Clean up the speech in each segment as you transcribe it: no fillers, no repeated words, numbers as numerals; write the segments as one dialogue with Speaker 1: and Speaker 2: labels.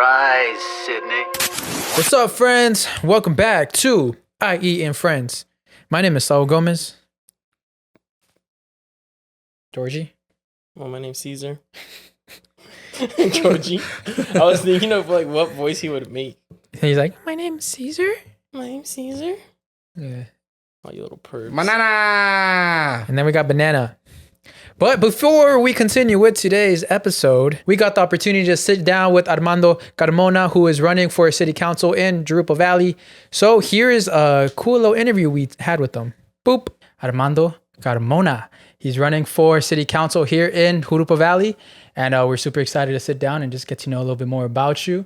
Speaker 1: Surprise, Sydney.
Speaker 2: What's up, friends? Welcome back to I.E In Friends. My name is Saul Gomez. Georgie?
Speaker 3: Well, my name's Cesar. Georgie. I was thinking of like what voice he would make.
Speaker 2: He's like, my name's Cesar.
Speaker 3: My name's Cesar.
Speaker 2: Yeah.
Speaker 3: Oh, you little pervs.
Speaker 4: Banana!
Speaker 2: And then we got Banana. But before we continue with today's episode, we got the opportunity to sit down with Armando Carmona, who is running for city council in Jurupa Valley. So here is a cool little interview we had with him. Boop. Armando Carmona. He's running for city council here in Jurupa Valley. And we're super excited to sit down and just get to know a little bit more about you.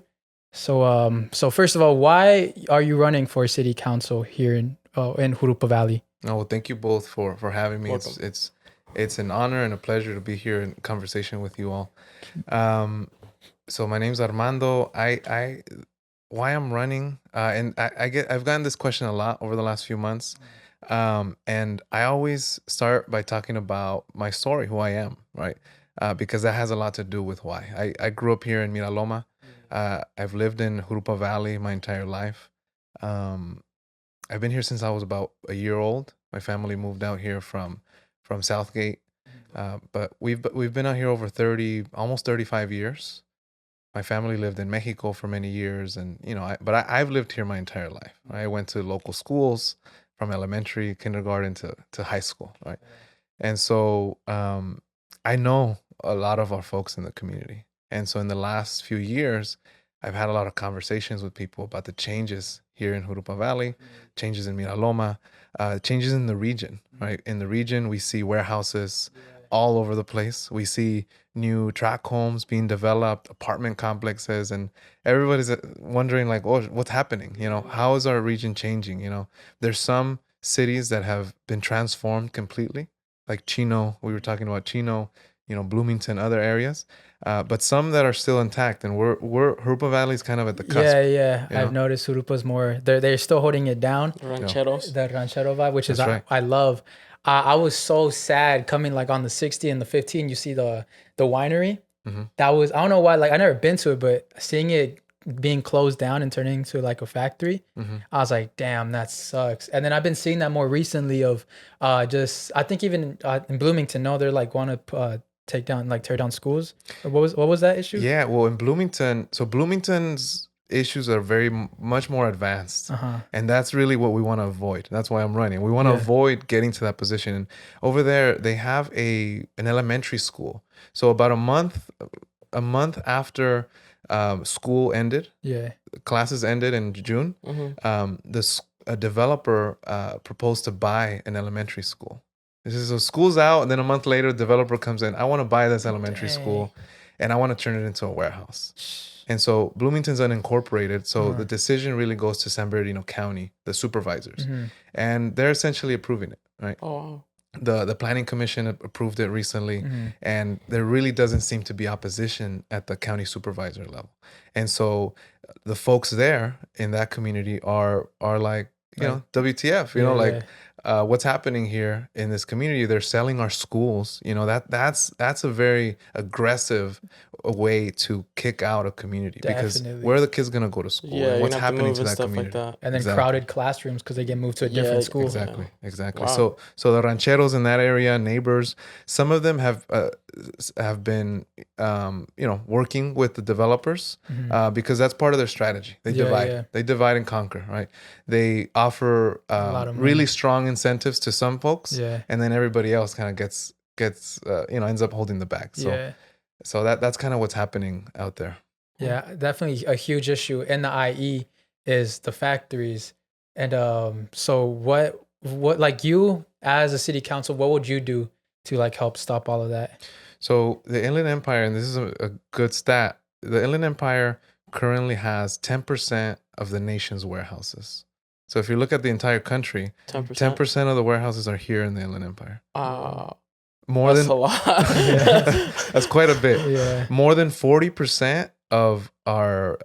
Speaker 2: So first of all, why are you running for city council here in Jurupa Valley?
Speaker 4: Oh, well, thank you both for having me.
Speaker 3: Welcome.
Speaker 4: It's an honor and a pleasure to be here in conversation with you all. So my name's Armando. Why I'm running, and I've gotten this question a lot over the last few months. And I always start by talking about my story, who I am, right? Because that has a lot to do with why. I grew up here in Miraloma. I've lived in Jurupa Valley my entire life. I've been here since I was about a year old. My family moved out here from Southgate, but we've been out here over almost 35 years. My family lived in Mexico for many years, and but I've lived here my entire life. Right? I went to local schools from elementary, kindergarten to high school, right? And so I know a lot of our folks in the community, and so in the last few years, I've had a lot of conversations with people about the changes here in Jurupa Valley, changes in Miraloma, changes in the region, right? In the region, we see warehouses all over the place. We see new tract homes being developed, apartment complexes, and everybody's wondering like, oh, what's happening? How is our region changing? There's some cities that have been transformed completely, like Chino. We were talking about Chino, Bloomington, other areas, but some that are still intact, and we're Jurupa Valley is kind of at the cusp.
Speaker 2: Yeah. I've noticed Jurupa's more. They're still holding it down.
Speaker 3: Rancheros.
Speaker 2: The ranchero vibe, which is
Speaker 4: That's right.
Speaker 2: I love. I was so sad coming like on the 60 and the 15. You see the winery.
Speaker 4: Mm-hmm.
Speaker 2: That was, I don't know why. Like I never been to it, but seeing it being closed down and turning into like a factory, I was like, damn, that sucks. And then I've been seeing that more recently of I think even in Bloomington, they're like want to tear down schools. What was that issue?
Speaker 4: Yeah, well, in Bloomington, so Bloomington's issues are very much more advanced, and that's really what we want to avoid. That's why I'm running. We want to avoid getting to that position. And over there, they have an elementary school. So about a month after school ended, classes ended in June. A developer proposed to buy an elementary school. This is so school's out, and then a month later, the developer comes in. I want to buy this elementary school, and I want to turn it into a warehouse. And so Bloomington's unincorporated, so the decision really goes to San Bernardino County, the supervisors, and they're essentially approving it, right?
Speaker 3: Oh,
Speaker 4: The planning commission approved it recently, and there really doesn't seem to be opposition at the county supervisor level. And so the folks there in that community are like, WTF, what's happening here in this community? They're selling our schools. That's a very aggressive way to kick out a community. Because where are the kids gonna go to school?
Speaker 3: yeah.
Speaker 4: And what's
Speaker 3: You're gonna have to
Speaker 4: happening
Speaker 3: move
Speaker 4: to
Speaker 3: and
Speaker 4: that
Speaker 3: stuff
Speaker 4: community?
Speaker 3: like that.
Speaker 2: And then
Speaker 4: Exactly.
Speaker 2: crowded classrooms because they get moved to a different school.
Speaker 4: Exactly.
Speaker 3: Wow.
Speaker 4: So the rancheros in that area, neighbors, some of them have been working with the developers because that's part of their strategy. They divide and conquer, right? They offer really strong incentives to some folks, and then everybody else kind of gets ends up holding the bag. So that's kind of what's happening out there.
Speaker 2: Yeah, definitely a huge issue in the IE is the factories. And so what like you as a city council, what would you do to like help stop all of that?
Speaker 4: So the Inland Empire, and this is a good stat, the Inland Empire currently has 10% of the nation's warehouses. So if you look at the entire country, 10% of the warehouses are here in the Inland Empire.
Speaker 3: That's a lot.
Speaker 4: That's quite a bit.
Speaker 2: Yeah.
Speaker 4: More than 40% of our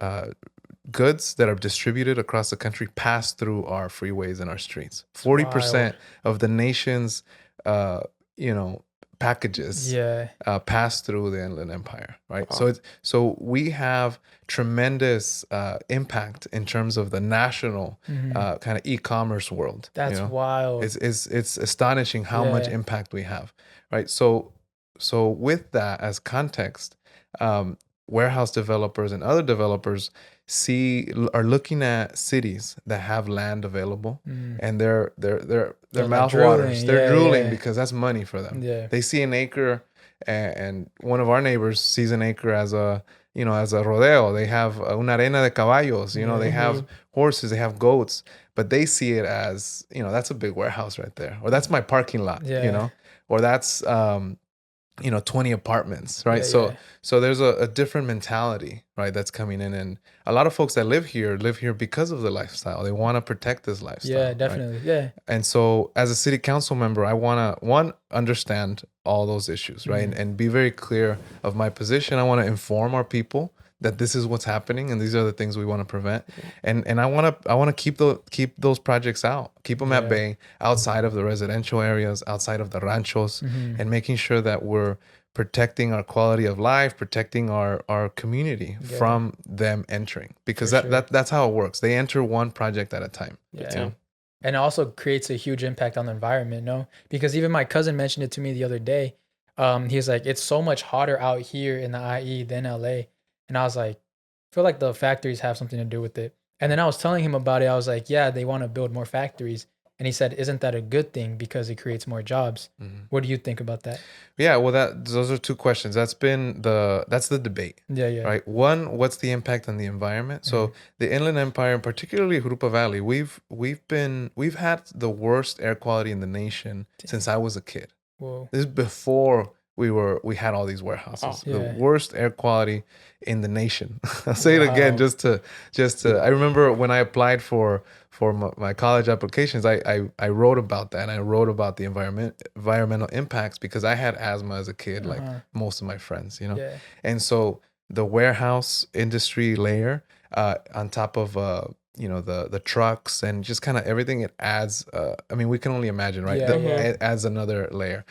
Speaker 4: goods that are distributed across the country pass through our freeways and our streets. 40% of the nation's packages
Speaker 2: Yeah.
Speaker 4: pass through the Inland Empire, right?
Speaker 3: Wow.
Speaker 4: So we have tremendous impact in terms of the national kind of e-commerce world.
Speaker 2: That's wild.
Speaker 4: It's astonishing how much impact we have, right? So with that as context, warehouse developers and other developers are looking at cities that have land available, and their mouth waters. They're drooling because that's money for them.
Speaker 2: Yeah.
Speaker 4: They see an acre, and one of our neighbors sees an acre as a rodeo. They have una arena de caballos. They have horses, they have goats, but they see it as, that's a big warehouse right there, or that's my parking lot. Or that's 20 apartments, right? So there's a different mentality, right, that's coming in, and a lot of folks that live here because of the lifestyle. They want to protect this lifestyle.
Speaker 2: Yeah, definitely. Right? Yeah.
Speaker 4: And so as a city council member, I want to understand all those issues, right? And be very clear of my position. I want to inform our people that this is what's happening and these are the things we want to prevent. And I want to keep those projects out, keep them at bay, outside of the residential areas, outside of the ranchos, and making sure that we're protecting our quality of life, protecting our community from them entering, because that's how it works. They enter one project at a time.
Speaker 2: Yeah. And it also creates a huge impact on the environment, no? Because even my cousin mentioned it to me the other day. He was like, it's so much hotter out here in the IE than LA. And I was like, I feel like the factories have something to do with it. And then I was telling him about it. I was like, yeah, they want to build more factories. And he said, isn't that a good thing because it creates more jobs? What do you think about that?
Speaker 4: Yeah, well, those are two questions. That's the debate.
Speaker 2: Yeah.
Speaker 4: Right. One, what's the impact on the environment? So the Inland Empire, and particularly Jurupa Valley, we've had the worst air quality in the nation since I was a kid.
Speaker 2: Whoa.
Speaker 4: This is before we had all these warehouses. The worst air quality in the nation. I'll say it again just to I remember when I applied for my college applications, I wrote about that, and I wrote about the environmental impacts because I had asthma as a kid, like most of my friends, And so the warehouse industry layer on top of the trucks and just kind of everything, it adds we can only imagine, right? It adds another layer.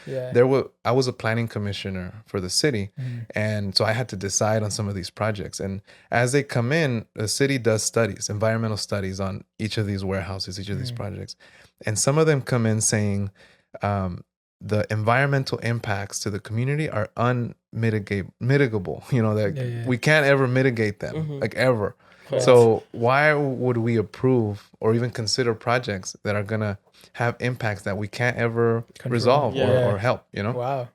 Speaker 4: I was a planning commissioner for the city, and so I had to decide on some of these projects, and as they come in, the city does environmental studies on each of these warehouses, each of these projects, and some of them come in saying the environmental impacts to the community are unmitigable, that we can't ever mitigate them, like ever. So why would we approve or even consider projects that are going to have impacts that we can't ever resolve or help,
Speaker 2: Wow.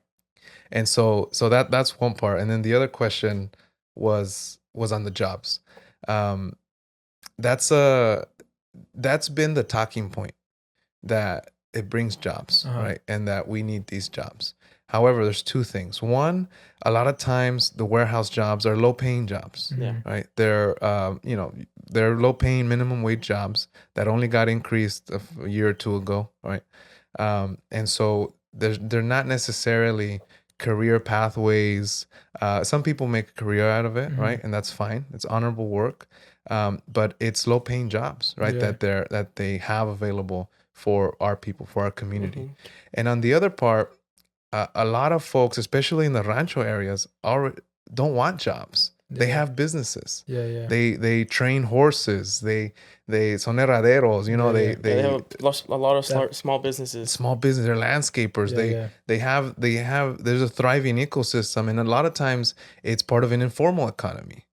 Speaker 4: And so that's one part. And then the other question was on the jobs. That's been the talking point, that it brings jobs, right? And that we need these jobs. However, there's two things. One, a lot of times the warehouse jobs are low-paying jobs, right? They're, they're low-paying minimum wage jobs that only got increased a year or two ago, right? And so they're not necessarily career pathways. Some people make a career out of it, right? And that's fine. It's honorable work, but it's low-paying jobs, right? That they have available for our people, for our community. And on the other part, a lot of folks, especially in the rancho areas, don't want jobs. They have businesses. They train horses. They son herraderos. They
Speaker 3: have a lot of small businesses.
Speaker 4: Small business. They're landscapers. They have. There's a thriving ecosystem, and a lot of times it's part of an informal economy.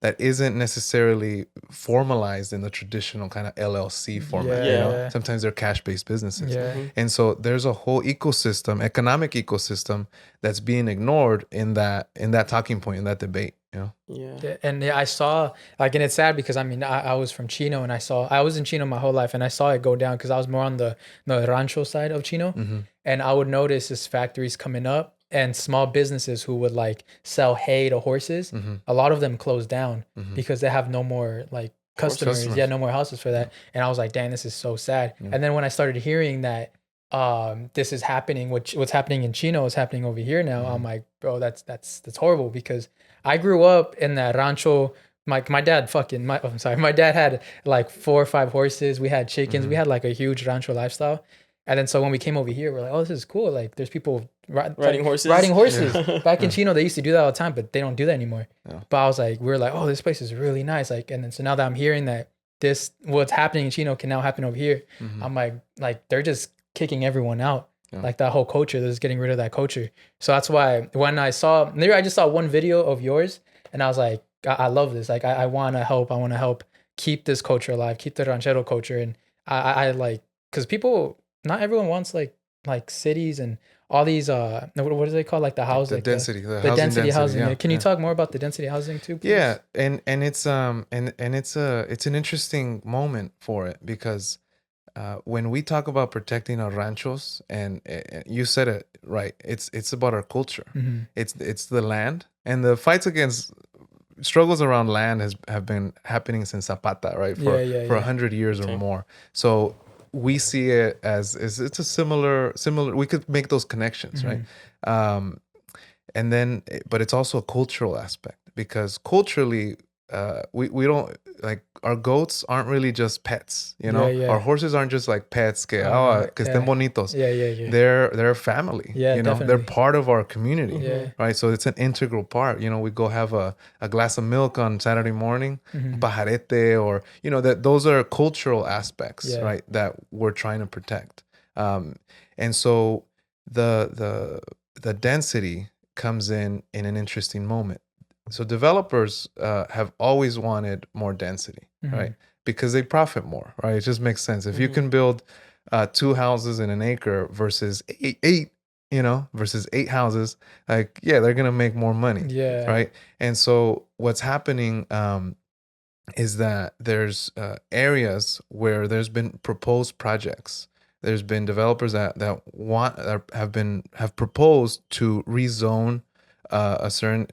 Speaker 4: That isn't necessarily formalized in the traditional kind of LLC format. Sometimes they're cash-based businesses. And so there's a whole economic ecosystem that's being ignored in that talking point, in that debate.
Speaker 2: And I saw, and it's sad because I was from Chino, and I was in Chino my whole life, and I saw it go down because I was more on the rancho side of Chino, and I would notice this factories coming up. And small businesses who would sell hay to horses, a lot of them closed down because they have no more customers. Yeah, no more houses for that. And I was like, dang, this is so sad. And then when I started hearing that this is happening, what's happening in Chino is happening over here now, I'm like, bro, that's horrible, because I grew up in that rancho. My dad had 4 or 5 horses. We had chickens. We had a huge rancho lifestyle. And then so when we came over here, we're like, oh, this is cool. Like there's people
Speaker 3: Riding horses.
Speaker 2: Riding horses.
Speaker 3: Yeah.
Speaker 2: Back in Chino, they used to do that all the time, but they don't do that anymore.
Speaker 4: Yeah.
Speaker 2: But I was like, we're like, oh, this place is really nice. Like, and then so now that I'm hearing that what's happening in Chino can now happen over here, I'm like they're just kicking everyone out. Yeah. Like that whole culture, they're just getting rid of that culture. So that's why when I just saw one video of yours, and I was like, I love this. Like I want to help. I want to help keep this culture alive, keep the ranchero culture. And I like, because not everyone wants like cities and all these what do they call, like the house,
Speaker 4: the
Speaker 2: like
Speaker 4: density,
Speaker 2: the density housing.
Speaker 4: Yeah.
Speaker 2: Can you talk more about the density housing too, please?
Speaker 4: Yeah, and it's it's an interesting moment for it, because when we talk about protecting our ranchos, and you said it right, it's about our culture. It's the land, and the fights against struggles around land have been happening since Zapata, right? For 100 years or more. So we see it as it's a similar. We could make those connections, right? And then, but it's also a cultural aspect, because culturally, we don't, like, our goats aren't really just pets, you know. Our horses aren't just like pets que estén bonitos. They're family. You know, definitely. They're part of our community, right? So it's an integral part. You know, we go have a glass of milk on Saturday morning, pajarete, or you know, that those are cultural aspects, right? That we're trying to protect. And so the density comes in an interesting moment. So developers have always wanted more density, right? Because they profit more, right? It just makes sense. If you can build 2 houses in an acre versus eight, you know, versus 8 houses, like, yeah, they're going to make more money, right? And so what's happening is that there's areas where there's been proposed projects. There's been developers that have proposed to rezone a certain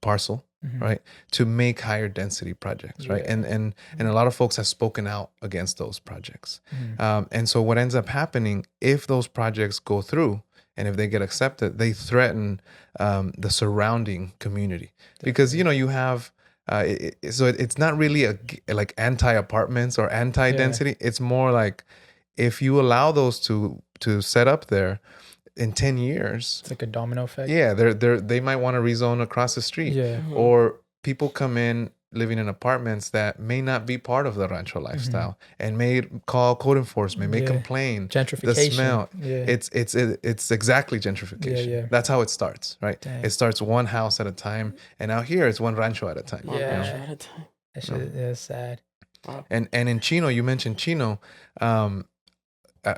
Speaker 4: parcel, right, to make higher density projects, right? And a lot of folks have spoken out against those projects. And so what ends up happening, if those projects go through and if they get accepted, they threaten the surrounding community. Because, you know, you have so it's not really like anti-apartments or anti-density. It's more like, if you allow those to set up there, in 10 years,
Speaker 2: it's like a domino effect.
Speaker 4: Yeah, they might want to rezone across the street. Or people come in living in apartments that may not be part of the rancho lifestyle and may call code enforcement, may complain.
Speaker 2: Gentrification.
Speaker 4: The smell. It's exactly gentrification. That's how it starts, right? Dang. It starts one house at a time, and out here it's one rancho at a time.
Speaker 2: Rancho at a time. That shit is sad.
Speaker 4: Wow. And in Chino, you mentioned Chino.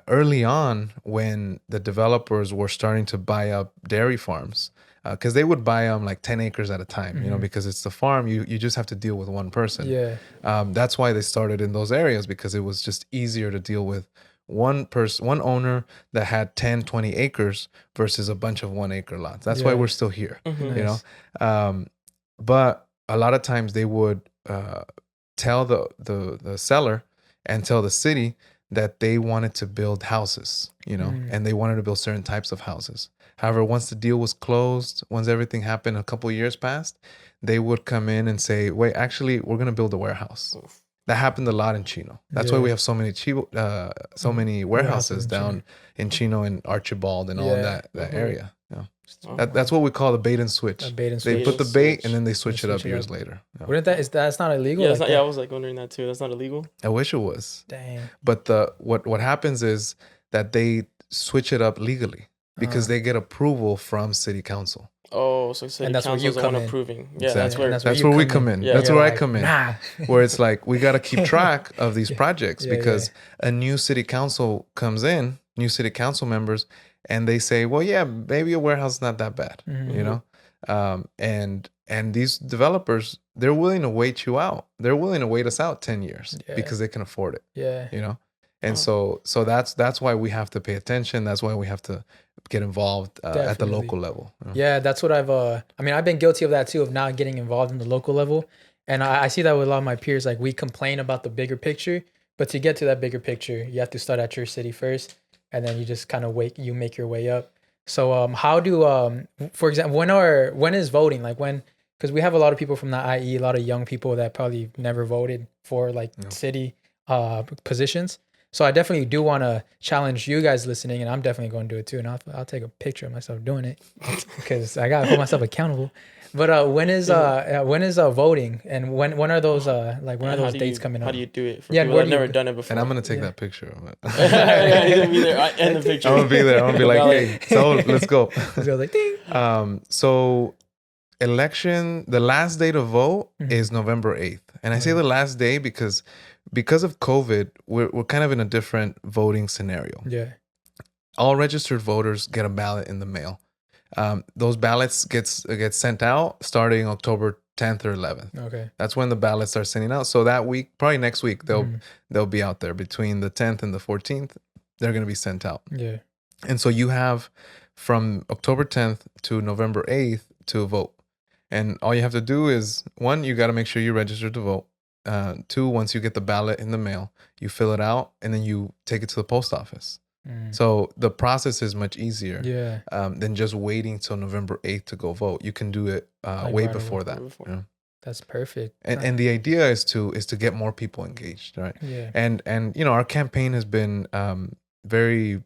Speaker 4: Early on, when the developers were starting to buy up dairy farms, because they would buy them like 10 acres at a time, you know, because it's the farm, you just have to deal with one person. That's why they started in those areas, because it was just easier to deal with one owner that had 10, 20 acres versus a bunch of 1 acre lots. That's why we're still here, you know. But a lot of times they would tell the seller and tell the city that they wanted to build houses, you know, and they wanted to build certain types of houses. However, once the deal was closed, once everything happened, a couple of years passed, they would come in and say, wait, actually, we're going to build a warehouse. That happened a lot in Chino. That's why we have so many warehouses down in Chino and Archibald and all that area. That's what we call the bait and switch. They put the bait and then they switch it up years later.
Speaker 2: Wouldn't that's not illegal?
Speaker 3: Yeah, I was like wondering that too. That's not illegal.
Speaker 4: I wish it was.
Speaker 2: Dang.
Speaker 4: But what happens is that they switch it up legally because they get approval from city council.
Speaker 3: Oh, so city council is the one approving. Yeah,
Speaker 4: exactly.
Speaker 3: That's
Speaker 4: where we come in.
Speaker 3: Yeah,
Speaker 4: that's where I
Speaker 2: like,
Speaker 4: come in.
Speaker 2: Nah.
Speaker 4: Where it's like, we got to keep track of these projects because a new city council comes in, new city council members, and they say, well, yeah, maybe a warehouse is not that bad, you know? And these developers, they're willing to wait you out. They're willing to wait us out 10 years because they can afford it. You know? And so that's why we have to pay attention. That's why we have to get involved at the local level. You know?
Speaker 2: Yeah, that's what I've been guilty of that too, of not getting involved in the local level. And I see that with a lot of my peers. Like, we complain about the bigger picture, but to get to that bigger picture, you have to start at your city first. And then you just kind of make your way up. So how do, for example, when is voting? Like, when, because we have a lot of people from the I.E., a lot of young people that probably never voted for city positions. So I definitely do want to challenge you guys listening, and I'm definitely going to do it too. And I'll take a picture of myself doing it because I got to hold myself accountable. But when is voting, and when are those when are those dates coming up?
Speaker 3: How do you do it for people that have never done it before?
Speaker 4: And I'm gonna take that picture of it.
Speaker 3: He's gonna be there and the picture.
Speaker 4: I'm gonna be there. I'm gonna be like, hey, so let's go.
Speaker 2: Like, ding.
Speaker 4: So the last day to vote is November 8th, and I say the last day because of COVID, we're kind of in a different voting scenario.
Speaker 2: Yeah.
Speaker 4: All registered voters get a ballot in the mail. Those ballots get sent out starting October 10th or 11th.
Speaker 2: Okay.
Speaker 4: That's when the ballots start sending out. So that week, probably next week, they'll be out there between the 10th and the 14th. They're going to be sent out.
Speaker 2: Yeah.
Speaker 4: And so you have from October 10th to November 8th to vote. And all you have to do is, one, you got to make sure you're registered to vote. Two, once you get the ballot in the mail, you fill it out and then you take it to the post office. So the process is much easier than just waiting till November 8th to go vote. You can do it way before that. You know?
Speaker 2: That's perfect.
Speaker 4: And the idea is to get more people engaged, right?
Speaker 2: Yeah.
Speaker 4: And you know, our campaign has been very,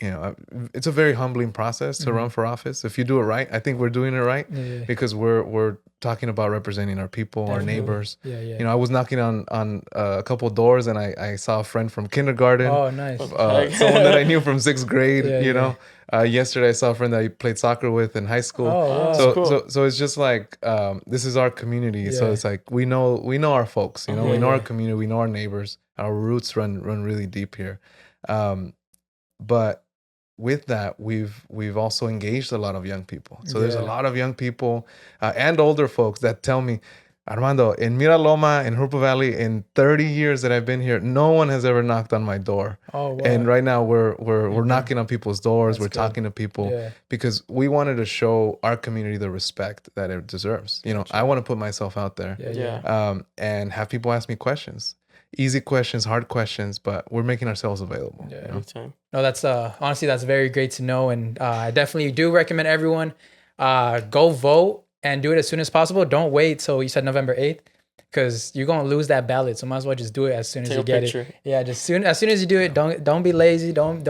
Speaker 4: you know, it's a very humbling process to run for office. If you do it right, I think we're doing it right because we're talking about representing our people, our neighbors.
Speaker 2: Yeah.
Speaker 4: You know, I was knocking on a couple of doors and I saw a friend from kindergarten.
Speaker 2: Oh, nice.
Speaker 4: Someone that I knew from 6th grade, you know. Yesterday I saw a friend that I played soccer with in high school.
Speaker 2: Oh, wow.
Speaker 4: So it's just like this is our community. Yeah. So it's like we know our folks, you know, we know our community, we know our neighbors. Our roots run really deep here. But with that, we've also engaged a lot of young people. So there's a lot of young people and older folks that tell me, Armando, in Miraloma, in Jurupa Valley, in 30 years that I've been here, no one has ever knocked on my door.
Speaker 2: Oh, wow.
Speaker 4: And right now we're knocking on people's doors. We're talking to people because we wanted to show our community the respect that it deserves. You know, I want to put myself out there and have people ask me questions. Easy questions, hard questions, but we're making ourselves available.
Speaker 2: Yeah,
Speaker 4: you know?
Speaker 2: No, that's honestly, that's very great to know. And I definitely do recommend everyone go vote and do it as soon as possible. Don't wait till you said November 8th because you're going to lose that ballot. So might as well just do it as soon as you get it. Yeah, just as soon as you do it, don't be lazy. Don't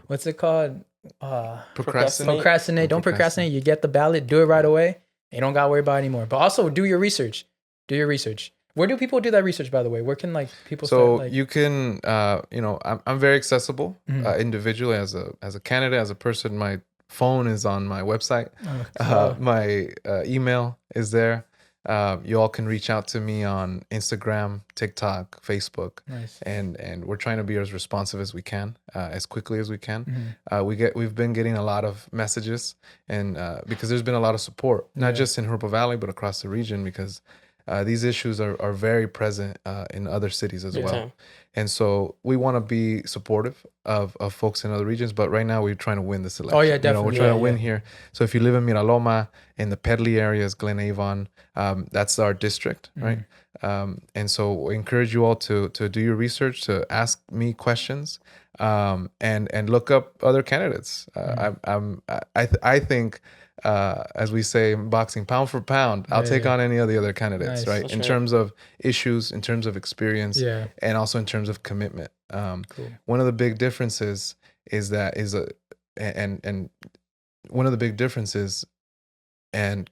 Speaker 2: what's it called? Procrastinate. Don't procrastinate. You get the ballot, do it right away. You don't got to worry about it anymore. But also do your research. Where do people do that research, by the way? Where can people start? So
Speaker 4: you can, you know, I'm very accessible individually as a candidate, as a person. My phone is on my website. My email is there. You all can reach out to me on Instagram, TikTok, Facebook.
Speaker 2: Nice.
Speaker 4: And we're trying to be as responsive as we can, as quickly as we can. We've been getting a lot of messages and because there's been a lot of support, not just in Jurupa Valley, but across the region because these issues are very present in other cities as well. And so we want to be supportive of folks in other regions, but right now we're trying to win this election.
Speaker 2: Oh, yeah, definitely.
Speaker 4: You know, we're trying to win here. So if you live in Miraloma, in the Pedley areas, Glen Avon, that's our district, right? And so I encourage you all to do your research, to ask me questions, and look up other candidates. I think... as we say in boxing, pound for pound, I'll take on any of the other candidates, right? That's in terms of issues, in terms of experience, and also in terms of commitment. One of the big differences and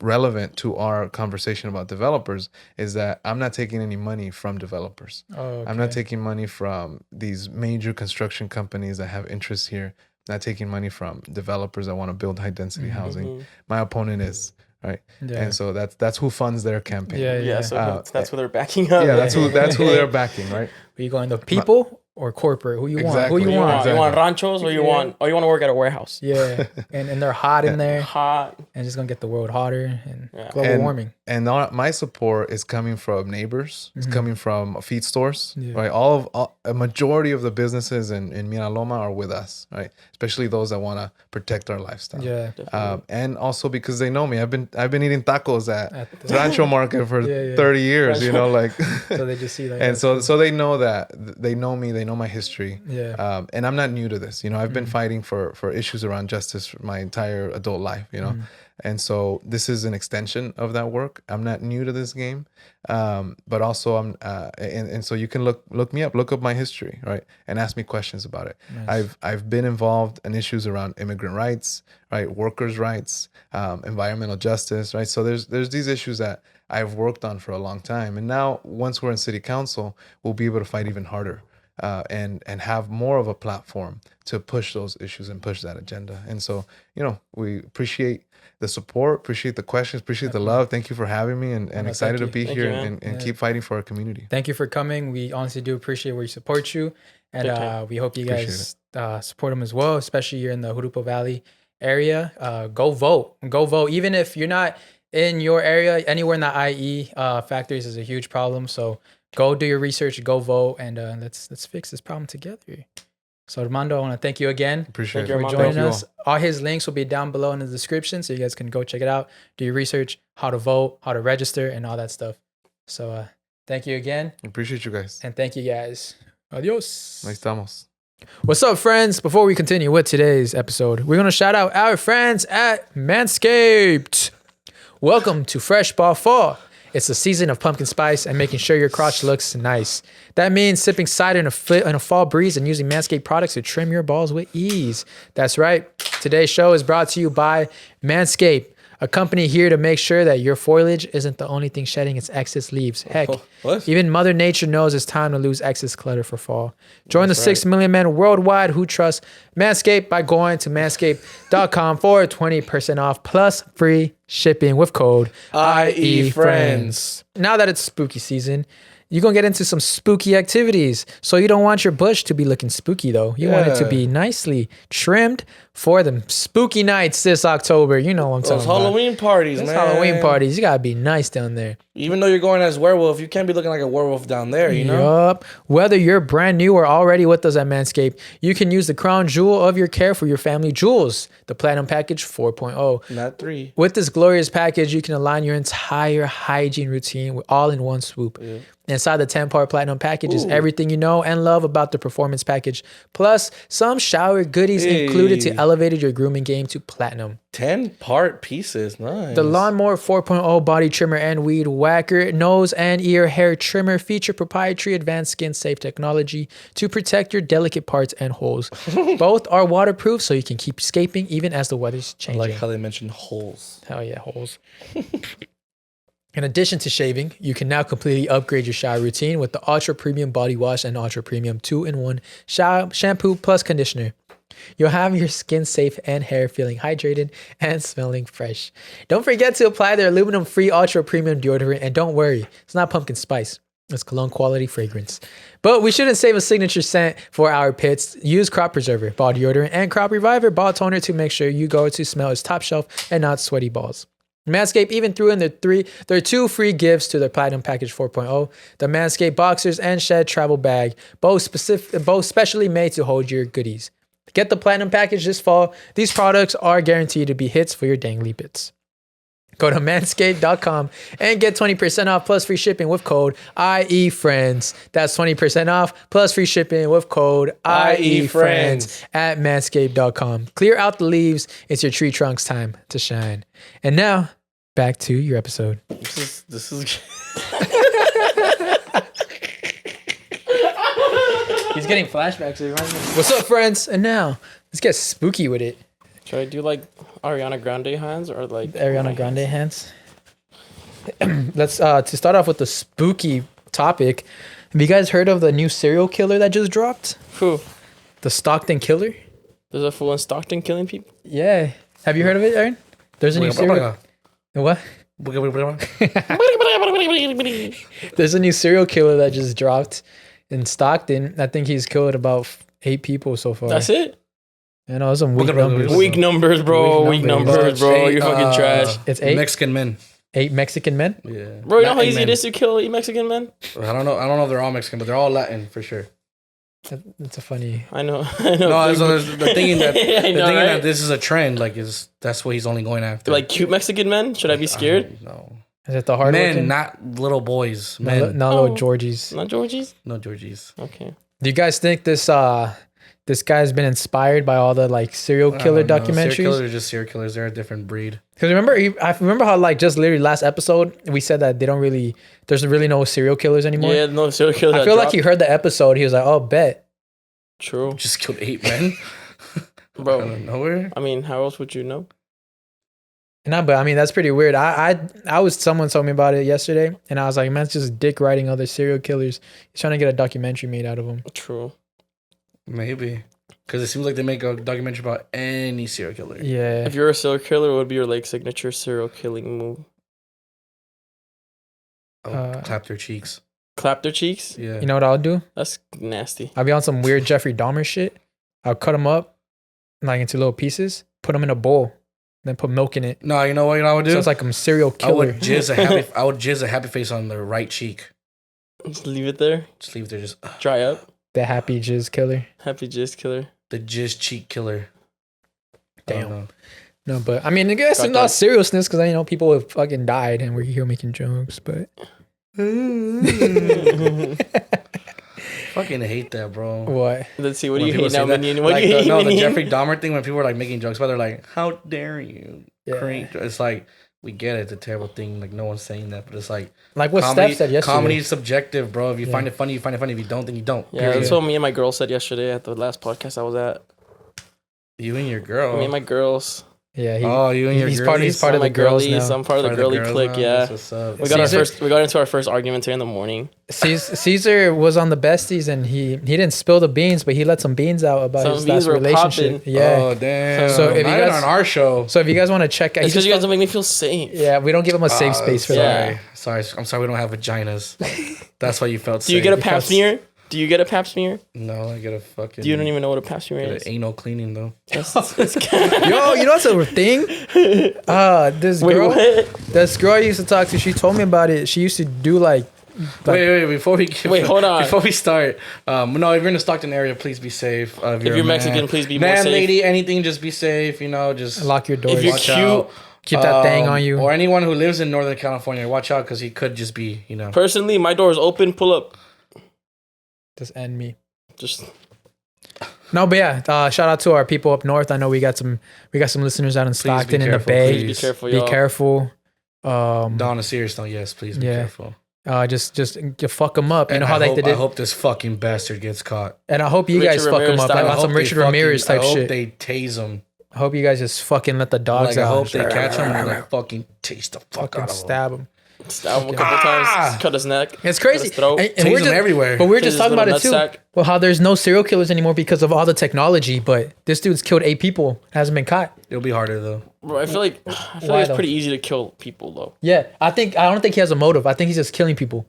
Speaker 4: relevant to our conversation about developers is that I'm not taking any money from developers. I'm not taking money from these major construction companies that have interests here. Not taking money from developers that want to build high density housing. My opponent is, right? And so that's who funds their campaign.
Speaker 3: So that's who they're backing up.
Speaker 4: That's who they're backing, right?
Speaker 2: Are you going the people or corporate? Who you want? Who you want?
Speaker 3: Exactly. You want Ranchos or you want to work at a warehouse?
Speaker 2: Yeah, and they're hot in there.
Speaker 3: Hot.
Speaker 2: And just gonna get the world hotter and global warming.
Speaker 4: And my support is coming from neighbors. It's coming from feed stores, right? A majority of the businesses in Miraloma are with us, right? Especially those that want to protect our lifestyle.
Speaker 2: Yeah.
Speaker 4: And also because they know me. I've been eating tacos at the Rancho Market for 30 years, you know, like.
Speaker 2: So they just see that.
Speaker 4: And so they know that. They know me. They They know my history.
Speaker 2: Yeah.
Speaker 4: And I'm not new to this. You know, I've been fighting for issues around justice for my entire adult life, you know. And so this is an extension of that work. I'm not new to this game. But also I'm and so you can look me up, look up my history, right? And ask me questions about it.
Speaker 2: Nice.
Speaker 4: I've been involved in issues around immigrant rights, right? Workers' rights, environmental justice, right? So there's these issues that I've worked on for a long time. And now once we're in city council, we'll be able to fight even harder. And have more of a platform to push those issues and push that agenda. And so, you know, we appreciate the support, appreciate the questions, appreciate the love. Thank you for having me, and excited to be here and keep fighting for our community.
Speaker 2: Thank you for coming. We honestly do appreciate where you support you. And we hope you guys support them as well, especially you're in the Jurupa Valley area. Go vote. Go vote. Even if you're not in your area, anywhere in the I.E. factories is a huge problem. So go do your research, go vote, and let's fix this problem together. So Armando, I want to thank you again
Speaker 4: For
Speaker 2: joining us. All his links will be down below in the description, so you guys can go check it out, do your research, how to vote, how to register, and all that stuff. So thank you again.
Speaker 4: Appreciate you guys.
Speaker 2: And thank you guys. Adios.
Speaker 4: Ahí estamos.
Speaker 2: What's up, friends? Before we continue with today's episode, we're going to shout out our friends at Manscaped. Welcome to Fresh Ball Fall. It's the season of pumpkin spice and making sure your crotch looks nice. That means sipping cider in a fall breeze and using Manscaped products to trim your balls with ease. That's right. Today's show is brought to you by Manscaped, a company here to make sure that your foliage isn't the only thing shedding its excess leaves. Heck, even Mother Nature knows it's time to lose excess clutter for fall. Join the 6 million men worldwide who trust Manscaped by going to manscaped.com for 20% off plus free shipping with code I.E Friends. Now that it's spooky season, you're going to get into some spooky activities. So you don't want your bush to be looking spooky, though. You want it to be nicely trimmed for them spooky nights this October. You know what I'm talking about.
Speaker 1: Halloween parties, man.
Speaker 2: Halloween parties. You got to be nice down there.
Speaker 1: Even though you're going as werewolf, you can't be looking like a werewolf down there, you know?
Speaker 2: Yup. Whether you're brand new or already with us at Manscaped, you can use the crown jewel of your care for your family jewels, the Platinum Package 4.0.
Speaker 1: Not 3.
Speaker 2: With this glorious package, you can align your entire hygiene routine with all in one swoop. Yeah. Inside the 10-part Platinum Package is everything you know and love about the Performance Package, plus some shower goodies included to elevate your grooming game to platinum.
Speaker 1: 10-part pieces, nice.
Speaker 2: The Lawnmower 4.0 body trimmer and weed whacker nose and ear hair trimmer feature proprietary advanced skin safe technology to protect your delicate parts and holes. Both are waterproof, so you can keep escaping even as the weather's changing.
Speaker 1: I like how they mentioned holes.
Speaker 2: Hell yeah, holes. In addition to shaving, you can now completely upgrade your shower routine with the Ultra Premium Body Wash and Ultra Premium 2-in-1 shampoo plus conditioner. You'll have your skin safe and hair feeling hydrated and smelling fresh. Don't forget to apply their aluminum-free Ultra Premium deodorant, and don't worry, it's not pumpkin spice. It's cologne quality fragrance. But we shouldn't save a signature scent for our pits. Use Crop Preserver, Ball Deodorant, and Crop Reviver Ball Toner to make sure you go to smell is top shelf and not sweaty balls. Manscaped even threw in their 2 free gifts to their Platinum Package 4.0, the Manscaped Boxers and Shed Travel Bag, both specially made to hold your goodies. Get the Platinum Package this fall. These products are guaranteed to be hits for your dangly bits. Go to manscaped.com and get 20% off plus free shipping with code I.E Friends. That's 20% off plus free shipping with code I.E Friends at manscaped.com. Clear out the leaves. It's your tree trunk's time to shine. And now, back to your episode.
Speaker 1: This is
Speaker 2: He's getting flashbacks. What's up, friends? And now, let's get spooky with it.
Speaker 3: Should I do like Ariana Grande hands or like
Speaker 2: Ariana Grande hands? Let's to start off with the spooky topic. Have you guys heard of the new serial killer that just dropped?
Speaker 3: Who?
Speaker 2: The Stockton killer.
Speaker 3: There's a fool in Stockton killing people.
Speaker 2: Yeah. Have you heard of it, Aaron? There's a new serial. What? There's a new serial killer that just dropped in Stockton. I think he's killed about 8 people so far.
Speaker 3: That's it?
Speaker 2: I know, some weak numbers.
Speaker 3: Weak numbers, bro. Weak numbers, bro. You're fucking trash.
Speaker 2: It's 8
Speaker 1: Mexican men.
Speaker 2: 8 Mexican men?
Speaker 1: Yeah.
Speaker 3: Bro, you know how easy it is to kill 8 Mexican men?
Speaker 1: I don't know if they're all Mexican, but they're all Latin for sure.
Speaker 2: That's a funny.
Speaker 3: I know.
Speaker 1: No, so they're thinking that that this is a trend. Like, that's what he's only going after.
Speaker 3: Like cute Mexican men? Should I be scared?
Speaker 1: No.
Speaker 2: Is it the hard
Speaker 1: men,
Speaker 2: working?
Speaker 1: Not little boys. Men.
Speaker 2: Not little Georgies.
Speaker 3: Not Georgies?
Speaker 1: No Georgies.
Speaker 3: Okay.
Speaker 2: Do you guys think this guy's been inspired by all the like serial killer documentaries?
Speaker 1: Serial killers are just serial killers. They're a different breed.
Speaker 2: Because I remember how like just literally last episode we said that there's really no serial killers anymore.
Speaker 3: Yeah, no serial killers.
Speaker 2: I feel like he heard the episode. He was like, "Oh, bet."
Speaker 3: True.
Speaker 1: Just killed 8 men.
Speaker 3: Bro.
Speaker 1: Out of nowhere.
Speaker 3: I mean, how else would you know?
Speaker 2: No, but I mean that's pretty weird. Someone told me about it yesterday, and I was like, "Man, it's just dick riding other serial killers. He's trying to get a documentary made out of them."
Speaker 3: True.
Speaker 1: Maybe. Because it seems like they make a documentary about any serial killer.
Speaker 2: Yeah.
Speaker 3: If you're a serial killer, what would be your like signature serial killing move?
Speaker 1: Clap their cheeks.
Speaker 3: Clap their cheeks?
Speaker 1: Yeah.
Speaker 2: You know what I'll do?
Speaker 3: That's nasty.
Speaker 2: I'll be on some weird Jeffrey Dahmer shit. I'll cut them up like into little pieces, put them in a bowl, then put milk in it.
Speaker 1: No, you know what I would do?
Speaker 2: So it's like I'm serial killer.
Speaker 1: I would jizz a happy face on the right cheek.
Speaker 3: Just leave it there.
Speaker 1: Just leave it there. Just
Speaker 3: Dry up.
Speaker 2: The happy jizz killer.
Speaker 3: Happy jizz killer.
Speaker 1: The jizz cheek killer.
Speaker 2: Damn. No, but I mean, I guess it's not seriousness because people have fucking died and we're here making jokes, but.
Speaker 1: Fucking hate that, bro.
Speaker 2: What?
Speaker 3: Let's see. What do you hate now, Minion?
Speaker 1: What do you hate, Minion? The Jeffrey Dahmer thing when people are like making jokes about it, they're like, "How dare you?"
Speaker 2: Yeah.
Speaker 1: It's like we get it. It's a terrible thing. Like no one's saying that, but it's like
Speaker 2: what Steph said yesterday.
Speaker 1: Comedy is subjective, bro. If you find it funny, you find it funny. If you don't, then you don't.
Speaker 3: Yeah, that's what me and my girl said yesterday at the last podcast I was at.
Speaker 1: You and your girl.
Speaker 3: Me and my girls.
Speaker 2: Yeah.
Speaker 1: You and your
Speaker 2: he's
Speaker 1: girlies?
Speaker 2: part of the girls now.
Speaker 3: I'm part of the girly clique. Yeah.
Speaker 1: What's up?
Speaker 3: We got into our first argument today in the morning.
Speaker 2: Cesar was on the besties and he didn't spill the beans, but he let some beans out about his last relationship.
Speaker 3: Popping.
Speaker 2: Yeah.
Speaker 1: Oh damn.
Speaker 2: So if you guys
Speaker 1: on our show,
Speaker 2: so if you guys want to check out,
Speaker 3: because you guys don't make me feel safe.
Speaker 2: Yeah, we don't give him a safe space for that.
Speaker 1: Sorry. I'm sorry. We don't have vaginas. That's why you felt.
Speaker 3: Do you get a pap smear? Do you get a pap smear?
Speaker 1: No, I get a fucking.
Speaker 3: You don't even know what a pap smear is.
Speaker 1: Anal cleaning though.
Speaker 2: Yo, you know what's a thing? This girl I used to talk to, she told me about it. She used to do like
Speaker 1: wait,
Speaker 3: hold on.
Speaker 1: Before we start, no, if you're in the Stockton area, please be safe. If
Speaker 3: you're Mexican, please be more safe.
Speaker 1: Lady, anything, just be safe. Just
Speaker 2: lock your doors.
Speaker 3: If you're cute,
Speaker 2: keep that thing on you.
Speaker 1: Or anyone who lives in Northern California, watch out because he could just be,
Speaker 3: Personally, my door is open. Pull up.
Speaker 2: Just end me.
Speaker 3: Just.
Speaker 2: No, but yeah, shout out to our people up north. I know we got some listeners out in Stockton in the Bay.
Speaker 3: Please be careful,
Speaker 2: y'all. Be careful.
Speaker 1: On a serious note, yes, please be careful.
Speaker 2: Just fuck them up. You know how they did it.
Speaker 1: I hope this fucking bastard gets caught.
Speaker 2: And I hope you guys fuck him up. I want some Richard Ramirez type shit.
Speaker 1: I hope they tase him.
Speaker 2: I hope you guys just fucking let the dogs out.
Speaker 1: I hope they catch him and fucking taste the fuck out of him.
Speaker 2: Stab him.
Speaker 3: Stab him a couple times, cut his neck.
Speaker 2: It's crazy.
Speaker 3: His throat.
Speaker 2: And we're just
Speaker 1: everywhere.
Speaker 2: But we're just talking about it too. Well, how there's no serial killers anymore because of all the technology, but this dude's killed 8 people, hasn't been caught.
Speaker 1: It'll be harder though.
Speaker 3: Bro, I feel like it's pretty easy to kill people though.
Speaker 2: Yeah, I don't think he has a motive. I think he's just killing people.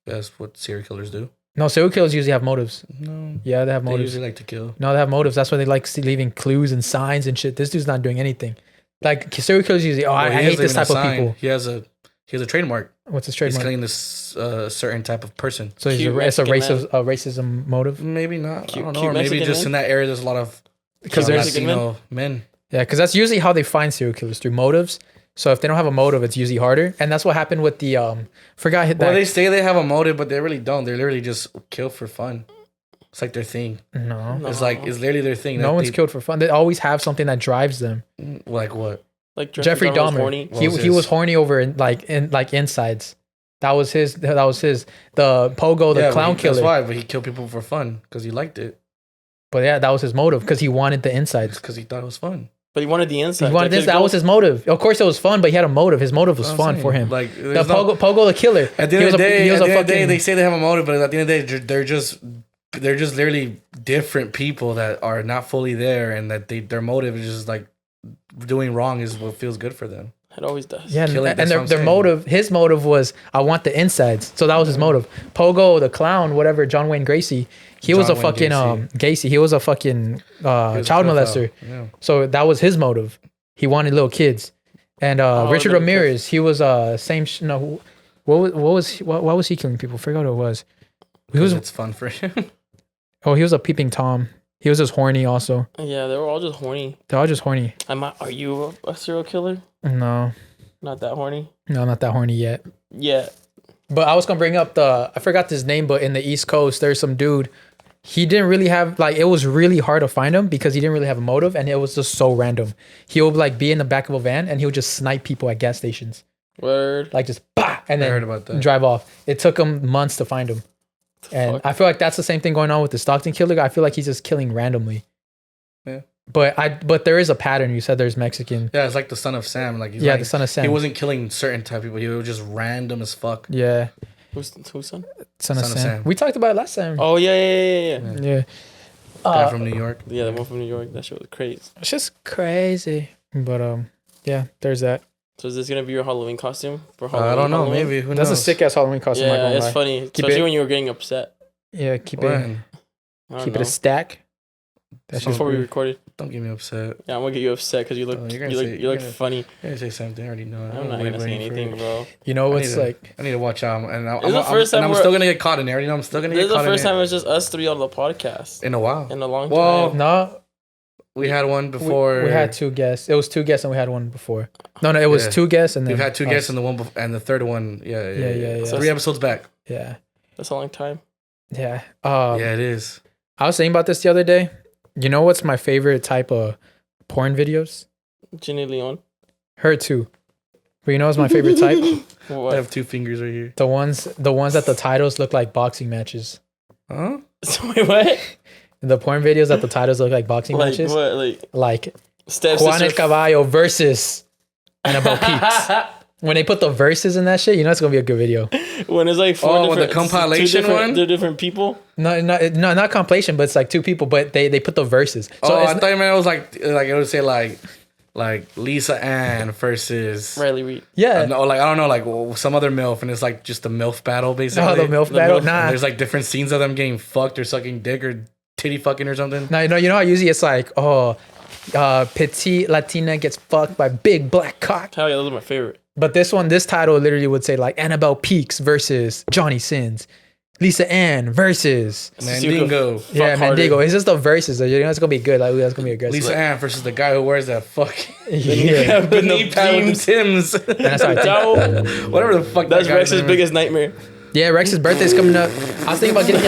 Speaker 1: That's what serial killers do.
Speaker 2: No, serial killers usually have motives.
Speaker 1: No.
Speaker 2: Yeah, they have motives.
Speaker 1: They usually like to kill.
Speaker 2: No, they have motives. That's why they like leaving clues and signs and shit. This dude's not doing anything. Like serial killers usually, I hate this type of people.
Speaker 1: He has a trademark.
Speaker 2: What's his trademark?
Speaker 1: He's killing this certain type of person.
Speaker 2: So it's a racism motive?
Speaker 1: Maybe not. I don't know. Or maybe just in that area there's a lot of Latino men.
Speaker 2: Yeah, because that's usually how they find serial killers, through motives. So if they don't have a motive, it's usually harder. And that's what happened with the Well,
Speaker 1: they say they have a motive, but they really don't. They literally just kill for fun. It's like their thing.
Speaker 2: No.
Speaker 1: It's literally their thing.
Speaker 2: No one's killed for fun. They always have something that drives them.
Speaker 1: Like what?
Speaker 3: Like
Speaker 2: Jeffrey Dahmer. He was horny over in insides. That was his. The Pogo, the clown killer.
Speaker 1: That's why. But he killed people for fun because he liked it.
Speaker 2: But yeah, that was his motive because he wanted the insides.
Speaker 1: Because he thought it was fun.
Speaker 3: But he wanted the inside.
Speaker 2: That was his motive. Of course, it was fun, but he had a motive. His motive was fun for him. Like the Pogo the killer.
Speaker 1: At the end of the day, they say they have a motive, but at the end of the day, they're just literally different people that are not fully there, and that their motive is just like doing wrong is what feels good for them.
Speaker 3: It always does.
Speaker 2: Yeah, and their motive, his motive was, I want the insides. So that was his motive. Pogo the clown, whatever, John Wayne Gacy. He was a fucking Gacy. He was a fucking child molester. Yeah. So that was his motive. He wanted little kids. And Richard Ramirez, he was same. What was he killing people? I forgot what it was.
Speaker 1: It's fun for him.
Speaker 2: Oh, he was a peeping Tom. He was just horny also.
Speaker 3: Yeah, they were all just horny.
Speaker 2: They're all just horny.
Speaker 3: Are you a serial killer?
Speaker 2: No.
Speaker 3: Not that horny?
Speaker 2: No, not that horny yet.
Speaker 3: Yeah.
Speaker 2: But I was going to bring up I forgot his name, but in the East Coast, there's some dude. he didn't really have like, it was really hard to find him because he didn't really have a motive, and it was just so random. He would like be in the back of a van and he would just snipe people at gas stations.
Speaker 3: Word.
Speaker 2: Like just bah, and then
Speaker 1: heard about that.
Speaker 2: drive off. It took him months to find him. And I feel like that's the same thing going on with the Stockton killer guy. I feel like he's just killing randomly.
Speaker 1: Yeah.
Speaker 2: But there is a pattern. You said there's Mexican.
Speaker 1: Yeah, it's like the son of Sam. Like he's
Speaker 2: Yeah,
Speaker 1: like,
Speaker 2: the son of Sam.
Speaker 1: He wasn't killing certain type of people. He was just random as fuck.
Speaker 2: Yeah.
Speaker 3: Who's son?
Speaker 2: Son of Sam. We talked about it last time.
Speaker 3: Oh yeah.
Speaker 2: Yeah.
Speaker 1: Guy from New York.
Speaker 3: Yeah, the one from New York. That shit was crazy.
Speaker 2: It's just crazy. But yeah, there's that.
Speaker 3: So is this gonna be your Halloween costume for
Speaker 1: I
Speaker 3: Halloween?
Speaker 1: don't know.
Speaker 3: Halloween?
Speaker 1: Maybe. Who
Speaker 2: That's
Speaker 1: knows?
Speaker 2: a sick ass Halloween costume.
Speaker 3: Yeah,
Speaker 2: I'm not gonna
Speaker 3: it's
Speaker 2: lie.
Speaker 3: funny,
Speaker 2: Keep
Speaker 3: especially
Speaker 2: it-
Speaker 3: when you were getting upset.
Speaker 2: Yeah, keep
Speaker 1: When?
Speaker 2: it a stack. That's just
Speaker 3: Before we
Speaker 2: weird.
Speaker 3: recorded.
Speaker 1: Don't get me upset.
Speaker 3: Yeah, I'm gonna get you upset because you look,
Speaker 1: Oh,
Speaker 3: you
Speaker 1: you're
Speaker 3: look,
Speaker 1: gonna say-
Speaker 3: you look
Speaker 1: you're gonna-
Speaker 3: funny.
Speaker 1: You're gonna say something. I already know.
Speaker 3: I'm not gonna say anything, bro.
Speaker 2: You know
Speaker 1: I
Speaker 2: what's
Speaker 1: need,
Speaker 2: like?
Speaker 1: I need to watch out, and
Speaker 3: This is the first time
Speaker 1: I'm
Speaker 3: we're-
Speaker 1: still gonna get caught in there. You know, I'm still gonna
Speaker 3: This
Speaker 1: get
Speaker 3: is the
Speaker 1: caught
Speaker 3: first
Speaker 1: in
Speaker 3: time
Speaker 1: it
Speaker 3: it's just us three on the podcast
Speaker 1: in a while.
Speaker 3: in a long
Speaker 1: Well,
Speaker 3: time.
Speaker 2: No,
Speaker 1: we had one before.
Speaker 2: we had 2 guests. It was 2 guests and we had one before. No, it was
Speaker 1: Yeah.
Speaker 2: 2 guests and then
Speaker 1: We've had 2
Speaker 2: us.
Speaker 1: guests and the one and the third one. Yeah.
Speaker 2: Yeah.
Speaker 1: 3 episodes back.
Speaker 2: Yeah,
Speaker 3: That's a long time.
Speaker 2: yeah.
Speaker 1: Yeah, it is.
Speaker 2: I was thinking about this the other day. You know what's my favorite type of porn videos?
Speaker 3: Ginny Leon.
Speaker 2: Her too. But you know what's my favorite type?
Speaker 1: I
Speaker 3: What?
Speaker 1: have 2 fingers right here.
Speaker 2: The ones that the titles look like boxing matches.
Speaker 1: Huh?
Speaker 3: So wait, what?
Speaker 2: The porn videos that the titles look like boxing
Speaker 3: Like
Speaker 2: matches.
Speaker 3: what? Like
Speaker 2: Like
Speaker 3: Step
Speaker 2: Juan El
Speaker 3: Sister.
Speaker 2: Caballo versus Annabelle Peaks. When they put the verses in that shit, you know it's gonna be a good video.
Speaker 3: When it's like 4
Speaker 1: Oh,
Speaker 3: different,
Speaker 1: the compilation
Speaker 3: two different,
Speaker 1: one?
Speaker 3: They're different people.
Speaker 2: No, not compilation, but it's like 2 people, but they put the verses. So
Speaker 1: Oh,
Speaker 2: it's
Speaker 1: I thought you meant it was like it would say like Lisa Ann versus
Speaker 3: Riley Reid.
Speaker 2: yeah.
Speaker 1: no, like I don't know, like some other MILF, and it's like just a MILF battle basically.
Speaker 2: Oh, the MILF
Speaker 3: The
Speaker 2: battle.
Speaker 3: MILF.
Speaker 2: Nah,
Speaker 1: And there's like different scenes of them getting fucked or sucking dick or titty fucking or something.
Speaker 2: no, you know how usually it's like, petite Latina gets fucked by big black cock.
Speaker 3: Hell yeah, those are my favorite.
Speaker 2: But this title literally would say like Annabelle Peaks versus Johnny Sins, Lisa Ann versus
Speaker 1: Mandingo.
Speaker 2: yeah
Speaker 3: harder.
Speaker 2: Mandigo. It's just the verses. You know it's gonna be good. Like that's gonna be aggressive.
Speaker 1: Lisa Ann versus the guy who wears that fucking
Speaker 2: yeah.
Speaker 1: knee pad with the Tims.
Speaker 2: And that's how I think.
Speaker 1: Whatever the fuck.
Speaker 3: That's
Speaker 1: that guy's
Speaker 3: Rex's
Speaker 1: name is.
Speaker 3: biggest nightmare.
Speaker 2: Yeah, Rex's birthday's coming up. I was thinking about getting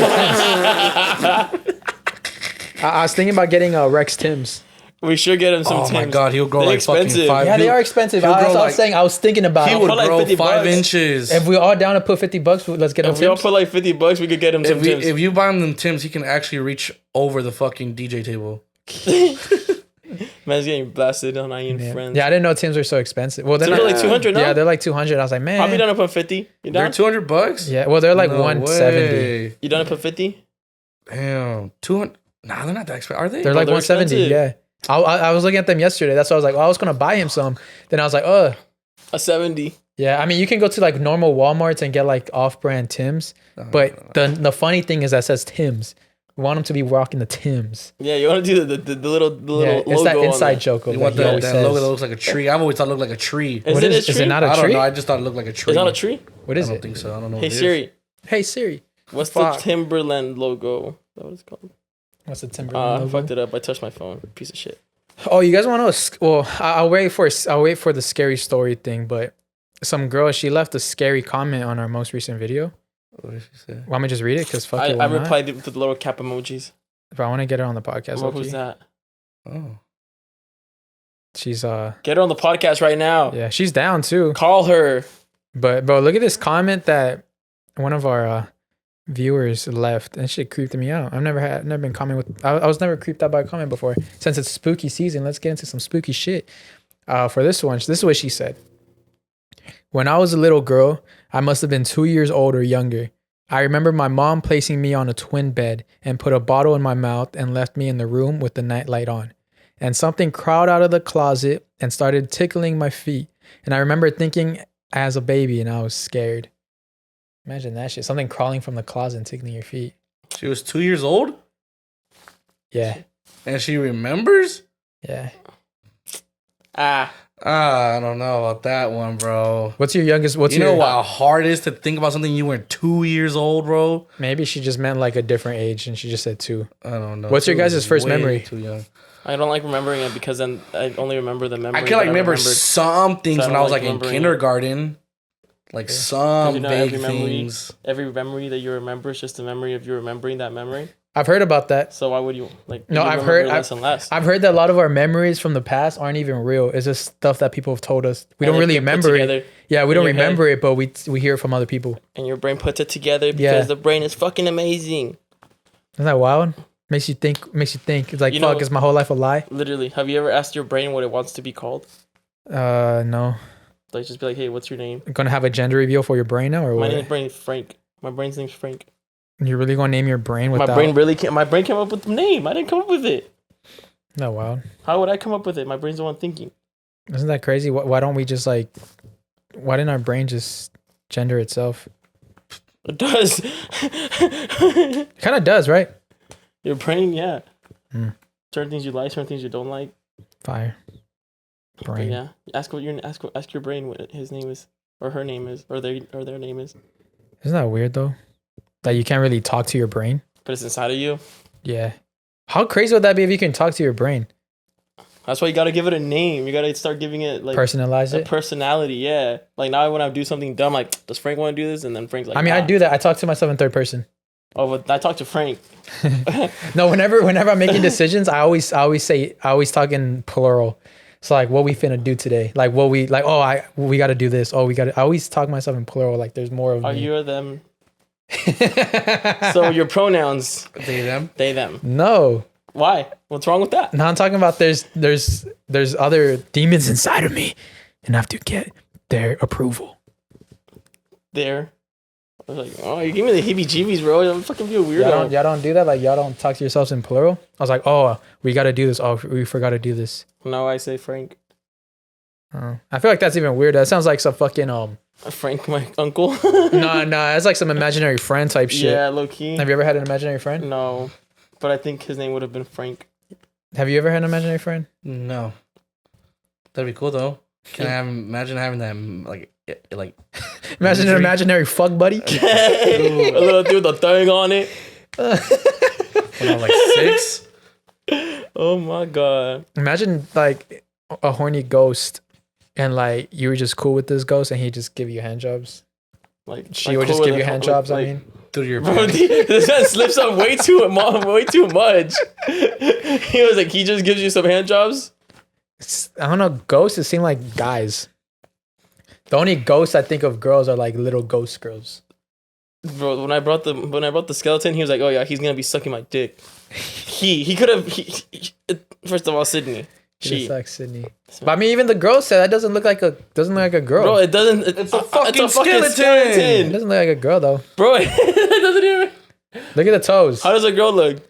Speaker 2: I was thinking about getting Rex Tims.
Speaker 3: We should get him some
Speaker 1: Oh my
Speaker 3: Timbs.
Speaker 1: god, he'll grow
Speaker 3: They're
Speaker 1: like fucking
Speaker 3: expensive.
Speaker 1: 5.
Speaker 2: Yeah, they
Speaker 1: he'll-
Speaker 2: are expensive.
Speaker 1: he'll
Speaker 2: That's
Speaker 1: grow
Speaker 2: what I was
Speaker 1: like-
Speaker 2: saying. I was thinking about
Speaker 1: He
Speaker 2: it.
Speaker 1: would
Speaker 3: put like
Speaker 1: grow
Speaker 3: 50
Speaker 1: 5
Speaker 3: bucks.
Speaker 1: inches.
Speaker 2: If we're all down to put $50, let's get them
Speaker 3: If we all
Speaker 2: Tims.
Speaker 3: put like $50, we could get him some Timbs.
Speaker 1: If you buy him them Tims, he can actually reach over the fucking DJ table.
Speaker 3: Man's getting blasted on I.E In Friends.
Speaker 2: Yeah, I didn't know Tims were so expensive. Well, they're
Speaker 3: Timbs
Speaker 2: not
Speaker 3: are like 200 now?
Speaker 2: Yeah, they're like 200. I was like, man.
Speaker 3: I'll be down to put 50. You
Speaker 1: They're
Speaker 3: down?
Speaker 1: $200.
Speaker 2: Yeah, well, they're like
Speaker 1: No
Speaker 2: 170.
Speaker 1: way.
Speaker 3: You down to put 50?
Speaker 1: Damn, 200. Nah, they're not that expensive. Are they?
Speaker 2: They're like
Speaker 3: they're
Speaker 2: 170.
Speaker 3: expensive.
Speaker 2: Yeah. I was looking at them yesterday. That's why I was like, well, I was gonna buy him some. Then I was like,
Speaker 3: A 70.
Speaker 2: yeah. I mean, you can go to like normal WalMarts and get like off-brand Tims, but the funny thing is that says Tims. We want them to be rocking the Tims.
Speaker 3: Yeah, you want to do the little
Speaker 2: Yeah,
Speaker 3: logo
Speaker 2: it's that
Speaker 3: on
Speaker 2: inside
Speaker 3: there.
Speaker 2: joke of
Speaker 1: You
Speaker 2: that
Speaker 1: want
Speaker 2: he
Speaker 1: that
Speaker 2: always
Speaker 1: logo
Speaker 2: says.
Speaker 1: that looks like a tree? I've always thought it looked like a tree.
Speaker 3: Is
Speaker 2: What
Speaker 3: it
Speaker 2: is
Speaker 3: a
Speaker 2: it
Speaker 3: tree?
Speaker 2: not a
Speaker 1: I don't
Speaker 2: tree?
Speaker 1: know. I just thought it looked like a tree.
Speaker 3: It's not a tree?
Speaker 2: What
Speaker 1: I
Speaker 2: is
Speaker 1: don't
Speaker 2: it?
Speaker 1: think so. I don't know.
Speaker 3: Hey
Speaker 1: what it is.
Speaker 3: Siri,
Speaker 2: Hey Siri,
Speaker 3: what's
Speaker 2: Fuck.
Speaker 3: the Timberland logo? Is that what it's called?
Speaker 2: what's the
Speaker 3: I
Speaker 2: Timberland logo?
Speaker 3: fucked it up. I touched my phone. Piece of shit.
Speaker 2: Oh, you guys want to know? Well, I'll wait for the scary story thing. But some girl, she left a scary comment on our most recent video.
Speaker 1: What did she say?
Speaker 2: Want me to just read it? Cause fuck
Speaker 3: I
Speaker 2: it, why not?
Speaker 3: replied with the little cap emojis.
Speaker 2: But I want to get her on the podcast.
Speaker 3: What
Speaker 2: low-key.
Speaker 3: was that?
Speaker 1: Oh,
Speaker 2: She's
Speaker 3: Get her on the podcast right now.
Speaker 2: yeah, she's down too.
Speaker 3: Call her.
Speaker 2: But bro, look at this comment that one of our viewers left, and shit creeped me out. I've never been commenting with. I was never creeped out by a comment before. Since it's spooky season, let's get into some spooky shit. For this one, this is what she said. When I was a little girl, I must have been 2 years old or younger. I remember my mom placing me on a twin bed and put a bottle in my mouth and left me in the room with the night light on. And something crawled out of the closet and started tickling my feet. And I remember thinking as a baby, and I was scared. Imagine that shit. Something crawling from the closet and tickling your feet.
Speaker 1: she was 2 years old
Speaker 2: Yeah.
Speaker 1: and she remembers.
Speaker 2: Yeah.
Speaker 1: I don't know about that one, bro.
Speaker 2: What's your youngest? What's
Speaker 1: You
Speaker 2: your?
Speaker 1: know how hard it is to think about something you were 2 years old, bro.
Speaker 2: Maybe she just meant like a different age, and she just said 2.
Speaker 1: I don't know.
Speaker 2: What's your
Speaker 1: 2
Speaker 2: guys'
Speaker 1: is
Speaker 2: first
Speaker 1: way
Speaker 2: memory?
Speaker 1: Too young.
Speaker 3: I don't like remembering it because then I only remember the memory.
Speaker 1: I can like
Speaker 3: that
Speaker 1: remember
Speaker 3: remembered.
Speaker 1: some things
Speaker 3: So I
Speaker 1: when
Speaker 3: don't
Speaker 1: I was
Speaker 3: like
Speaker 1: like in
Speaker 3: remembering it.
Speaker 1: kindergarten, like some
Speaker 3: You know,
Speaker 1: vague
Speaker 3: every memory-
Speaker 1: things.
Speaker 3: Every memory that you remember is just a memory of you remembering that memory.
Speaker 2: I've heard about that.
Speaker 3: So why would you like?
Speaker 2: No,
Speaker 3: you
Speaker 2: I've
Speaker 3: remember
Speaker 2: heard.
Speaker 3: less and less.
Speaker 2: I've heard that a lot of our memories from the past aren't even real. It's just stuff that people have told us. We don't really remember it. Yeah, we don't remember it, but we hear it from other people.
Speaker 3: And your brain puts it together because the brain is fucking amazing.
Speaker 2: Isn't that wild? Makes you think. It's like, fuck, is my whole life a lie?
Speaker 3: Literally. Have you ever asked your brain what it wants to be called?
Speaker 2: No.
Speaker 3: Like, just be like, hey, what's your name?
Speaker 2: Gonna have a gender reveal for your brain now, or what?
Speaker 3: My name is Frank. My brain's name's Frank.
Speaker 2: You're really gonna name your brain without...
Speaker 3: My brain came up with the name. I didn't come up with it.
Speaker 2: Isn't that wild?
Speaker 3: How would I come up with it? My brain's the one thinking.
Speaker 2: Isn't that crazy? Why don't we just like... Why didn't our brain just gender itself?
Speaker 3: It does.
Speaker 2: It kind of does, right?
Speaker 3: Your brain, yeah. Certain things you like, certain things you don't like.
Speaker 2: Fire. Brain.
Speaker 3: But yeah. Ask your brain what his name is, or her name is, or their name is.
Speaker 2: Isn't that weird though? That you can't really talk to your brain?
Speaker 3: But it's inside of you.
Speaker 2: Yeah. How crazy would that be if you can talk to your brain?
Speaker 3: That's why you gotta give it a name. You gotta start giving it like
Speaker 2: personalize it.
Speaker 3: Personality, yeah. Like now when I do something dumb, like, does Frank want to do this? And then Frank's like,
Speaker 2: I mean, I do that. I talk to myself in third person.
Speaker 3: Oh, but I talk to Frank.
Speaker 2: No, whenever I'm making decisions, I always talk in plural. So like, what we finna do today? Like what we like? Oh, we got to do this. Oh, I always talk myself in plural. Like there's more of me.
Speaker 3: Are you or them? So your pronouns?
Speaker 1: They them.
Speaker 3: They them.
Speaker 2: No.
Speaker 3: Why? What's wrong with that?
Speaker 2: No, I'm talking about there's other demons inside of me, and I have to get their approval.
Speaker 3: There. I was like, oh, you give me the heebie-jeebies, bro. I'm fucking be a weirdo.
Speaker 2: Y'all don't do that? Like, y'all don't talk to yourselves in plural? I was like, oh, we got to do this. Oh, we forgot to do this.
Speaker 3: No, I say Frank.
Speaker 2: I feel like that's even weird. That sounds like some fucking...
Speaker 3: Frank, my uncle?
Speaker 2: No, that's like some imaginary friend type shit.
Speaker 3: Yeah, low-key.
Speaker 2: Have you ever had an imaginary friend?
Speaker 3: No, but I think his name would have been Frank.
Speaker 2: Have you ever had an imaginary friend?
Speaker 1: No. That'd be cool, though. Imagine having that, like...
Speaker 2: Imagine an imaginary fuck buddy.
Speaker 3: A little dude with a thing on it.
Speaker 1: When I was like 6.
Speaker 3: Oh my god.
Speaker 2: Imagine like a horny ghost and like you were just cool with this ghost and he'd just give you hand jobs.
Speaker 3: Like
Speaker 2: she would just give you hand jobs, I mean.
Speaker 1: Through your
Speaker 3: bro, this man slips up way too much. He was like, he just gives you some hand jobs?
Speaker 2: I don't know, ghosts, it seem like guys. The only ghosts I think of girls are like little ghost girls.
Speaker 3: Bro, when I brought the skeleton, he was like, "Oh yeah, he's gonna be sucking my dick." He could have. First of all, Sydney.
Speaker 2: She sucks, Sydney. But I mean, even the girl said that doesn't look like a girl.
Speaker 3: Bro, it doesn't.
Speaker 1: It's a fucking skeleton.
Speaker 2: It doesn't look like a girl though.
Speaker 3: Bro, it doesn't even.
Speaker 2: Look at the toes.
Speaker 3: How does a girl look?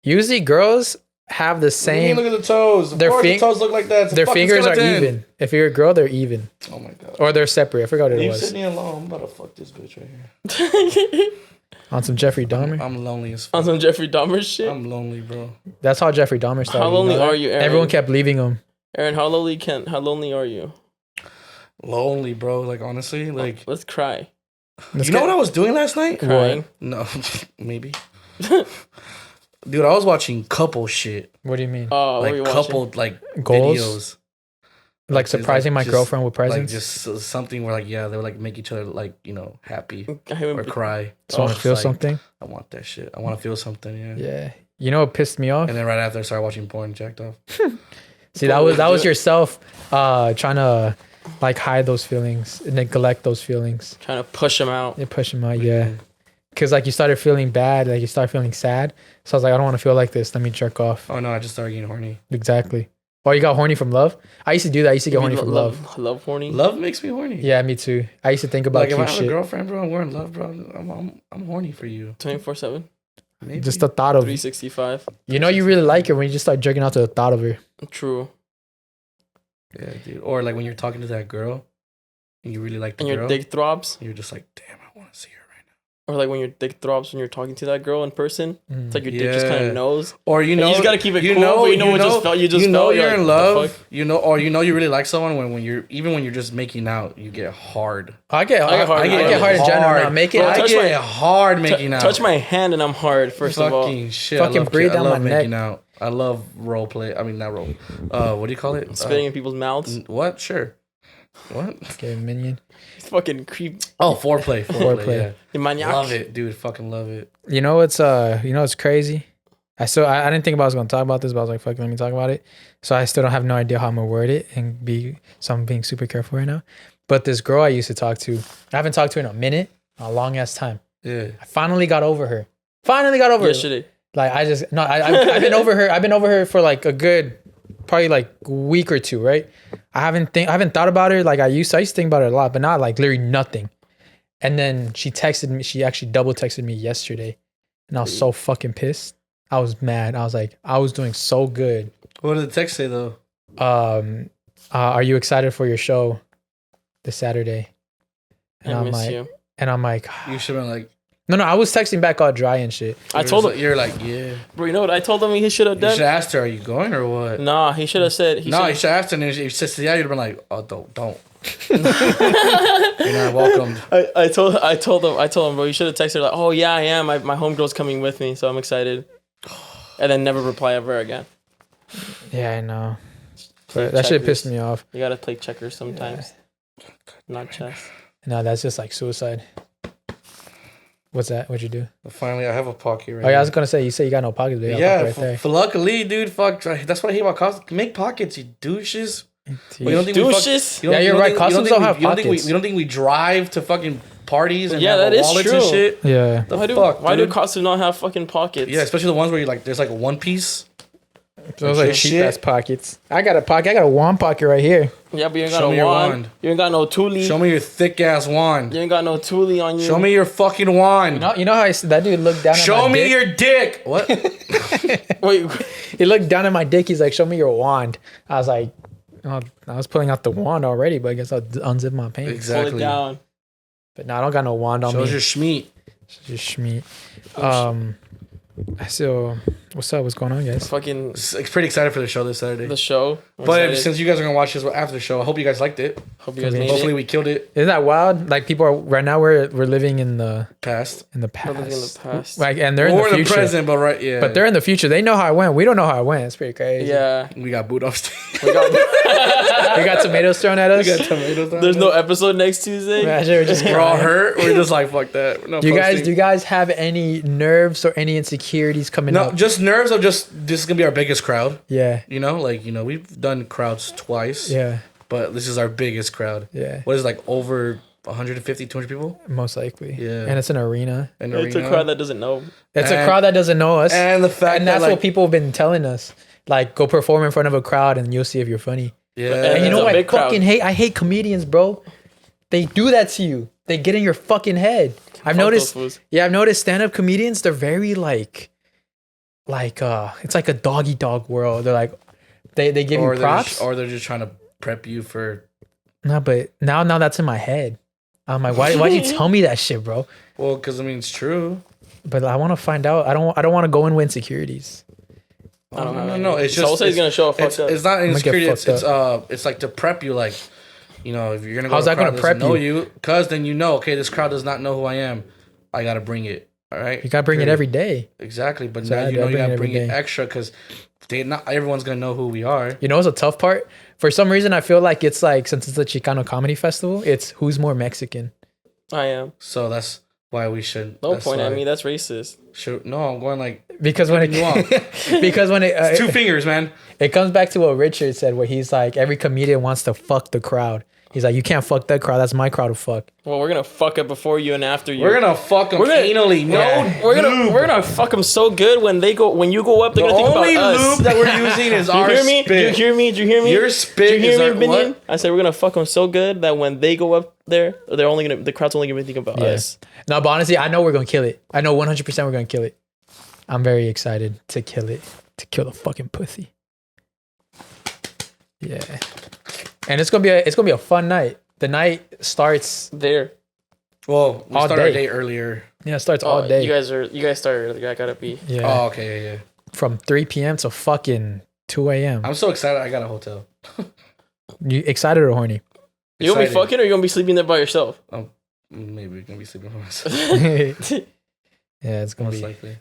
Speaker 2: Usually, girls have the same.
Speaker 1: Look at the toes. Of course the toes look like that.
Speaker 2: Their fingers skeleton. Are even. If you're a girl, they're even.
Speaker 1: Oh my god.
Speaker 2: Or they're separate. I forgot what it was.
Speaker 1: Leave Sydney alone. I'm about to fuck this bitch right here.
Speaker 2: On some Jeffrey Dahmer.
Speaker 1: I'm lonely as fuck.
Speaker 3: On some Jeffrey Dahmer shit.
Speaker 1: I'm lonely, bro.
Speaker 2: That's how Jeffrey Dahmer started.
Speaker 3: How lonely are you, Aaron?
Speaker 2: Everyone kept leaving him.
Speaker 3: Aaron, how lonely are you?
Speaker 1: Lonely, bro. Like honestly, like
Speaker 3: let's cry.
Speaker 1: You know what I was doing last night?
Speaker 3: Crying?
Speaker 1: No, maybe. Dude, I was watching couple shit.
Speaker 2: What do you mean?
Speaker 1: Like couple like
Speaker 2: goals?
Speaker 1: videos.
Speaker 2: Like surprising my girlfriend with presents?
Speaker 1: Like just something where like, yeah, they would like make each other like, you know, happy or cry.
Speaker 2: So I want to feel something?
Speaker 1: I want that shit. I want to feel something, yeah.
Speaker 2: Yeah. You know what pissed me off?
Speaker 1: And then right after I started watching porn, jacked off.
Speaker 2: See, that was yourself trying to like hide those feelings, neglect those feelings.
Speaker 3: Trying to push them out.
Speaker 2: Yeah, push them out, yeah. Because like you started feeling bad, like you started feeling sad. So I was like, I don't want to feel like this. Let me jerk off.
Speaker 1: Oh no, I just started getting horny.
Speaker 2: Exactly. Oh, you got horny from love? I used to do that. I used to get horny from love.
Speaker 3: Love horny?
Speaker 1: Love makes me horny.
Speaker 2: Yeah, me too. I used to think about
Speaker 1: like
Speaker 2: cute
Speaker 1: if I have
Speaker 2: shit.
Speaker 1: a girlfriend, bro, and we're in love, bro, I'm horny for you.
Speaker 3: 24/7?
Speaker 1: Maybe.
Speaker 2: Just the thought of
Speaker 3: 365.
Speaker 2: You know you really like her when you just start jerking out to the thought of her.
Speaker 3: True.
Speaker 1: Yeah, dude. Or like when you're talking to that girl and you really like the
Speaker 3: girl. And your dick throbs.
Speaker 1: You're just like, damn, I want to see her right
Speaker 3: now. Or like when your dick throbs when you're talking to that girl in person. It's like your dick just kind of knows.
Speaker 1: Or you know,
Speaker 3: you just gotta keep it cool. But you know
Speaker 1: you're in love. You know, or you know you really like someone when you're just making out, you get hard.
Speaker 2: I get hard in general. I
Speaker 1: get hard making out.
Speaker 3: Touch my hand and I'm hard. First of all,
Speaker 1: fucking shit.
Speaker 2: Fucking breathe down my neck.
Speaker 1: Out. I love role play. I mean, not role. What do you call it?
Speaker 3: Spitting in people's mouths.
Speaker 1: What? Sure. What?
Speaker 2: Okay, minion.
Speaker 3: Fucking creep.
Speaker 1: Oh, foreplay.
Speaker 2: Foreplay.
Speaker 1: Yeah.
Speaker 3: Maniac.
Speaker 1: Love it, dude. Fucking love it.
Speaker 2: You know what's crazy? I didn't think I was gonna talk about this, but I was like, fuck, let me talk about it. So I still don't have no idea how I'm gonna word it so I'm being super careful right now. But this girl I used to talk to, I haven't talked to her in a minute, a long ass time.
Speaker 1: Yeah.
Speaker 2: I finally got over her.
Speaker 3: Yesterday.
Speaker 2: Like I've been over her. I've been over her for like a good, probably like week or two, right? I haven't thought about her like I used to think about her a lot, but not like literally nothing. And then she texted me. She actually double texted me yesterday, and I was so fucking pissed. I was mad. I was like, I was doing so good.
Speaker 1: What did the text say though?
Speaker 2: Are you excited for your show this Saturday? And
Speaker 3: I
Speaker 2: I'm
Speaker 3: miss
Speaker 2: like,
Speaker 3: you.
Speaker 2: and I'm like,
Speaker 1: You should have been like.
Speaker 2: no, I was texting back all dry and shit.
Speaker 3: I told him.
Speaker 1: You're like, yeah.
Speaker 3: Bro, you know what I told him he should have
Speaker 1: You should
Speaker 3: done?
Speaker 1: have asked her, are you going or what?
Speaker 3: Nah, he should have said.
Speaker 1: You should have asked her, and if she said yeah, you'd have been like, oh, don't. You're not welcomed.
Speaker 3: I told him, bro, you should have texted her like, oh yeah, I am. My homegirl's coming with me, so I'm excited. And then never reply ever again.
Speaker 2: Yeah, I know. But that shit pissed me off.
Speaker 3: You gotta play checkers sometimes, not chess.
Speaker 2: No, that's just like suicide. What's that? What'd you do?
Speaker 1: Finally, I have a pocket right
Speaker 2: Oh, yeah, I
Speaker 1: now.
Speaker 2: was gonna say, you say you got no pockets, but you got a
Speaker 1: Yeah,
Speaker 2: pocket right there.
Speaker 1: for luckily, dude, fuck. That's what I hate about costumes. Make pockets, you douches. Well, you don't think we fuck-
Speaker 3: Douches?
Speaker 1: you don't-
Speaker 2: Yeah,
Speaker 1: you
Speaker 2: you're
Speaker 1: don't
Speaker 2: right.
Speaker 1: think-
Speaker 2: Costumes don't have
Speaker 1: we don't think
Speaker 2: pockets.
Speaker 1: we don't think we drive to fucking parties and
Speaker 3: Yeah,
Speaker 1: have
Speaker 3: that is
Speaker 1: wallets and
Speaker 3: true.
Speaker 1: shit.
Speaker 2: Yeah.
Speaker 1: The
Speaker 3: Why do
Speaker 1: fuck,
Speaker 3: why do
Speaker 1: dude?
Speaker 3: costumes not have fucking pockets?
Speaker 1: Yeah, especially the ones where you like there's like a one piece.
Speaker 2: Those are
Speaker 1: Shit.
Speaker 2: cheap ass pockets. I got a pocket. I got a wand pocket right here.
Speaker 3: Yeah, but you ain't
Speaker 1: Show
Speaker 3: got
Speaker 1: me
Speaker 3: no
Speaker 1: your
Speaker 3: wand.
Speaker 1: wand.
Speaker 3: You ain't got no toolie.
Speaker 1: Show me your thick ass wand.
Speaker 3: You ain't got no toolie on you.
Speaker 1: Show me your fucking wand.
Speaker 2: You know how that dude looked down at
Speaker 1: Show
Speaker 2: my
Speaker 1: me
Speaker 2: dick?
Speaker 1: your dick. What?
Speaker 3: Wait,
Speaker 2: He looked down at my dick. He's like, show me your wand. I was like, oh, I was pulling out the wand already, but I guess I'll unzip my pants.
Speaker 3: pull
Speaker 1: Exactly.
Speaker 3: it down.
Speaker 2: But no, I don't got no wand on
Speaker 1: Shows
Speaker 2: me.
Speaker 1: your schmeat.
Speaker 2: Just schmeat. So what's up? What's going on, guys?
Speaker 3: Fucking
Speaker 1: Pretty excited for the show this Saturday.
Speaker 3: the show. I'm
Speaker 1: But
Speaker 3: excited.
Speaker 1: since you guys are gonna watch this after the show, I hope you guys liked it.
Speaker 3: Hope you guys
Speaker 2: Okay.
Speaker 3: made
Speaker 1: Hopefully
Speaker 3: it.
Speaker 1: we killed it.
Speaker 2: Isn't that wild? Like people are right now. We're living in the
Speaker 1: Past.
Speaker 2: past.
Speaker 3: We're living in the past.
Speaker 2: Like, and they're in
Speaker 1: Or
Speaker 2: the
Speaker 1: in the
Speaker 2: future.
Speaker 1: present, but right, yeah.
Speaker 2: But they're in the future. They know how I went. We don't know how I went. It's pretty crazy.
Speaker 3: Yeah.
Speaker 1: we got boot off stage.
Speaker 3: We got,
Speaker 2: They got tomatoes thrown at us.
Speaker 1: We got tomatoes on
Speaker 3: there's
Speaker 1: it.
Speaker 3: no episode next Tuesday.
Speaker 2: Imagine we're just
Speaker 1: We're all
Speaker 2: crying.
Speaker 1: hurt. We're just like fuck that. We're not
Speaker 2: Do
Speaker 1: posting.
Speaker 2: you guys have any nerves or any insecurities coming
Speaker 1: No,
Speaker 2: up?
Speaker 1: just nerves of just this is gonna be our biggest crowd.
Speaker 2: Yeah.
Speaker 1: You know, like we've done crowds twice.
Speaker 2: Yeah.
Speaker 1: But this is our biggest crowd.
Speaker 2: Yeah.
Speaker 1: What is it, like over 150, 200 people?
Speaker 2: Most likely.
Speaker 1: Yeah.
Speaker 2: And it's an arena.
Speaker 1: An
Speaker 3: It's a
Speaker 1: arena.
Speaker 3: crowd that doesn't know.
Speaker 2: It's a
Speaker 1: And-
Speaker 2: crowd that doesn't know us.
Speaker 1: And the fact
Speaker 2: And
Speaker 1: that
Speaker 2: that's
Speaker 1: like,
Speaker 2: what people have been telling us. Like, go perform in front of a crowd and you'll see if you're funny.
Speaker 1: yeah.
Speaker 2: And you
Speaker 3: It's
Speaker 2: know
Speaker 3: a
Speaker 2: what I
Speaker 3: big crowd.
Speaker 2: fucking hate? I hate comedians, bro. They do that to you. They get in your fucking head. I've
Speaker 3: Fuck
Speaker 2: noticed.
Speaker 3: those fools.
Speaker 2: Yeah, I've noticed stand-up comedians. They're very like, it's like a doggy dog world. They're like, they give you props.
Speaker 1: Or they're just trying to prep you for.
Speaker 2: No, but now that's in my head. I'm like, why'd you tell me that shit, bro?
Speaker 1: Well, because I mean it's true.
Speaker 2: But I want to find out. I don't want to go in with insecurities.
Speaker 3: I don't know.
Speaker 1: No. It's just.
Speaker 3: Soul says he's gonna show a
Speaker 1: It's,
Speaker 3: fucked up.
Speaker 1: it's not
Speaker 2: get
Speaker 1: insecurity. It's
Speaker 2: fucked
Speaker 1: it's like to prep you. Like, you know, if you're gonna go
Speaker 2: How's
Speaker 1: to a
Speaker 2: that gonna
Speaker 1: crowd
Speaker 2: prep
Speaker 1: doesn't know
Speaker 2: you?
Speaker 1: you, because then you know, okay, this crowd does not know who I am. I gotta bring it. All right.
Speaker 2: You gotta bring it
Speaker 1: Period.
Speaker 2: every day.
Speaker 1: Exactly, but
Speaker 2: So
Speaker 1: now
Speaker 2: I
Speaker 1: you know you
Speaker 2: bring it
Speaker 1: gotta
Speaker 2: every
Speaker 1: bring it
Speaker 2: day.
Speaker 1: extra because not everyone's gonna know who we are.
Speaker 2: You know what's a tough part? For some reason, I feel like it's like, since it's a Chicano comedy festival, it's who's more Mexican.
Speaker 3: I am.
Speaker 1: So that's why we should.
Speaker 3: Don't
Speaker 1: that's
Speaker 3: point at
Speaker 1: why-
Speaker 3: me. That's racist.
Speaker 1: No, I'm going like
Speaker 2: Because when
Speaker 1: you want.
Speaker 2: because when
Speaker 1: two fingers, man.
Speaker 2: it comes back to what Richard said, where he's like, every comedian wants to fuck the crowd. He's like, you can't fuck that crowd. That's my crowd to fuck.
Speaker 3: Well, we're gonna fuck it before you and after you.
Speaker 1: We're gonna fuck them
Speaker 3: We're gonna-
Speaker 1: anally. No,
Speaker 2: Yeah.
Speaker 3: we're gonna fuck them so good when you go up. They're
Speaker 1: The
Speaker 3: gonna think
Speaker 1: only
Speaker 3: about us.
Speaker 1: lube that we're using is
Speaker 3: Do you
Speaker 1: our
Speaker 3: hear me?
Speaker 1: spit.
Speaker 3: Do you hear me? Do you hear me?
Speaker 1: Your spit
Speaker 3: Do you hear
Speaker 1: is
Speaker 3: me,
Speaker 1: our
Speaker 3: minion?
Speaker 1: what?
Speaker 3: I said we're gonna fuck them so good that when they go up there, the crowd's only gonna think about us.
Speaker 2: No, but honestly, I know we're gonna kill it. I know 100% we're gonna kill it. I'm very excited to kill it. To kill the fucking pussy. Yeah. And it's gonna be a fun night. The night starts.
Speaker 3: There.
Speaker 1: Well, we
Speaker 2: All
Speaker 1: started our
Speaker 2: day.
Speaker 1: day earlier.
Speaker 2: Yeah, it starts all day.
Speaker 3: You guys started earlier. I gotta be.
Speaker 2: Yeah.
Speaker 1: Oh, okay, yeah.
Speaker 2: From 3 p.m. to fucking 2 a.m.
Speaker 1: I'm so excited. I got a hotel.
Speaker 2: You excited or horny?
Speaker 3: You gonna be
Speaker 1: Excited.
Speaker 3: fucking or you gonna be sleeping there by yourself?
Speaker 1: Maybe we're gonna be sleeping by myself.
Speaker 2: Yeah, it's gonna
Speaker 1: Most
Speaker 2: be.
Speaker 1: likely.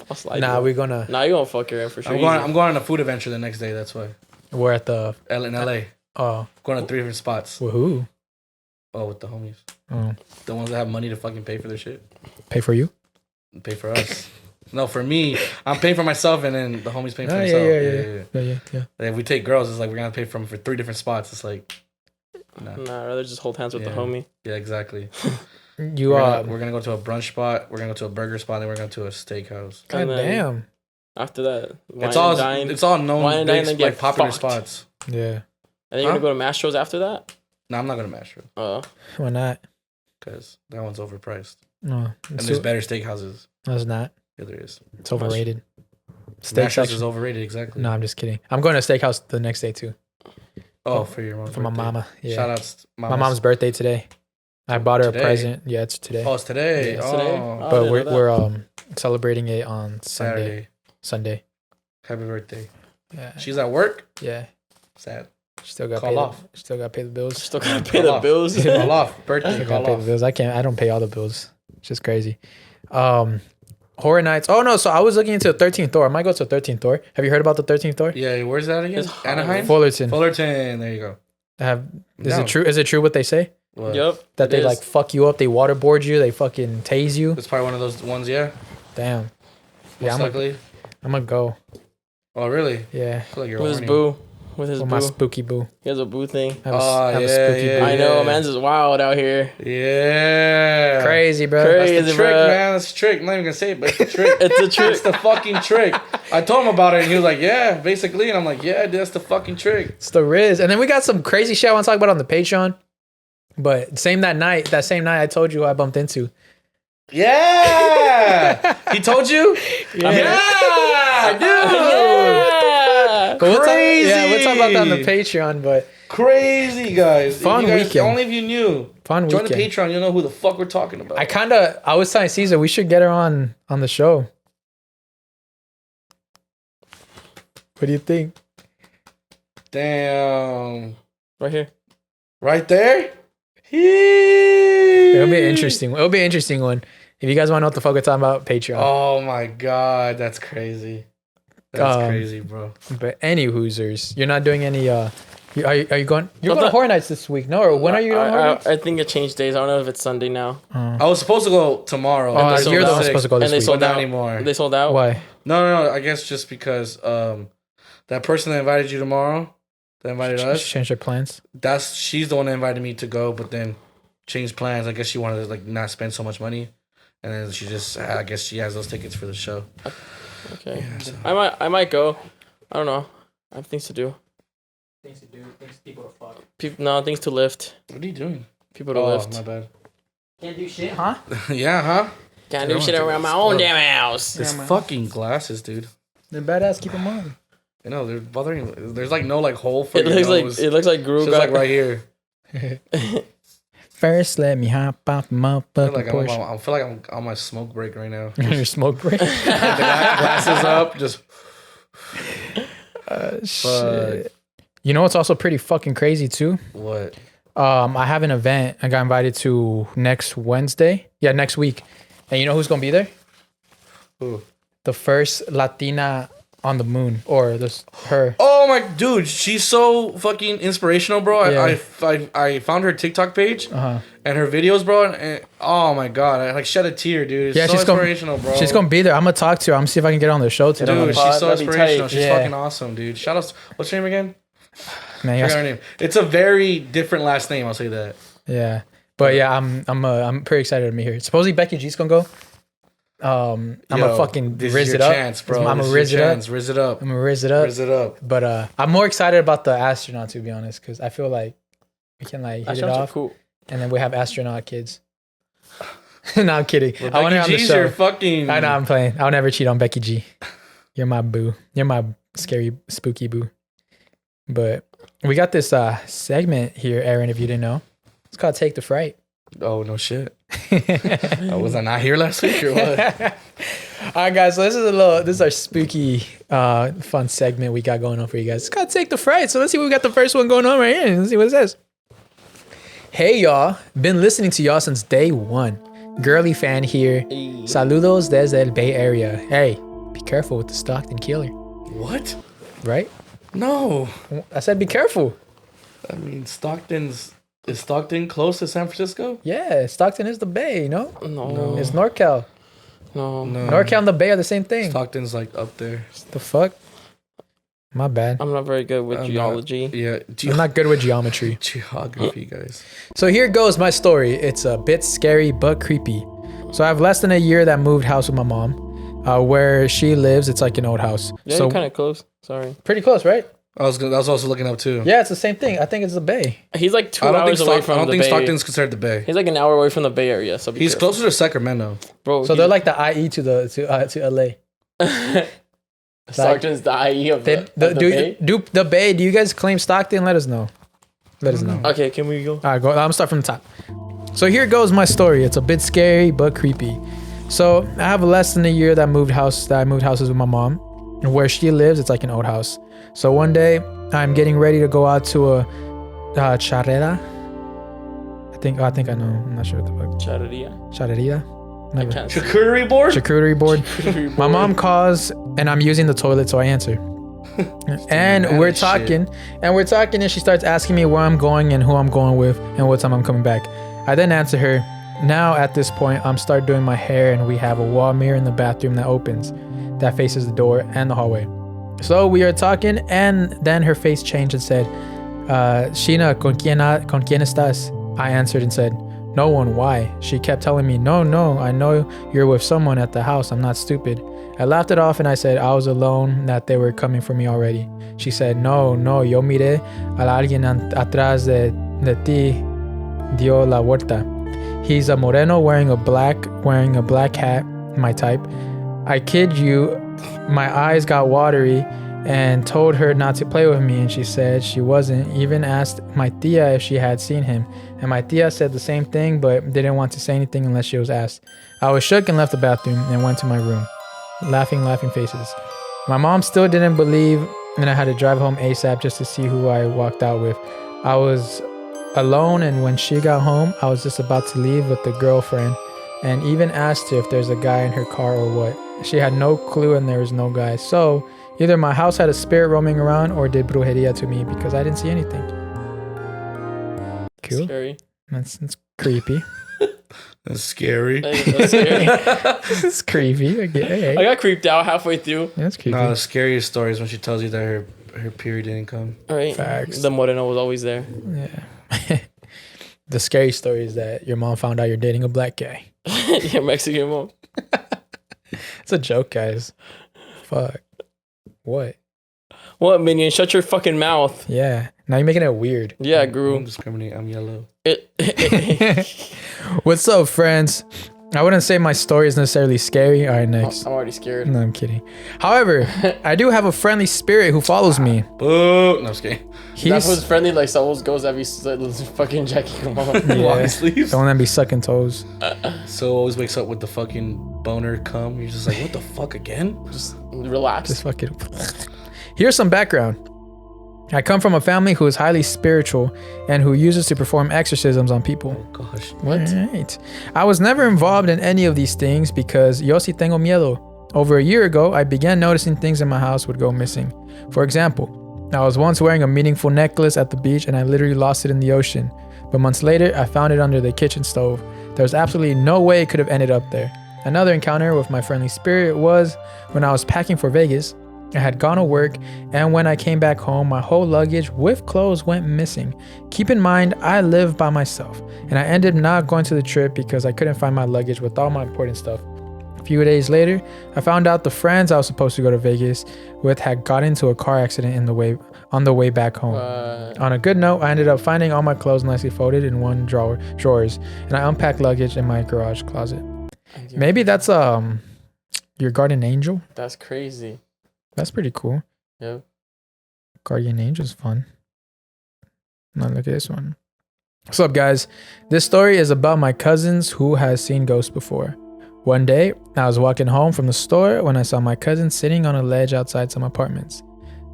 Speaker 3: I'll slide
Speaker 2: Nah,
Speaker 3: you.
Speaker 2: we're gonna.
Speaker 3: Nah, you gonna fuck her in for sure.
Speaker 1: I'm going on a food adventure the next day. That's why.
Speaker 2: We're at the
Speaker 1: In LA.
Speaker 2: Oh,
Speaker 1: Going to 3 different spots.
Speaker 2: woohoo!
Speaker 1: Oh, with the homies.
Speaker 2: Oh,
Speaker 1: The ones that have money to fucking pay for their shit.
Speaker 2: pay for you?
Speaker 1: Pay for us. No, for me, I'm paying for myself, and then the homies paying for
Speaker 2: Oh,
Speaker 1: themselves.
Speaker 2: yeah.
Speaker 1: And if we take girls, it's like we're gonna pay for 3 different spots. It's like, nah.
Speaker 3: Nah, I'd rather just hold hands with the
Speaker 1: Yeah.
Speaker 3: homie.
Speaker 1: Yeah, exactly.
Speaker 2: You
Speaker 1: We're gonna go to a brunch spot. We're gonna go to a burger spot. And then we're gonna go to a steakhouse.
Speaker 2: God
Speaker 3: And then
Speaker 2: damn.
Speaker 3: After that,
Speaker 1: It's all known
Speaker 3: wine and dine,
Speaker 1: big,
Speaker 3: then
Speaker 1: like
Speaker 3: get
Speaker 1: popular
Speaker 3: fucked.
Speaker 1: spots.
Speaker 2: Yeah.
Speaker 3: And then you're gonna go to Mastro's after that?
Speaker 1: No, I'm not gonna Mastro
Speaker 3: Oh.
Speaker 2: Why not?
Speaker 1: because that one's overpriced.
Speaker 2: No,
Speaker 1: And there's better steakhouses.
Speaker 2: no, it's not.
Speaker 1: Yeah, there is.
Speaker 2: It's overrated.
Speaker 1: Mastro's is overrated. Exactly.
Speaker 2: No, I'm just kidding. I'm going to steakhouse the next day too.
Speaker 1: Oh, for your mom's
Speaker 2: For my
Speaker 1: birthday.
Speaker 2: mama. Yeah.
Speaker 1: Shout outs.
Speaker 2: My mom's birthday today. I bought her
Speaker 1: Today?
Speaker 2: a present. Yeah, it's today.
Speaker 1: Oh, it's today.
Speaker 2: Yeah,
Speaker 3: it's
Speaker 1: Oh,
Speaker 3: today? Oh.
Speaker 2: But
Speaker 3: didn't know
Speaker 2: we're celebrating it on
Speaker 1: Saturday.
Speaker 2: Sunday.
Speaker 1: Happy birthday.
Speaker 2: Yeah.
Speaker 1: She's at work.
Speaker 2: Yeah.
Speaker 1: Sad.
Speaker 2: Still got
Speaker 1: Call
Speaker 2: paid.
Speaker 1: off.
Speaker 2: Still got to pay the bills.
Speaker 3: Still gotta
Speaker 1: Call
Speaker 3: pay the
Speaker 1: off.
Speaker 3: bills.
Speaker 1: Call off. Birthday.
Speaker 2: Still
Speaker 1: Call
Speaker 2: gotta pay the
Speaker 1: off.
Speaker 2: bills. I don't pay all the bills. It's just crazy. Horror Nights. Oh no, so I was looking into the 13th Thor. I might go to the 13th Thor. Have you heard about the 13th Thor?
Speaker 1: Yeah, where's that again?
Speaker 3: It's hot.
Speaker 1: Anaheim?
Speaker 2: Fullerton.
Speaker 1: Fullerton. There you go.
Speaker 2: Is
Speaker 1: No.
Speaker 2: it true? Is it true what they say?
Speaker 1: What?
Speaker 3: Yep.
Speaker 2: That
Speaker 3: it
Speaker 2: they
Speaker 3: is.
Speaker 2: like fuck you up, they waterboard you, they fucking tase you.
Speaker 1: It's probably one of those ones, yeah?
Speaker 2: Damn. Yeah,
Speaker 1: Most likely.
Speaker 2: I'm gonna go.
Speaker 1: Oh, really?
Speaker 2: Yeah.
Speaker 1: I feel like you're
Speaker 3: with his
Speaker 1: horny.
Speaker 3: boo. With his
Speaker 2: With
Speaker 3: boo.
Speaker 2: my spooky boo.
Speaker 3: He has a boo thing.
Speaker 2: I have a,
Speaker 1: Oh,
Speaker 2: I have a
Speaker 1: yeah,
Speaker 2: spooky
Speaker 1: yeah,
Speaker 2: boo.
Speaker 3: I know,
Speaker 1: yeah.
Speaker 3: man's is wild out here.
Speaker 1: Yeah.
Speaker 2: Crazy, bro.
Speaker 3: Crazy.
Speaker 1: That's the
Speaker 3: Crazy,
Speaker 1: trick,
Speaker 3: bro.
Speaker 1: man. That's the trick. I'm not even gonna say it, but it's the trick.
Speaker 3: It's a
Speaker 1: It's
Speaker 3: trick.
Speaker 1: the fucking trick. I told him about it, and he was like, "Yeah, basically." And I'm like, "Yeah, dude, that's the fucking trick."
Speaker 2: It's the Riz. And then we got some crazy shit I want to talk about on the Patreon. But that same night I told you who I bumped into.
Speaker 1: Yeah. He told you?
Speaker 2: Yeah, dude.
Speaker 3: Yeah.
Speaker 2: But
Speaker 1: Crazy.
Speaker 2: we'll talk about that on the Patreon, but
Speaker 1: Crazy, guys.
Speaker 2: Fun
Speaker 1: You guys,
Speaker 2: weekend.
Speaker 1: Only if you knew.
Speaker 2: fun
Speaker 1: Join
Speaker 2: weekend.
Speaker 1: the Patreon. You'll know who the fuck we're talking about.
Speaker 2: I was telling Cesar we should get her on the show. What do you think?
Speaker 1: Damn.
Speaker 3: Right here.
Speaker 1: Right there?
Speaker 2: It'll be an interesting one. If you guys want to know what the fuck we're talking about, Patreon.
Speaker 1: Oh my god, that's crazy. That's
Speaker 2: Um,
Speaker 1: crazy, bro.
Speaker 2: But any Hoosers, you're not doing any. Are you going? You're
Speaker 3: Well,
Speaker 2: going to Horror Nights this week? No, or when are you going to Horror Nights?
Speaker 3: I think it changed days. I don't know if it's Sunday now.
Speaker 1: I was supposed to go tomorrow.
Speaker 2: Oh,
Speaker 3: they sold
Speaker 2: you're the
Speaker 3: out.
Speaker 2: one supposed to go this
Speaker 3: And they
Speaker 2: week.
Speaker 3: sold
Speaker 1: Not
Speaker 3: out
Speaker 1: anymore.
Speaker 3: They sold out.
Speaker 2: Why?
Speaker 1: No. I guess just because that person that invited you tomorrow, that invited us,
Speaker 2: Change their plans.
Speaker 1: she's the one that invited me to go, but then changed plans. I guess she wanted to like not spend so much money, and then I guess she has those tickets for the show.
Speaker 3: Okay.
Speaker 1: Yeah, so-
Speaker 3: I might go. I don't know. I have things to do.
Speaker 2: Things to do. People to fuck.
Speaker 3: Things to lift.
Speaker 1: What are you doing?
Speaker 3: People to
Speaker 1: Oh,
Speaker 3: lift.
Speaker 1: my bad.
Speaker 2: Can't do shit, huh?
Speaker 1: Yeah, huh?
Speaker 3: Can't do shit around my own damn house.
Speaker 1: This
Speaker 2: man.
Speaker 1: fucking glasses, dude.
Speaker 2: They're badass. Keep them on.
Speaker 1: I know they're bothering. There's like no like hole for
Speaker 3: It
Speaker 1: your
Speaker 3: looks
Speaker 1: nose.
Speaker 3: like Gru
Speaker 1: It's just
Speaker 3: got
Speaker 1: like right here.
Speaker 2: First, let me hop out the
Speaker 1: I feel
Speaker 2: motherfucking
Speaker 1: like
Speaker 2: Porsche.
Speaker 1: I feel like I'm on my smoke break right now.
Speaker 2: Your smoke break.
Speaker 1: Glasses up, just
Speaker 2: Shit. You know what's also pretty fucking crazy too?
Speaker 1: what?
Speaker 2: I have an event I got invited to next Wednesday. Yeah, next week. And you know who's gonna be there?
Speaker 1: Who?
Speaker 2: The first Latina on the moon, or her.
Speaker 1: Oh my dude, she's so fucking inspirational, bro.
Speaker 2: Yeah.
Speaker 1: I found her TikTok page
Speaker 2: Uh-huh.
Speaker 1: and her videos, bro. And oh my god, I like shed a tear, dude. It's
Speaker 2: Yeah,
Speaker 1: so
Speaker 2: she's gonna-
Speaker 1: inspirational, bro.
Speaker 2: She's gonna be there. I'm gonna talk to her. I'm gonna see if I can get on the show today.
Speaker 1: Dude,
Speaker 3: pod,
Speaker 1: she's so
Speaker 3: that'd be
Speaker 1: inspirational.
Speaker 3: tight.
Speaker 1: She's
Speaker 2: Yeah.
Speaker 1: fucking awesome, dude. Shout out. What's her name again?
Speaker 2: Man,
Speaker 1: I
Speaker 2: yes.
Speaker 1: forgot her name. It's a very different last name. I'll say that.
Speaker 2: Yeah, but yeah, I'm pretty excited to meet her. Supposedly Becky G's gonna go. I'm gonna
Speaker 1: Yo,
Speaker 2: fucking
Speaker 1: this
Speaker 2: riz
Speaker 1: is
Speaker 2: it
Speaker 1: your
Speaker 2: up.
Speaker 1: chance, bro.
Speaker 2: I'm
Speaker 1: This
Speaker 2: gonna
Speaker 1: is your
Speaker 2: riz it up.
Speaker 1: chance. Riz it up.
Speaker 2: I'm gonna riz it up.
Speaker 1: Riz it up.
Speaker 2: But I'm more excited about the astronaut, to be honest, because I feel like we can like hit it
Speaker 3: Astronauts are
Speaker 2: off,
Speaker 3: cool.
Speaker 2: and then we have astronaut kids. No, I'm kidding.
Speaker 1: Well,
Speaker 2: I want her on
Speaker 1: Becky
Speaker 2: the
Speaker 1: G's your
Speaker 2: show.
Speaker 1: fucking.
Speaker 2: I know I'm playing. I'll never cheat on Becky G. You're my boo. You're my scary, spooky boo. But we got this segment here, Aaron. If you didn't know, it's called "Take the Fright."
Speaker 1: Oh no shit. Was I not here last week or what?
Speaker 2: All right, guys. So this is our spooky, fun segment we got going on for you guys. It's called "Take the Fright." So let's see what we got the first one going on right here. Let's see what it says. Hey y'all, been listening to y'all since day one. Girly fan here. Saludos desde el Bay Area. Hey, be careful with the Stockton killer,
Speaker 1: What?
Speaker 2: right?
Speaker 1: No.
Speaker 2: I said be careful.
Speaker 1: I mean, is Stockton close to San Francisco?
Speaker 2: Yeah, Stockton is the Bay, no?
Speaker 3: No.
Speaker 2: It's NorCal.
Speaker 3: No.
Speaker 2: NorCal and the Bay are the same thing.
Speaker 1: Stockton's like up there.
Speaker 2: The fuck? My bad.
Speaker 3: I'm not very good with geology.
Speaker 2: I'm not good with geometry.
Speaker 1: Geography, guys.
Speaker 2: So here goes my story. It's a bit scary but creepy. So I have less than a year that moved house with my mom. Where she lives, it's like an old house.
Speaker 3: Yeah,
Speaker 2: so
Speaker 3: you're kind of close. Sorry.
Speaker 2: pretty close, right?
Speaker 1: I was also looking up too.
Speaker 2: Yeah, it's the same thing. I think it's the Bay.
Speaker 3: He's like 2
Speaker 1: I don't
Speaker 3: hours
Speaker 1: think
Speaker 3: away from
Speaker 1: I don't
Speaker 3: the
Speaker 1: think
Speaker 3: Bay.
Speaker 1: Stockton's considered the Bay.
Speaker 3: He's like an hour away from the Bay Area. So
Speaker 1: He's closer to Sacramento.
Speaker 3: Bro,
Speaker 2: So they're like the I.E to LA.
Speaker 3: Stockton's the IE of the Bay.
Speaker 2: The Bay. Do you guys claim Stockton? Let us know. Let us know.
Speaker 3: Okay, can we go?
Speaker 2: All right, go. I'm gonna start from the top. So here goes my story. It's a bit scary but creepy. So I have less than a year that I moved houses with my mom. And where she lives, it's like an old house. So one day I'm getting ready to go out to a charrera. I think I know. I'm not sure what the fuck. Charreria. Never.
Speaker 1: Charcuterie board?
Speaker 2: Charcuterie board. My mom calls and I'm using the toilet, so I answer. And we're talking, and she starts asking me where I'm going and who I'm going with and what time I'm coming back. I then answer her. Now at this point, I'm start doing my hair, and we have a wall mirror in the bathroom that opens, that faces the door and the hallway. So we are talking, and then her face changed and said, "Sheena, con quién estás?" I answered and said, "No one. Why?" She kept telling me, No, I know you're with someone at the house. I'm not stupid." I laughed it off and I said I was alone, that they were coming for me already. She said, No, yo miré a alguien atrás de ti dio la vuelta. He's a moreno wearing a black hat, my type. I kid you, my eyes got watery and told her not to play with me, and she said she wasn't. Even asked my tia if she had seen him, and my tia said the same thing but didn't want to say anything unless she was asked. I was shook and left the bathroom and went to my room. Laughing faces. My mom still didn't believe, and I had to drive home ASAP just to see who I walked out with. I was alone, and when she got home, I was just about to leave with the girlfriend and even asked her if there's a guy in her car or what. She had no clue and there was no guy. So either my house had a spirit roaming around or did brujeria to me because I didn't see anything. Cool.
Speaker 3: Scary.
Speaker 2: That's creepy.
Speaker 1: That's scary.
Speaker 3: That's scary.
Speaker 2: It's creepy. Okay.
Speaker 3: I got creeped out halfway through.
Speaker 2: That's creepy.
Speaker 1: No, the scariest story is when she tells you that her period didn't come.
Speaker 3: All right.
Speaker 2: Facts.
Speaker 3: The moreno was always there.
Speaker 2: Yeah. The scary story is that your mom found out you're dating a black guy.
Speaker 3: Yeah, Mexican mom.
Speaker 2: It's a joke, guys. Fuck. What?
Speaker 3: What, minion? Shut your fucking mouth.
Speaker 2: Yeah. Now you're making it weird.
Speaker 3: Yeah,
Speaker 1: Don't
Speaker 3: Guru.
Speaker 1: discriminate. I'm yellow.
Speaker 2: What's up, friends? I wouldn't say my story is necessarily scary. All right, next.
Speaker 3: I'm already scared.
Speaker 2: No, I'm kidding. However, I do have a friendly spirit who follows me.
Speaker 1: Boo! No, I'm just kidding.
Speaker 3: That was friendly like Saul's goes every fucking Jackie. Come on.
Speaker 1: Long sleeves.
Speaker 2: Don't let me be sucking toes.
Speaker 1: So always wakes up with the fucking boner cum. You're just like, what the fuck again?
Speaker 3: Just relax.
Speaker 2: Just fucking. Here's some background. I come from a family who is highly spiritual and who uses to perform exorcisms on people.
Speaker 1: Oh gosh.
Speaker 2: What? Right. I was never involved in any of these things because yo sí tengo miedo. Over a year ago, I began noticing things in my house would go missing. For example, I was once wearing a meaningful necklace at the beach and I literally lost it in the ocean. But months later, I found it under the kitchen stove. There was absolutely no way it could have ended up there. Another encounter with my friendly spirit was when I was packing for Vegas. I had gone to work, and when I came back home, my whole luggage with clothes went missing. Keep in mind, I live by myself, and I ended up not going to the trip because I couldn't find my luggage with all my important stuff. A few days later, I found out the friends I was supposed to go to Vegas with had got into a car accident on the way back home. On a good note, I ended up finding all my clothes nicely folded in one drawers, and I unpacked luggage in my garage closet. Maybe that's your guardian angel.
Speaker 3: That's crazy.
Speaker 2: That's pretty cool.
Speaker 3: Yep.
Speaker 2: Guardian Angel's fun. Now look at this one. What's up, guys? This story is about my cousins who has seen ghosts before. One day, I was walking home from the store when I saw my cousin sitting on a ledge outside some apartments.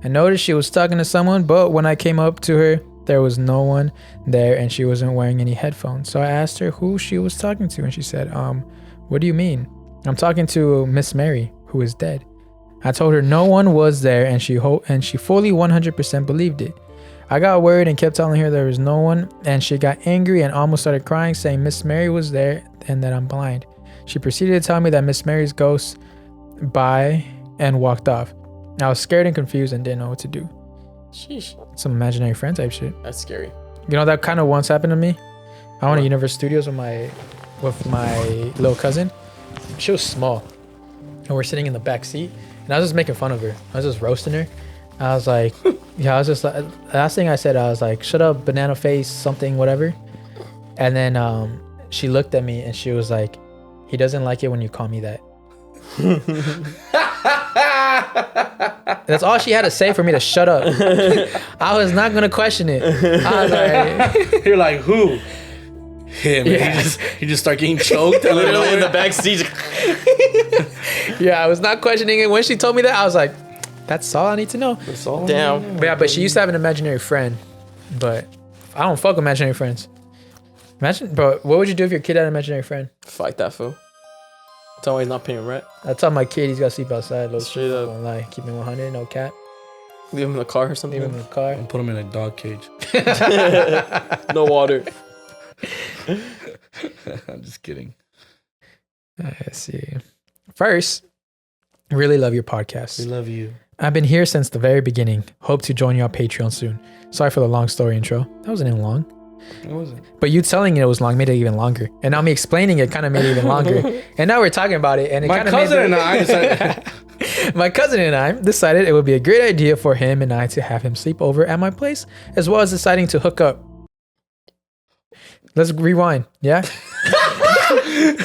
Speaker 2: I noticed she was talking to someone, but when I came up to her, there was no one there and she wasn't wearing any headphones. So I asked her who she was talking to and she said, what do you mean? I'm talking to Miss Mary, who is dead. I told her no one was there and she fully 100% believed it. I got worried and kept telling her there was no one, and she got angry and almost started crying, saying Miss Mary was there and that I'm blind. She proceeded to tell me that Miss Mary's ghost by and walked off. I was scared and confused and didn't know what to do.
Speaker 3: Sheesh.
Speaker 2: Some imaginary friend type shit.
Speaker 3: That's scary.
Speaker 2: You know, that kind of once happened to me. I went to Universal Studios with my little cousin. She was small, and we're sitting in the back seat, and I was just making fun of her. I was just roasting her. I was like, yeah, I was just like, last thing I said, I was like, shut up, banana face, something, whatever. And then she looked at me and she was like, he doesn't like it when you call me that. That's all she had to say for me to shut up. I was not gonna question it. I was like,
Speaker 1: You're like, who? Him.
Speaker 2: Yeah.
Speaker 1: He just start getting choked.
Speaker 3: Literally in the back seat.
Speaker 2: yeah, I was not questioning it. When she told me that, I was like, that's all I need to know.
Speaker 1: That's all.
Speaker 3: Damn.
Speaker 2: But yeah, but she used to have an imaginary friend, but I don't fuck with imaginary friends. Imagine, bro, what would you do if your kid had an imaginary friend?
Speaker 3: Fight that fool. Tell him he's not paying rent.
Speaker 2: I tell my kid he's got to sleep outside.
Speaker 3: Straight up.
Speaker 2: Don't lie. Keep me 100, no cat.
Speaker 3: Leave him in the car or something.
Speaker 2: Leave him in the car.
Speaker 1: And put him in a dog cage.
Speaker 3: No water.
Speaker 1: I'm just kidding.
Speaker 2: Let's see. First, really love your podcast.
Speaker 1: We love you.
Speaker 2: I've been here since the very beginning. Hope to join you on Patreon soon. Sorry for the long story intro. That wasn't even long.
Speaker 1: It wasn't.
Speaker 2: But you telling it was long made it even longer. And now me explaining it kind of made it even longer. And now we're talking about it. And it
Speaker 1: My
Speaker 2: kind of
Speaker 1: cousin
Speaker 2: made
Speaker 1: and I decided.
Speaker 2: My cousin and I decided it would be a great idea for him and I to have him sleep over at my place, as well as deciding to hook up. Let's rewind. Yeah?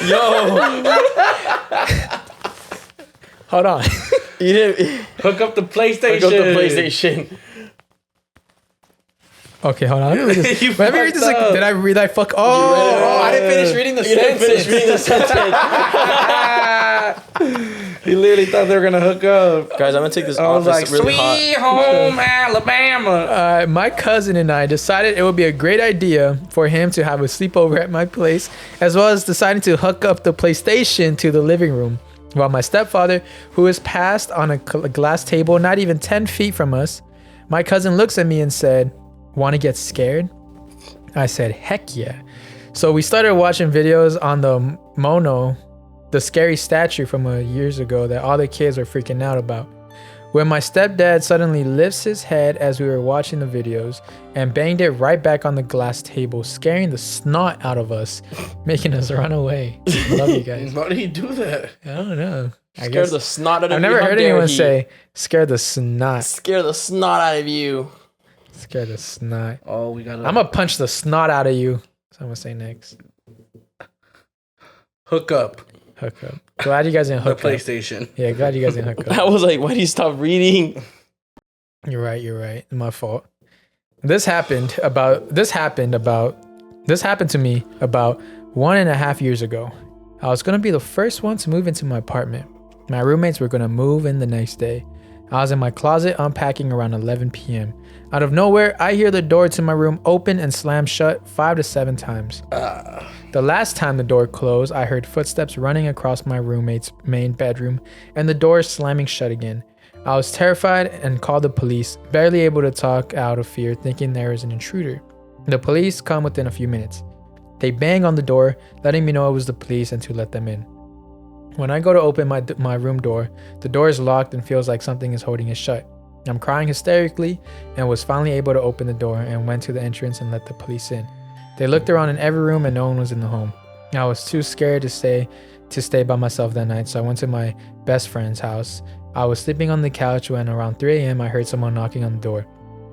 Speaker 3: Yo.
Speaker 2: Hold on.
Speaker 3: You didn't
Speaker 1: Hook up the PlayStation.
Speaker 3: hook up the PlayStation.
Speaker 2: Okay, hold on. Let me read this.
Speaker 1: You
Speaker 2: Let me read this.
Speaker 1: fucked up.
Speaker 2: Did I read that? Fuck.
Speaker 3: read it
Speaker 2: Oh, I didn't finish reading the
Speaker 3: You didn't
Speaker 2: sentence.
Speaker 3: finish reading the sentence.
Speaker 1: He literally thought they were gonna hook up.
Speaker 3: Guys, I'm gonna take this
Speaker 1: I was
Speaker 3: office
Speaker 1: like,
Speaker 3: really
Speaker 1: sweet
Speaker 3: hot.
Speaker 1: home Alabama.
Speaker 2: My cousin and I decided it would be a great idea for him to have a sleepover at my place, as well as deciding to hook up the PlayStation to the living room. While my stepfather, who is passed on a glass table not even 10 feet from us, my cousin looks at me and said, "Want to get scared?" I said, "Heck yeah." So we started watching videos on the Mono, the scary statue from years ago that all the kids were freaking out about. When my stepdad suddenly lifts his head as we were watching the videos and banged it right back on the glass table, scaring the snot out of us, making us run away. Love you guys.
Speaker 1: Why did he do that?
Speaker 2: I don't know. I
Speaker 3: Scared
Speaker 2: guess
Speaker 3: the snot out of
Speaker 2: I've
Speaker 3: you.
Speaker 2: never
Speaker 3: How
Speaker 2: heard
Speaker 3: dare
Speaker 2: anyone
Speaker 3: he.
Speaker 2: say scared the snot.
Speaker 3: Scare the snot out of you.
Speaker 2: Scared the snot.
Speaker 1: Oh, we gotta
Speaker 2: I'm gonna punch the snot out of you. So I'm gonna say next.
Speaker 1: hook up
Speaker 2: Hook up. Glad you guys didn't
Speaker 1: the
Speaker 2: hook up.
Speaker 1: PlayStation.
Speaker 2: Yeah, glad you guys didn't hook up.
Speaker 3: I was like, why do you stop reading?
Speaker 2: You're right. My fault. This happened to me about 1.5 years ago. I was gonna be the first one to move into my apartment. My roommates were gonna move in the next day. I was in my closet unpacking around 11 p.m. Out of nowhere, I hear the door to my room open and slam shut 5 to 7 times. The last time the door closed, I heard footsteps running across my roommate's main bedroom and the door slamming shut again. I was terrified and called the police, barely able to talk out of fear, thinking there was an intruder. The police come within a few minutes. They bang on the door, letting me know it was the police and to let them in. When I go to open my room door, the door is locked and feels like something is holding it shut. I'm crying hysterically and was finally able to open the door and went to the entrance and let the police in. They looked around in every room and no one was in the home. I was too scared to stay by myself that night, so I went to my best friend's house. I was sleeping on the couch when around 3 a.m. I heard someone knocking on the door.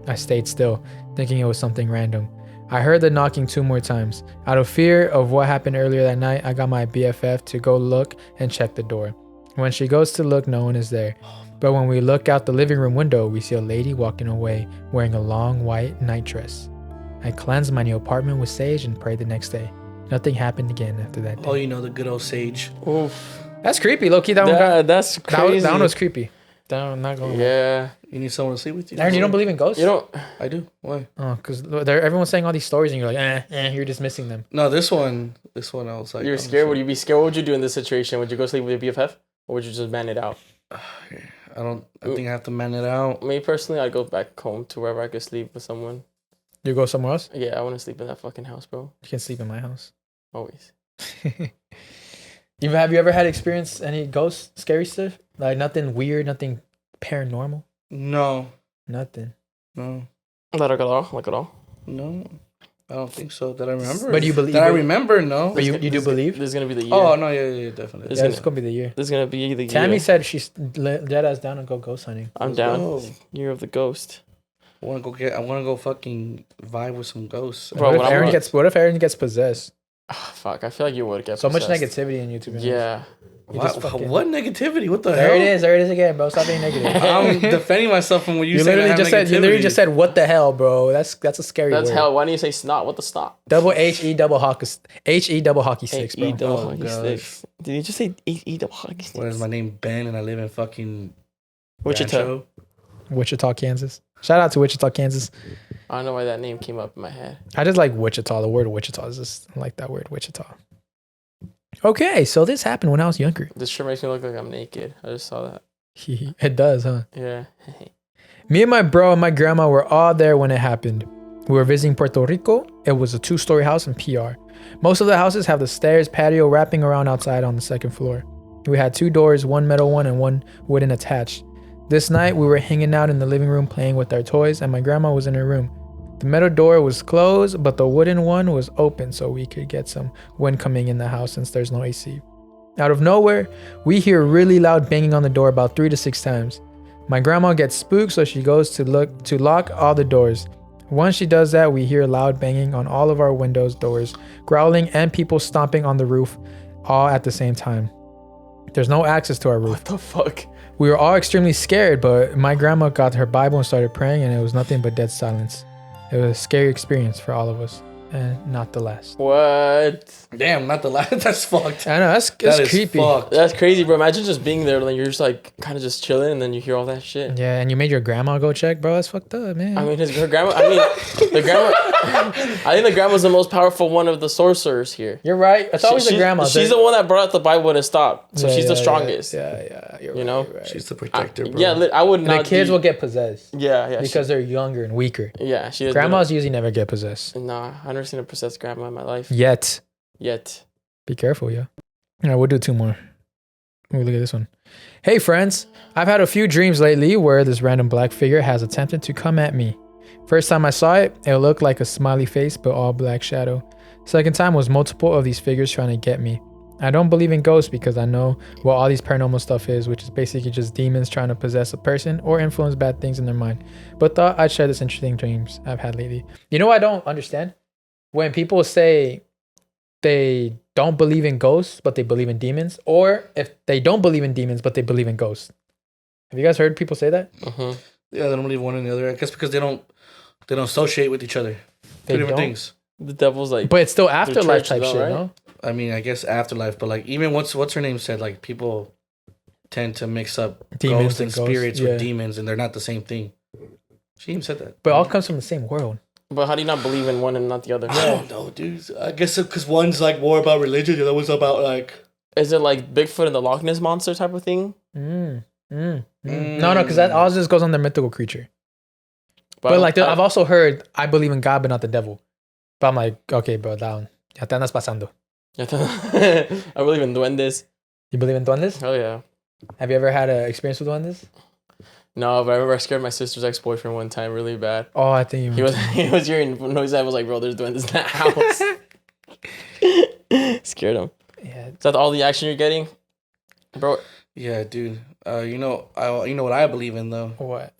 Speaker 2: I stayed still, thinking it was something random. I heard the knocking 2 more times. Out of fear of what happened earlier that night, I got my BFF to go look and check the door. When she goes to look, no one is there. But when we look out the living room window, we see a lady walking away wearing a long white night dress. I cleansed my new apartment with sage and prayed the next day. Nothing happened again after that day.
Speaker 1: Oh, you know, the good old sage.
Speaker 3: Oof.
Speaker 2: That's creepy, low-key. That's
Speaker 3: crazy.
Speaker 2: that one was creepy. I'm not going.
Speaker 3: Yeah.
Speaker 1: You need someone to sleep with you?
Speaker 2: Aaron, you don't believe in ghosts?
Speaker 3: You don't.
Speaker 1: I do. Why?
Speaker 2: Oh, because everyone's saying all these stories and you're like, you're dismissing them.
Speaker 1: No, this one I was like...
Speaker 3: You're scared? Would you be scared? What would you do in this situation? Would you go sleep with your BFF? Or would you just ban it out?
Speaker 1: I think I have to man it out.
Speaker 3: Me personally, I'd go back home to wherever I could sleep with someone.
Speaker 2: You go somewhere else?
Speaker 3: Yeah, I want to sleep in that fucking house, bro.
Speaker 2: You can sleep in my house.
Speaker 3: Always.
Speaker 2: Have you ever had experience any ghost scary stuff? Like nothing weird, nothing paranormal?
Speaker 1: No.
Speaker 2: Nothing.
Speaker 1: No.
Speaker 3: Not at all. Like at all.
Speaker 1: No. I don't think so. That I remember.
Speaker 2: But you believe
Speaker 1: that I remember? No.
Speaker 2: But you do believe?
Speaker 3: This is gonna be the year.
Speaker 1: Oh no! Yeah, definitely.
Speaker 2: Yeah, it's gonna be the year.
Speaker 3: This is gonna be the year.
Speaker 2: Tammy said she's dead us down and go ghost hunting.
Speaker 3: I'm down. Year of the ghost.
Speaker 1: I want to go fucking vibe with some ghosts.
Speaker 3: Bro,
Speaker 2: What if Aaron gets possessed?
Speaker 3: Oh, fuck, I feel like you would get
Speaker 2: so
Speaker 3: possessed.
Speaker 2: much negativity in YouTube.
Speaker 3: Yeah.
Speaker 1: What negativity? What the
Speaker 2: there
Speaker 1: hell?
Speaker 2: There it is again, bro. Stop being negative.
Speaker 1: I'm defending myself from what you said.
Speaker 2: You literally just said what the hell, bro. That's a scary word.
Speaker 3: That's hell. Why do you say snot? What the snot?
Speaker 2: Double HE double hockey sticks, bro.
Speaker 3: HE double hockey sticks. Did you just say HE double hockey sticks?
Speaker 1: What is my name? Ben, and I live in fucking
Speaker 3: Wichita.
Speaker 2: Wichita, Kansas. Shout out to Wichita, Kansas.
Speaker 3: I don't know why that name came up in my head.
Speaker 2: I just like Wichita. The word Wichita is just I like that word, Wichita. Okay, so this happened when I was younger.
Speaker 3: This shirt makes me look like I'm naked. I just saw that.
Speaker 2: It does, huh?
Speaker 3: Yeah.
Speaker 2: Me and my bro and my grandma were all there when it happened. We were visiting Puerto Rico. It was a 2-story house in PR. Most of the houses have the stairs, patio wrapping around outside on the second floor. We had 2 doors, one metal one and one wooden attached. This night, we were hanging out in the living room playing with our toys, and my grandma was in her room. The metal door was closed, but the wooden one was open so we could get some wind coming in the house since there's no AC. Out of nowhere, we hear really loud banging on the door about 3 to 6 times. My grandma gets spooked, so she goes to lock all the doors. Once she does that, we hear loud banging on all of our windows, doors, growling, and people stomping on the roof all at the same time. There's no access to our roof.
Speaker 3: What the fuck?
Speaker 2: We were all extremely scared, but my grandma got her Bible and started praying, and it was nothing but dead silence. It was a scary experience for all of us, and not the last.
Speaker 3: What?
Speaker 1: Damn, not the last. That's fucked.
Speaker 2: I know, that's creepy.
Speaker 1: Fucked.
Speaker 3: That's crazy, bro. Imagine just being there, like you're just like kind of just chilling, and then you hear all that shit.
Speaker 2: Yeah, and you made your grandma go check, bro. That's fucked up, man.
Speaker 3: I mean, her grandma. The grandma. I think the grandma's the most powerful one of the sorcerers here.
Speaker 2: You're right. It's always the grandma.
Speaker 3: She's the one that brought out the Bible and stopped. So she's the strongest.
Speaker 2: Yeah.
Speaker 3: You know?
Speaker 2: Right.
Speaker 1: She's the protector, bro.
Speaker 3: Yeah, I would not.
Speaker 2: The kids will get possessed.
Speaker 3: Yeah.
Speaker 2: Because they're younger and weaker.
Speaker 3: Yeah, she.
Speaker 2: Grandmas usually never get possessed.
Speaker 3: Nah, I've never seen a possessed grandma in my life.
Speaker 2: Yet.
Speaker 3: Be
Speaker 2: careful, yeah. All right, we'll do 2 more. Let me look at this one. Hey, friends. I've had a few dreams lately where this random black figure has attempted to come at me. First time I saw it, it looked like a smiley face, but all black shadow. Second time was multiple of these figures trying to get me. I don't believe in ghosts because I know what all these paranormal stuff is, which is basically just demons trying to possess a person or influence bad things in their mind. But thought I'd share this interesting dreams I've had lately. You know what I don't understand? When people say they don't believe in ghosts, but they believe in demons, or if they don't believe in demons, but they believe in ghosts. Have you guys heard people say that?
Speaker 3: Uh-huh.
Speaker 1: Yeah, they don't believe one in the other. I guess because they don't associate with each other. Two different things.
Speaker 3: The devil's like,
Speaker 2: but it's still afterlife type shit,
Speaker 3: right?
Speaker 2: No?
Speaker 1: I mean, I guess afterlife, but like even what's her name said, like people tend to mix up
Speaker 2: demons
Speaker 1: ghosts and spirits with demons, and they're not the same thing. She even said that.
Speaker 2: But it all comes from the same world.
Speaker 3: But how do you not believe in one and not the other?
Speaker 1: I don't know, dude. I guess because one's like more about religion, the other one's about like.
Speaker 3: Is it like Bigfoot and the Loch Ness monster type of thing?
Speaker 2: No, because that all just goes on the mythical creature. But like, I've also heard I believe in God, but not the devil. But I'm like, okay, bro, down. Ya te andas pasando.
Speaker 3: I believe in duendes.
Speaker 2: You believe in duendes?
Speaker 3: Oh yeah.
Speaker 2: Have you ever had an experience with duendes?
Speaker 3: No, but I remember I scared my sister's ex-boyfriend one time really bad.
Speaker 2: Oh, I think
Speaker 3: he was hearing noise. I was like, bro, there's duendes in that house. Scared him.
Speaker 2: Yeah.
Speaker 3: Is that all the action you're getting, bro?
Speaker 1: Yeah, dude. You know what I believe in though.
Speaker 2: What?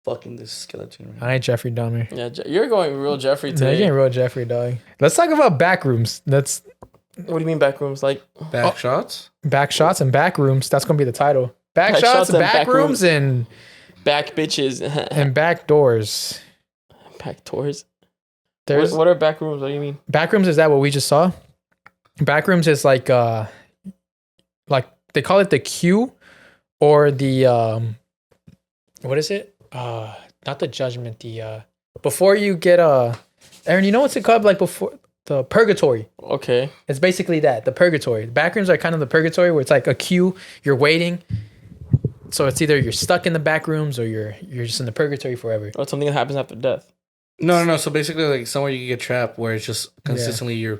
Speaker 1: Fucking this skeleton.
Speaker 2: I ain't Jeffrey Dahmer.
Speaker 3: Yeah, you're going real Jeffrey today.
Speaker 2: You're getting real Jeffrey, dog. Let's talk about backrooms. What
Speaker 3: do you mean backrooms? Like
Speaker 1: back shots?
Speaker 2: Back shots and backrooms. That's gonna be the title. Back shots, backrooms, and
Speaker 3: back bitches
Speaker 2: and back doors.
Speaker 3: Back doors.
Speaker 2: What
Speaker 3: are backrooms? What do you mean?
Speaker 2: Backrooms, is that what we just saw? Backrooms is like they call it the queue or the what is it? Not the judgment, the before you get Aaron, you know what's it called? Like before the purgatory.
Speaker 3: Okay.
Speaker 2: It's basically that, the purgatory. The backrooms are kind of the purgatory where it's like a queue, you're waiting. So it's either you're stuck in the back rooms or you're just in the purgatory forever.
Speaker 3: Or something that happens after death.
Speaker 1: No. So basically, like somewhere you can get trapped where it's just consistently you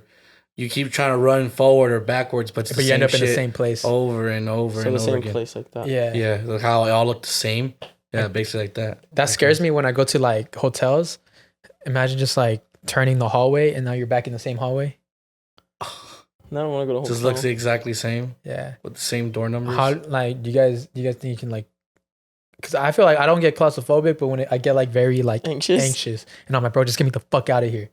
Speaker 1: keep trying to run forward or backwards, but
Speaker 2: You end up in the same place
Speaker 1: over and over and
Speaker 3: the
Speaker 1: over
Speaker 3: same
Speaker 1: again.
Speaker 3: place like that.
Speaker 2: Yeah.
Speaker 1: Yeah, like how it all look the same. Yeah, basically like that.
Speaker 2: That scares me when I go to like hotels. Imagine just like turning the hallway and now you're back in the same hallway.
Speaker 3: No, I don't want to go to a hotel.
Speaker 1: Just looks exactly same
Speaker 2: Yeah.
Speaker 1: with the same door numbers.
Speaker 2: How like do you guys think you can like? Because I feel like I don't get claustrophobic, but when I get like very like anxious, and I'm like, bro, just get me the fuck out of here.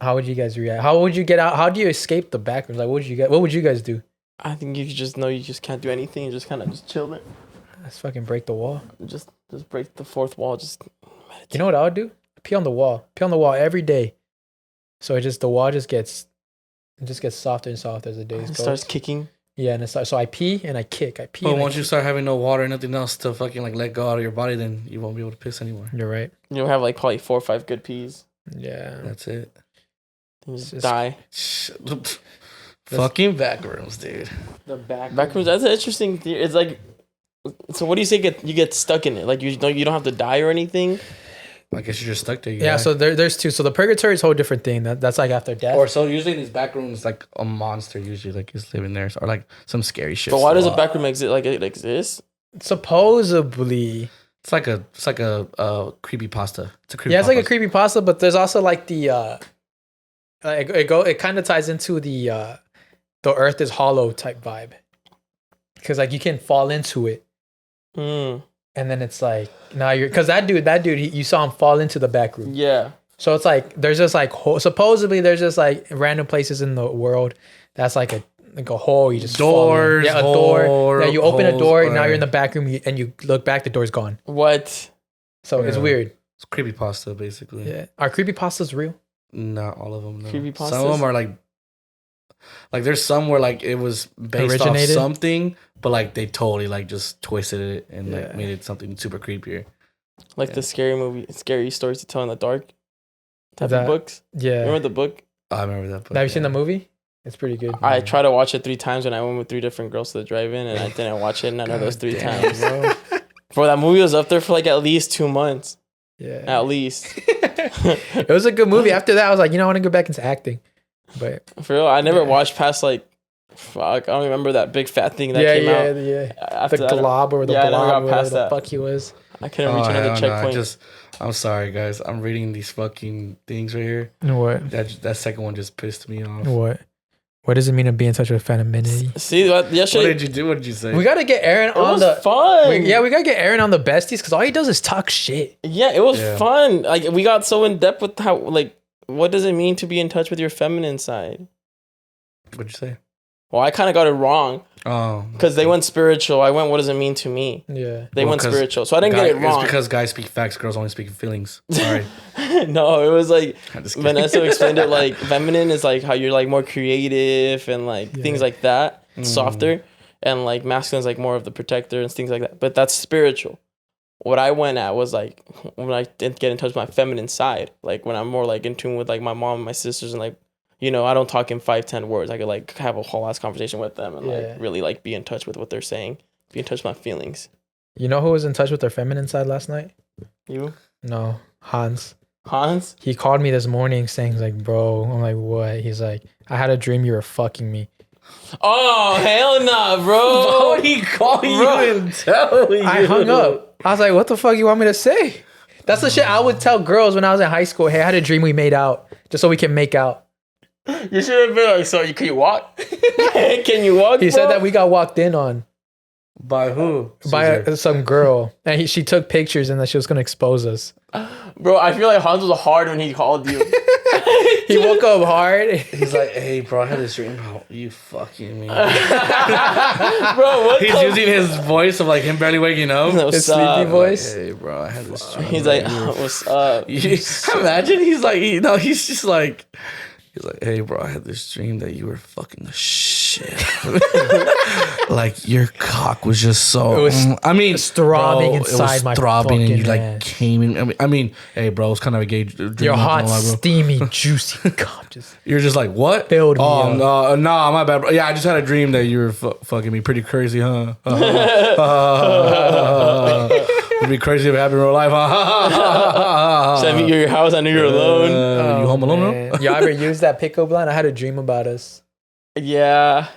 Speaker 2: How would you guys react? How would you get out? How do you escape the back rooms? Like, what would you guys do?
Speaker 3: I think you just know you just can't do anything. You just kind of just chill there.
Speaker 2: Let's fucking break the wall.
Speaker 3: Just break the fourth wall. Just meditate.
Speaker 2: You know what I would do? Pee on the wall. Pee on the wall every day. So the wall just gets softer and softer as the days go.
Speaker 3: It starts kicking.
Speaker 2: Yeah, and so I pee and I kick.
Speaker 1: But once you start having no water and nothing else to fucking like let go out of your body, then you won't be able to piss anymore.
Speaker 2: You're right.
Speaker 3: You'll have like probably 4 or 5 good pees.
Speaker 2: Yeah.
Speaker 1: That's it.
Speaker 3: You just die.
Speaker 1: Fucking backrooms, dude.
Speaker 2: The
Speaker 3: Backrooms. That's an interesting theory. It's like, so what do you say? You get stuck in it? Like you don't have to die or anything.
Speaker 1: I guess you're just stuck there.
Speaker 2: Yeah. So there's two. So the purgatory is a whole different thing. That's like after death.
Speaker 1: Or so usually in these back rooms, like a monster usually like is living there, or like some scary shit.
Speaker 3: But why does a backroom exist? Like it exists?
Speaker 2: Supposedly.
Speaker 1: It's like a creepypasta. It's a creepypasta.
Speaker 2: Yeah, it's like a creepypasta, but there's also like the it kind of ties into the earth is hollow type vibe. Because like you can fall into it. And then it's like now because that dude you saw him fall into the back room.
Speaker 3: Yeah.
Speaker 2: So it's like there's just like supposedly there's just like random places in the world that's like a hole you just
Speaker 1: doors.
Speaker 2: Yeah, a door. Yeah, you open a door. Now you're in the back room and you look back, the door's gone.
Speaker 3: What?
Speaker 2: So it's weird.
Speaker 1: It's creepypasta basically.
Speaker 2: Yeah. Are creepypastas real?
Speaker 1: Not all of them. No.
Speaker 3: Creepypastas?
Speaker 1: Some of them are like there's some where like it was based off something, but like they totally like just twisted it and like made it something super creepier.
Speaker 3: Like the scary stories to tell in the dark type of books.
Speaker 2: Yeah.
Speaker 3: Remember the book?
Speaker 1: I remember that book.
Speaker 2: Have you seen the movie? It's pretty good.
Speaker 3: I tried to watch it 3 times when I went with 3 different girls to the drive-in, and I didn't watch it none of those 3 times. Bro, that movie was up there for like at least 2 months.
Speaker 2: Yeah.
Speaker 3: At least.
Speaker 2: It was a good movie. After that, I was like, I want to go back into acting. But
Speaker 3: for real, I never watched past like, fuck, I don't remember that big fat thing that came out.
Speaker 2: Yeah.
Speaker 3: After
Speaker 2: the glob or the blob,
Speaker 3: I never got past
Speaker 2: whatever
Speaker 3: that.
Speaker 2: the fuck he was.
Speaker 3: I couldn't reach another checkpoint.
Speaker 1: I'm sorry, guys. I'm reading these fucking things right here.
Speaker 2: What?
Speaker 1: That second one just pissed me off.
Speaker 2: What? What does it mean to be in touch with femininity?
Speaker 3: See, yesterday.
Speaker 1: What did you do? What did you say?
Speaker 2: We gotta get Aaron
Speaker 3: It
Speaker 2: on
Speaker 3: was
Speaker 2: the
Speaker 3: fun.
Speaker 2: we gotta get Aaron on the besties because all he does is talk shit.
Speaker 3: Yeah, it was fun. Like we got so in depth with how like what does it mean to be in touch with your feminine side?
Speaker 1: What'd you say?
Speaker 3: Well, I kind of got it wrong.
Speaker 1: Oh,
Speaker 3: because they went spiritual. I went, what does it mean to me?
Speaker 2: Yeah,
Speaker 3: they went spiritual, so I didn't get it wrong.
Speaker 1: It's because guys speak facts, girls only speak feelings. Sorry.
Speaker 3: No, it was like Vanessa explained it like feminine is like how you're like more creative and like things like that, softer, and like masculine is like more of the protector and things like that. But that's spiritual. What I went at was like when I didn't get in touch with my feminine side, like when I'm more like in tune with like my mom and my sisters and like. I don't talk in 5-10 words. I could like have a whole ass conversation with them and like really like be in touch with what they're saying, be in touch with my feelings.
Speaker 2: You know who was in touch with their feminine side last night?
Speaker 3: You?
Speaker 2: No, Hans.
Speaker 3: Hans?
Speaker 2: He called me this morning saying he's like, bro. I'm like, what? He's like, I had a dream you were fucking me.
Speaker 3: Oh hell nah, bro!
Speaker 1: Why would he call you and tell you?
Speaker 2: I hung up. I was like, what the fuck you want me to say? That's the shit I would tell girls when I was in high school. Hey, I had a dream we made out just so we can make out.
Speaker 3: You should have been like, so can you walk? Can you walk?
Speaker 2: He said that we got walked in on.
Speaker 1: By who?
Speaker 2: By some girl. And she took pictures and that she was going to expose us.
Speaker 3: Bro, I feel like Hans was hard when he called you.
Speaker 2: He woke up hard.
Speaker 1: He's like, hey, bro, I had this dream about you fucking me.
Speaker 3: Bro, what?
Speaker 1: He's using his voice of like him barely waking up.
Speaker 2: His sleepy voice.
Speaker 1: Like, hey, bro, I had this dream.
Speaker 3: He's like, what's up?
Speaker 1: Imagine he's like, he's just like, he's like, hey, bro, I had this dream that you were fucking the shit shit. Like your cock was just so.
Speaker 2: It was throbbing
Speaker 1: bro,
Speaker 2: inside
Speaker 1: it was
Speaker 2: my
Speaker 1: throbbing, and you
Speaker 2: fucking
Speaker 1: like
Speaker 2: ass.
Speaker 1: came in. I mean, hey, bro, it's kind of a gay dream.
Speaker 2: Your
Speaker 1: not
Speaker 2: hot,
Speaker 1: gonna lie, bro.
Speaker 2: steamy, juicy cum just
Speaker 1: You're just like, what?
Speaker 2: filled me
Speaker 1: Oh,
Speaker 2: up.
Speaker 1: no, my bad, bro. Yeah, I just had a dream that you were fucking me. Pretty crazy, huh? It'd be crazy if it happened in real life.
Speaker 3: So I meet you at your house. I knew you were alone.
Speaker 1: You home alone,
Speaker 2: man. Y'all ever use that pickup line? I had a dream about us.
Speaker 3: Yeah.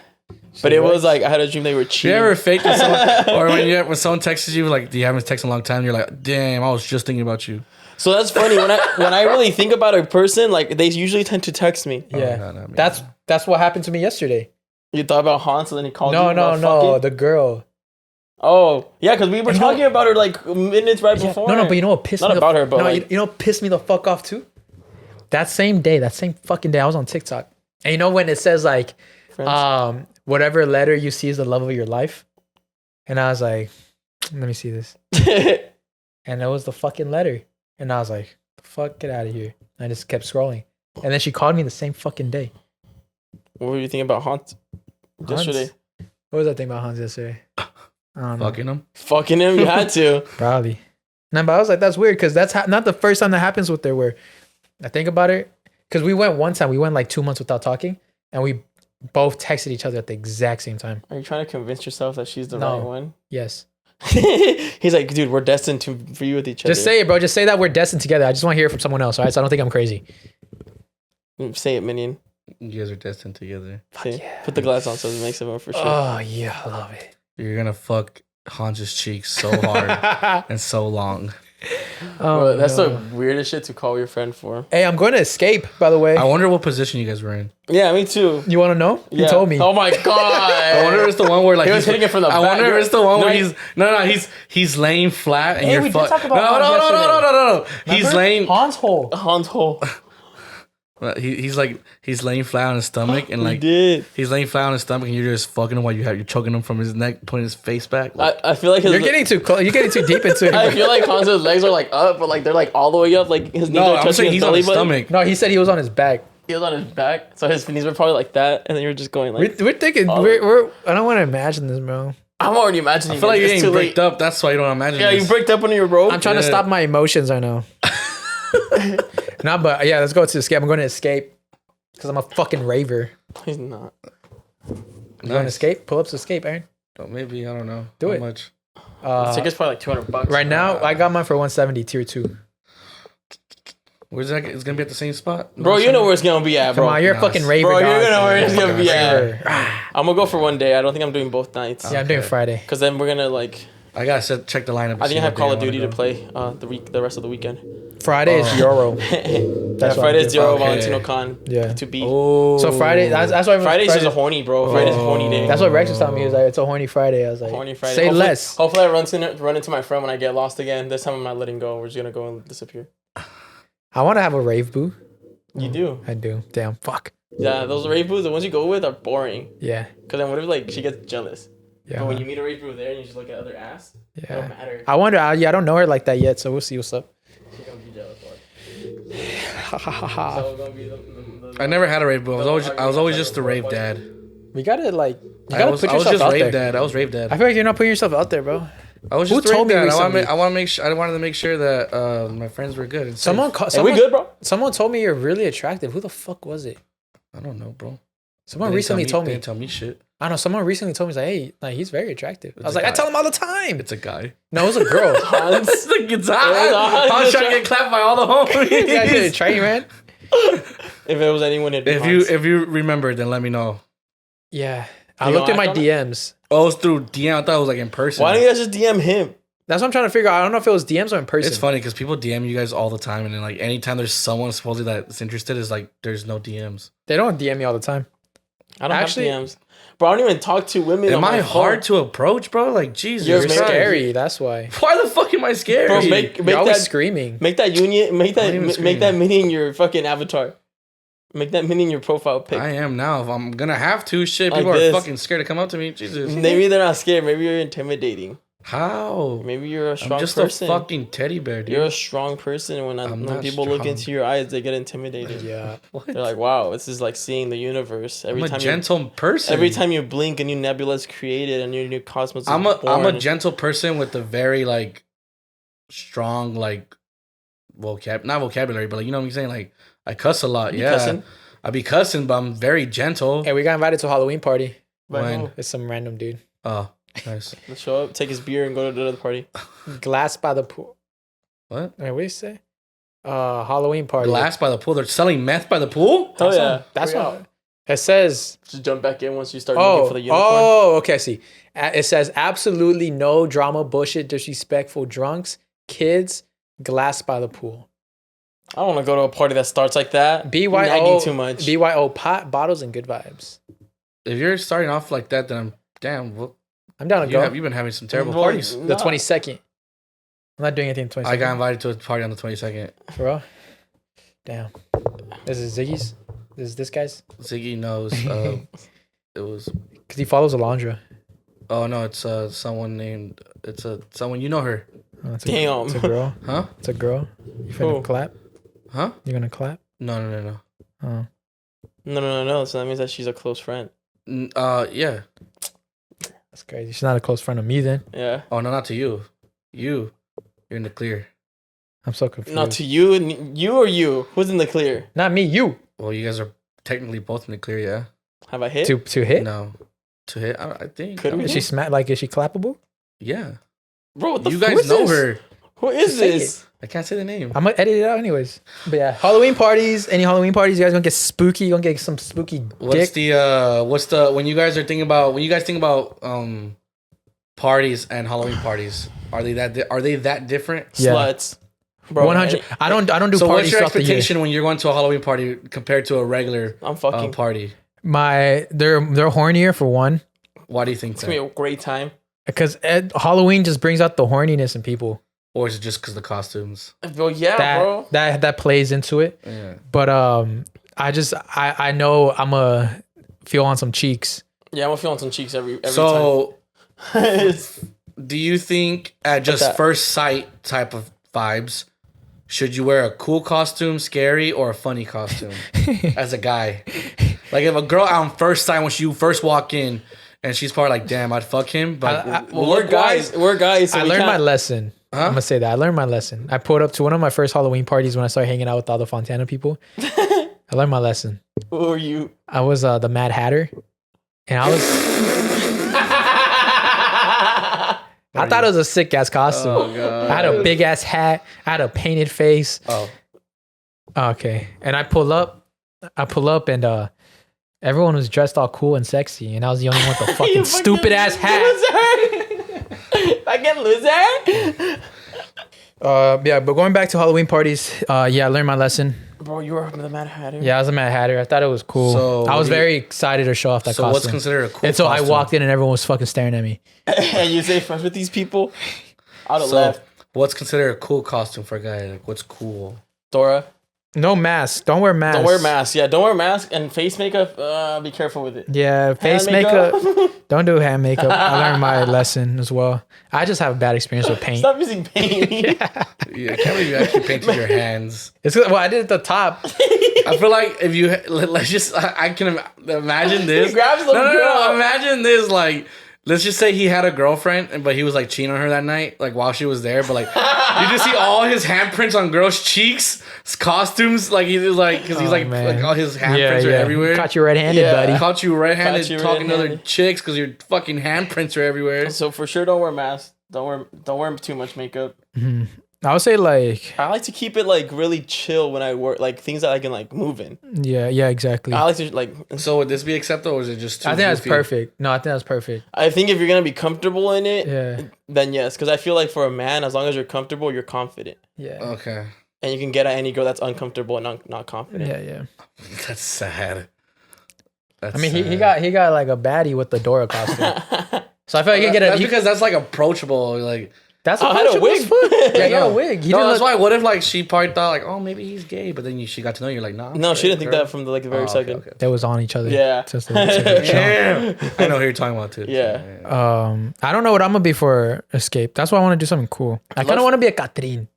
Speaker 3: But it was like I had a dream they were
Speaker 1: You
Speaker 3: cheating.
Speaker 1: ever faked it someone, or when someone texts you like, "Do you haven't texted in a long time?" You're like, "Damn, I was just thinking about you."
Speaker 3: So that's funny. When I really think about a person, like they usually tend to text me.
Speaker 2: Yeah,
Speaker 1: no, I mean,
Speaker 2: that's what happened to me yesterday.
Speaker 3: You thought about Hans and then he called you.
Speaker 2: No,
Speaker 3: about
Speaker 2: no,
Speaker 3: fucking?
Speaker 2: the girl.
Speaker 3: Oh, yeah, because we were talking about her like minutes right before.
Speaker 2: No, but you know what pissed
Speaker 3: Not
Speaker 2: me
Speaker 3: about
Speaker 2: the,
Speaker 3: her, but
Speaker 2: no,
Speaker 3: like,
Speaker 2: you know what pissed me the fuck off too? That same fucking day, I was on TikTok. And you know when it says like,
Speaker 3: Friends.
Speaker 2: whatever letter you see is the love of your life? And I was like, let me see this. And it was the fucking letter. And I was like, the fuck, get out of here. I just kept scrolling. And then she called me the same fucking day.
Speaker 3: What were you thinking about Hans yesterday?
Speaker 2: What was I thinking about Hans yesterday? I don't know.
Speaker 1: fucking him.
Speaker 3: Fucking him, you had to.
Speaker 2: Probably. No, but I was like, that's weird because that's not the first time that happens with her. Where I think about it, because we went one time, we went like 2 months without talking, and we both texted each other at the exact same time.
Speaker 3: Are you trying to convince yourself that she's the
Speaker 2: No.
Speaker 3: right one?
Speaker 2: Yes.
Speaker 3: He's like, dude, we're destined for you with each other.
Speaker 2: Just say it, bro. Just say that we're destined together. I just want to hear it from someone else. All right. So I don't think I'm crazy.
Speaker 3: Say it, minion.
Speaker 1: You guys are destined together.
Speaker 3: See?
Speaker 2: yeah.
Speaker 3: Put the glass on so it makes it more for sure.
Speaker 2: Oh yeah, I love it.
Speaker 1: You're gonna fuck Hans's cheeks so hard and so long.
Speaker 3: Bro, that's
Speaker 2: no.
Speaker 3: the weirdest shit to call your friend for.
Speaker 2: Hey, I'm going to escape. By the way,
Speaker 1: I wonder what position you guys were in.
Speaker 3: Yeah, me too.
Speaker 2: you want to know?
Speaker 3: Yeah.
Speaker 2: You told me.
Speaker 3: Oh my god.
Speaker 1: I wonder if it's the one where like
Speaker 3: He was hitting it from the
Speaker 1: I
Speaker 3: back.
Speaker 1: wonder if it's the one where
Speaker 3: No,
Speaker 1: he's laying flat and
Speaker 2: Hey,
Speaker 1: you're
Speaker 2: we did talk about
Speaker 1: no,
Speaker 2: Hans
Speaker 1: no, no, no,
Speaker 2: yesterday.
Speaker 1: no, no, no, no. He's
Speaker 2: Remember?
Speaker 1: laying.
Speaker 2: Hans hole.
Speaker 3: Hans hole.
Speaker 1: He's laying flat on his stomach and
Speaker 3: He
Speaker 1: like
Speaker 3: did.
Speaker 1: he's laying flat on his stomach and you're just fucking him while you're choking him from his neck, putting his face back. Like,
Speaker 3: I feel like his,
Speaker 2: You're getting too close. You're getting too deep into it.
Speaker 3: I feel like Hanzo's legs are like up, but like they're like all the way up. Like his knees
Speaker 1: no,
Speaker 3: are
Speaker 1: I'm
Speaker 3: touching
Speaker 1: saying
Speaker 3: his
Speaker 1: he's on
Speaker 3: belly
Speaker 1: his
Speaker 3: button.
Speaker 1: stomach.
Speaker 2: No, he said he was on his back.
Speaker 3: He was on his back, so his knees were probably like that, and then you were just going like.
Speaker 2: We're thinking.
Speaker 3: Oh.
Speaker 2: We're. I don't want to imagine this, bro.
Speaker 3: I'm already imagining.
Speaker 1: I feel like
Speaker 3: it.
Speaker 1: you're
Speaker 3: It's
Speaker 1: getting
Speaker 3: too
Speaker 1: bricked
Speaker 3: late.
Speaker 1: up. That's why you don't imagine.
Speaker 3: Yeah,
Speaker 1: this.
Speaker 3: you bricked up under your rope.
Speaker 2: I'm trying to
Speaker 1: Yeah.
Speaker 2: stop my emotions right now. No, but yeah, let's go to escape. I'm going to escape because I'm a fucking raver.
Speaker 3: He's not.
Speaker 2: You want to escape? Pull up to escape, Aaron.
Speaker 1: Oh, maybe I don't know.
Speaker 2: Do
Speaker 1: How
Speaker 2: it.
Speaker 1: much?
Speaker 3: The ticket's probably like $200.
Speaker 2: Right now, I got mine for 170 tier 2.
Speaker 1: Where's that? It's gonna be at the same spot,
Speaker 3: Bro, you know where it's gonna be at, bro.
Speaker 2: Come on, you're a
Speaker 1: Nice.
Speaker 2: fucking raver.
Speaker 3: Bro, you're
Speaker 2: dog.
Speaker 3: gonna know where it's gonna be at.
Speaker 2: Raver.
Speaker 3: I'm gonna go for one day. I don't think I'm doing both nights.
Speaker 2: Yeah, I'm doing
Speaker 1: Okay.
Speaker 2: Friday.
Speaker 3: Cause then we're gonna like.
Speaker 1: I gotta check the lineup.
Speaker 3: I think I have Call of Duty to play the rest of the weekend.
Speaker 2: Friday is Euro.
Speaker 3: That's
Speaker 2: what
Speaker 3: Friday's
Speaker 2: I'm
Speaker 3: Zero
Speaker 1: Okay.
Speaker 3: Valentino Con.
Speaker 2: Yeah.
Speaker 3: To beat.
Speaker 1: Oh,
Speaker 2: So Friday, that's why
Speaker 3: Friday's just a horny, bro. Friday's a horny day.
Speaker 2: That's what Rex was telling me. He was like, it's a horny Friday. I was like,
Speaker 3: Horny Friday.
Speaker 2: say
Speaker 3: hopefully,
Speaker 2: less.
Speaker 3: Hopefully, I run into my friend when I get lost again. This time I'm not letting go. We're just gonna go and disappear.
Speaker 2: I want to have a rave boo.
Speaker 3: You do.
Speaker 2: I do. Damn. Fuck.
Speaker 3: Yeah, those rave boos, the ones you go with, are boring.
Speaker 2: Yeah.
Speaker 3: Cause then what if like she gets jealous?
Speaker 2: Yeah.
Speaker 3: But when you meet a rave boo there and you just look at other ass, it don't
Speaker 2: Yeah.
Speaker 3: matter.
Speaker 2: I wonder. I don't know her like that yet, so we'll see what's up.
Speaker 3: She's gonna be jealous.
Speaker 2: Ha ha ha ha.
Speaker 3: So it's gonna be the
Speaker 1: I never had a rave, but I was always just a rave dad.
Speaker 2: We gotta like. You
Speaker 1: I
Speaker 2: gotta
Speaker 1: was
Speaker 2: put yourself
Speaker 1: just
Speaker 2: out
Speaker 1: rave
Speaker 2: there.
Speaker 1: dad. I was rave dad.
Speaker 2: I feel like you're not putting yourself out there, bro.
Speaker 1: I was
Speaker 2: Who
Speaker 1: just
Speaker 2: told me
Speaker 1: rave dad.
Speaker 2: recently?
Speaker 1: I want to make sure. I wanted to make sure that my friends were good. and safe.
Speaker 2: Someone.
Speaker 3: Are we good, bro?
Speaker 2: Someone told me you're really attractive. Who the fuck was it?
Speaker 1: I don't know, bro.
Speaker 2: Someone
Speaker 1: They didn't
Speaker 2: recently told
Speaker 1: They
Speaker 2: me.
Speaker 1: didn't tell me shit.
Speaker 2: I don't know. Someone recently told me, like, hey, like he's very attractive. I was
Speaker 1: a
Speaker 2: like, I
Speaker 1: guy.
Speaker 2: tell him all the time.
Speaker 1: It's a guy.
Speaker 2: No, it was a girl.
Speaker 3: Hans.
Speaker 1: It's like it's
Speaker 3: I
Speaker 1: was trying to get clapped by all the homies.
Speaker 2: You guys did a train, man.
Speaker 3: If it was anyone, it'd be Hans.
Speaker 1: If you remember, then let me know.
Speaker 2: Yeah. I
Speaker 3: You
Speaker 2: looked at
Speaker 3: gonna
Speaker 2: my
Speaker 3: act on
Speaker 2: DMs.
Speaker 1: Oh, it was through DM. I thought it was like in person.
Speaker 3: Why don't you guys just DM him?
Speaker 2: That's what I'm trying to figure out. I don't know if it was DMs or in person.
Speaker 1: It's funny because people DM you guys all the time, and then like anytime there's someone supposedly that's interested, is like there's no DMs.
Speaker 2: They don't DM me all the time.
Speaker 3: I don't
Speaker 2: Actually-
Speaker 3: have DMs. Bro, I don't even talk to women.
Speaker 1: Am
Speaker 3: on
Speaker 1: I
Speaker 3: my
Speaker 1: hard
Speaker 3: phone.
Speaker 1: to approach, bro? Like Jesus,
Speaker 3: You're
Speaker 2: You're
Speaker 3: Christ.
Speaker 2: scary. That's why.
Speaker 1: Why the fuck am I scary?
Speaker 3: Bro, make
Speaker 2: You're always
Speaker 3: that
Speaker 2: screaming.
Speaker 3: make that union make
Speaker 1: I don't even
Speaker 3: that make
Speaker 1: scream.
Speaker 3: that minion your fucking avatar. Make that minion your profile pic.
Speaker 1: I am now. If I'm gonna have to, shit,
Speaker 3: Like
Speaker 1: people
Speaker 3: this.
Speaker 1: are fucking scared to come up to me. Jesus.
Speaker 3: Maybe they're not scared. Maybe you're intimidating.
Speaker 1: How?
Speaker 3: Maybe you're a strong
Speaker 1: I'm just
Speaker 3: person.
Speaker 1: a fucking teddy bear, dude.
Speaker 3: You're a strong person. When people look into your eyes, they get intimidated.
Speaker 2: Yeah.
Speaker 1: What?
Speaker 3: They're like, wow, this is like seeing the universe.
Speaker 1: I'm a gentle person.
Speaker 3: Every time you blink, a new nebula is created, a new cosmos is
Speaker 1: I'm
Speaker 3: born.
Speaker 1: a gentle person with a very like strong like not vocabulary, but like you know what I'm saying. Like I cuss a lot.
Speaker 3: You
Speaker 1: Yeah,
Speaker 3: cussing?
Speaker 1: I be cussing, but I'm very gentle.
Speaker 2: Hey, we got invited to a Halloween party.
Speaker 1: When?
Speaker 2: It's some random dude.
Speaker 1: Oh, nice.
Speaker 3: Let's show up, take his beer, and go to the other party.
Speaker 2: Glass by the pool.
Speaker 1: What?
Speaker 2: Wait, what do you say? Halloween party.
Speaker 1: Glass by the pool. They're selling meth by the pool.
Speaker 3: Oh yeah,
Speaker 2: That's what it says.
Speaker 3: Just jump back in once you start looking for the unicorn.
Speaker 2: Oh, okay. I see. It says absolutely no drama, bullshit, disrespectful drunks, kids, glass by the pool.
Speaker 3: I don't want to go to a party that starts like that.
Speaker 2: BYO
Speaker 3: Nagging too much.
Speaker 2: BYO pot bottles and good vibes.
Speaker 1: If you're starting off like that, then I'm damn. Well,
Speaker 2: I'm down to go.
Speaker 1: you've been having some terrible
Speaker 3: Well,
Speaker 1: parties.
Speaker 2: The 22nd. I'm not doing anything on the 22nd.
Speaker 1: I got invited to a party on the 22nd.
Speaker 2: For real? Damn. This is Ziggy's? This is this guy's?
Speaker 1: Ziggy knows. It was.
Speaker 2: Because he follows Alondra.
Speaker 1: Oh no, it's someone named. It's someone you know her.
Speaker 2: Oh, it's
Speaker 3: Damn.
Speaker 2: It's a girl.
Speaker 1: Huh?
Speaker 2: It's a girl. You finna
Speaker 3: Who?
Speaker 2: clap?
Speaker 1: Huh?
Speaker 2: You gonna clap?
Speaker 1: No.
Speaker 2: Oh.
Speaker 3: No. So that means that she's a close friend.
Speaker 1: Yeah.
Speaker 2: That's crazy. She's not a close friend of me then.
Speaker 3: Yeah.
Speaker 1: Oh no, not to you. You're in the clear.
Speaker 2: I'm so confused.
Speaker 3: Not to you, you or you? Who's in the clear?
Speaker 2: Not me, you.
Speaker 1: Well, you guys are technically both in the clear, yeah.
Speaker 3: Have I hit?
Speaker 2: To hit?
Speaker 1: No, to hit. I think.
Speaker 3: Could we?
Speaker 2: Is she is she clappable?
Speaker 1: Yeah.
Speaker 3: Bro, what the
Speaker 1: You
Speaker 3: fuck
Speaker 1: guys
Speaker 3: is
Speaker 1: know
Speaker 3: this?
Speaker 1: her.
Speaker 3: Who is
Speaker 2: Say
Speaker 3: this?
Speaker 1: I can't say the name.
Speaker 2: I'm gonna edit it out anyways. But yeah, Halloween parties. Any Halloween parties? You guys gonna get spooky? You gonna get some spooky
Speaker 1: What's
Speaker 2: dick?
Speaker 1: what's the when you guys think about parties and Halloween parties? Are they that different?
Speaker 2: Yeah.
Speaker 3: Sluts. Bro,
Speaker 2: 100. I don't do
Speaker 1: So
Speaker 2: parties
Speaker 1: what's your
Speaker 2: throughout the year.
Speaker 1: expectation when you're going to a Halloween party compared to a regular
Speaker 3: I'm fucking.
Speaker 1: party?
Speaker 2: They're hornier for one,
Speaker 1: Why do you think
Speaker 3: It's gonna be
Speaker 1: that?
Speaker 3: a great time.
Speaker 2: because Halloween just brings out the horniness in people.
Speaker 1: Or is it just because the costumes?
Speaker 3: Well, yeah, bro.
Speaker 2: That plays into it.
Speaker 1: Yeah.
Speaker 2: But I know I'm a feel on some cheeks.
Speaker 3: Yeah, I'm feeling some cheeks every
Speaker 1: So
Speaker 3: time.
Speaker 1: do you think at just
Speaker 3: that?
Speaker 1: first sight type of vibes, should you wear a cool costume, scary, or a funny costume as a guy? Like if a girl on first sight when you first walk in and she's probably like, damn, I'd fuck him. But
Speaker 3: Well, we're guys. We're guys. So
Speaker 2: I
Speaker 3: we
Speaker 2: learned my
Speaker 3: can't-
Speaker 2: lesson.
Speaker 1: Huh?
Speaker 2: I'm gonna say that I learned my lesson. I pulled up to one of my first Halloween parties when I started hanging out with all the Fontana people. I learned my lesson.
Speaker 3: Who are you?
Speaker 2: I was the Mad Hatter, and I was. I thought it was a sick ass costume.
Speaker 1: Oh, God.
Speaker 2: I had a big ass hat. I had a painted face.
Speaker 1: Oh,
Speaker 2: Okay, and I pull up, and everyone was dressed all cool and sexy, and I was the only one with the fucking stupid ass hat.
Speaker 3: Fucking loser.
Speaker 2: Yeah, but going back to Halloween parties, yeah, I learned my lesson.
Speaker 3: Bro, you were the Mad Hatter.
Speaker 2: Yeah, I was a Mad Hatter. I thought it was cool.
Speaker 1: So
Speaker 2: I was
Speaker 1: what do you-
Speaker 2: very excited to show off that
Speaker 1: so
Speaker 2: costume.
Speaker 1: what's considered a cool
Speaker 2: and so
Speaker 1: costume?
Speaker 2: I walked in and everyone was fucking staring at me.
Speaker 3: And you say friends with these people? I'd have
Speaker 1: So
Speaker 3: left.
Speaker 1: what's considered a cool costume for a guy? Like what's cool?
Speaker 3: Dora.
Speaker 2: No mask. Don't wear mask.
Speaker 3: Don't wear mask. Yeah, don't wear mask and face makeup. Be careful with it.
Speaker 2: Yeah, face
Speaker 3: Hand
Speaker 2: makeup. Don't do hand makeup. I learned my lesson as well. I just have a bad experience with paint.
Speaker 3: Stop using paint.
Speaker 1: Yeah, I can't believe you actually painted your hands.
Speaker 2: It's well, I did it at the top.
Speaker 1: I feel like if you let's just I can imagine this.
Speaker 3: He grabs the girl.
Speaker 1: No. Imagine this. Like, let's just say he had a girlfriend, but he was like cheating on her that night, like while she was there. But like, you just see all his handprints on girls' cheeks, his costumes. Like he was like, because he's
Speaker 2: man.
Speaker 1: all his handprints are everywhere.
Speaker 2: Caught you red-handed,
Speaker 3: Yeah.
Speaker 2: buddy.
Speaker 1: Caught you red-handed
Speaker 3: Caught you
Speaker 1: talking to other
Speaker 3: red-handed.
Speaker 1: chicks because your fucking handprints are everywhere.
Speaker 3: So for sure, don't wear masks. Don't wear too much makeup.
Speaker 2: I would say like,
Speaker 3: I like to keep it like really chill when I work, like things that I can like move in.
Speaker 2: yeah, exactly.
Speaker 3: I like to like.
Speaker 1: So would this be acceptable, or is it just too
Speaker 2: I think that's
Speaker 1: goofy?
Speaker 2: perfect. No, I think that's perfect.
Speaker 3: I think if you're gonna be comfortable in it,
Speaker 2: Yeah,
Speaker 3: then yes. Because I feel like for a man, as long as you're comfortable, you're confident,
Speaker 2: yeah,
Speaker 1: Okay,
Speaker 3: and you can get at any girl that's uncomfortable and not confident.
Speaker 2: yeah.
Speaker 1: that's sad. That's
Speaker 2: I mean, he
Speaker 1: sad.
Speaker 2: got like a baddie with the Dora costume. So I feel like you get
Speaker 1: That's
Speaker 2: a.
Speaker 1: because that's like approachable. Like
Speaker 2: That's
Speaker 3: I had a wig.
Speaker 2: Yeah, he had a wig. He
Speaker 1: No,
Speaker 2: didn't
Speaker 1: that's
Speaker 2: look,
Speaker 1: why. What if like she probably thought like, oh, maybe he's gay, but then she got to know you like, nah. I'm
Speaker 3: No, she
Speaker 1: straight,
Speaker 3: didn't think
Speaker 1: girl.
Speaker 3: that from the very
Speaker 1: Oh,
Speaker 3: second.
Speaker 1: okay.
Speaker 2: they was on each other.
Speaker 3: Yeah.
Speaker 2: Just
Speaker 1: Damn. I know who you're talking about too.
Speaker 3: Yeah.
Speaker 2: I don't know what I'm gonna be for Escape. That's why I want to do something cool. I kind of want to be a Catherine.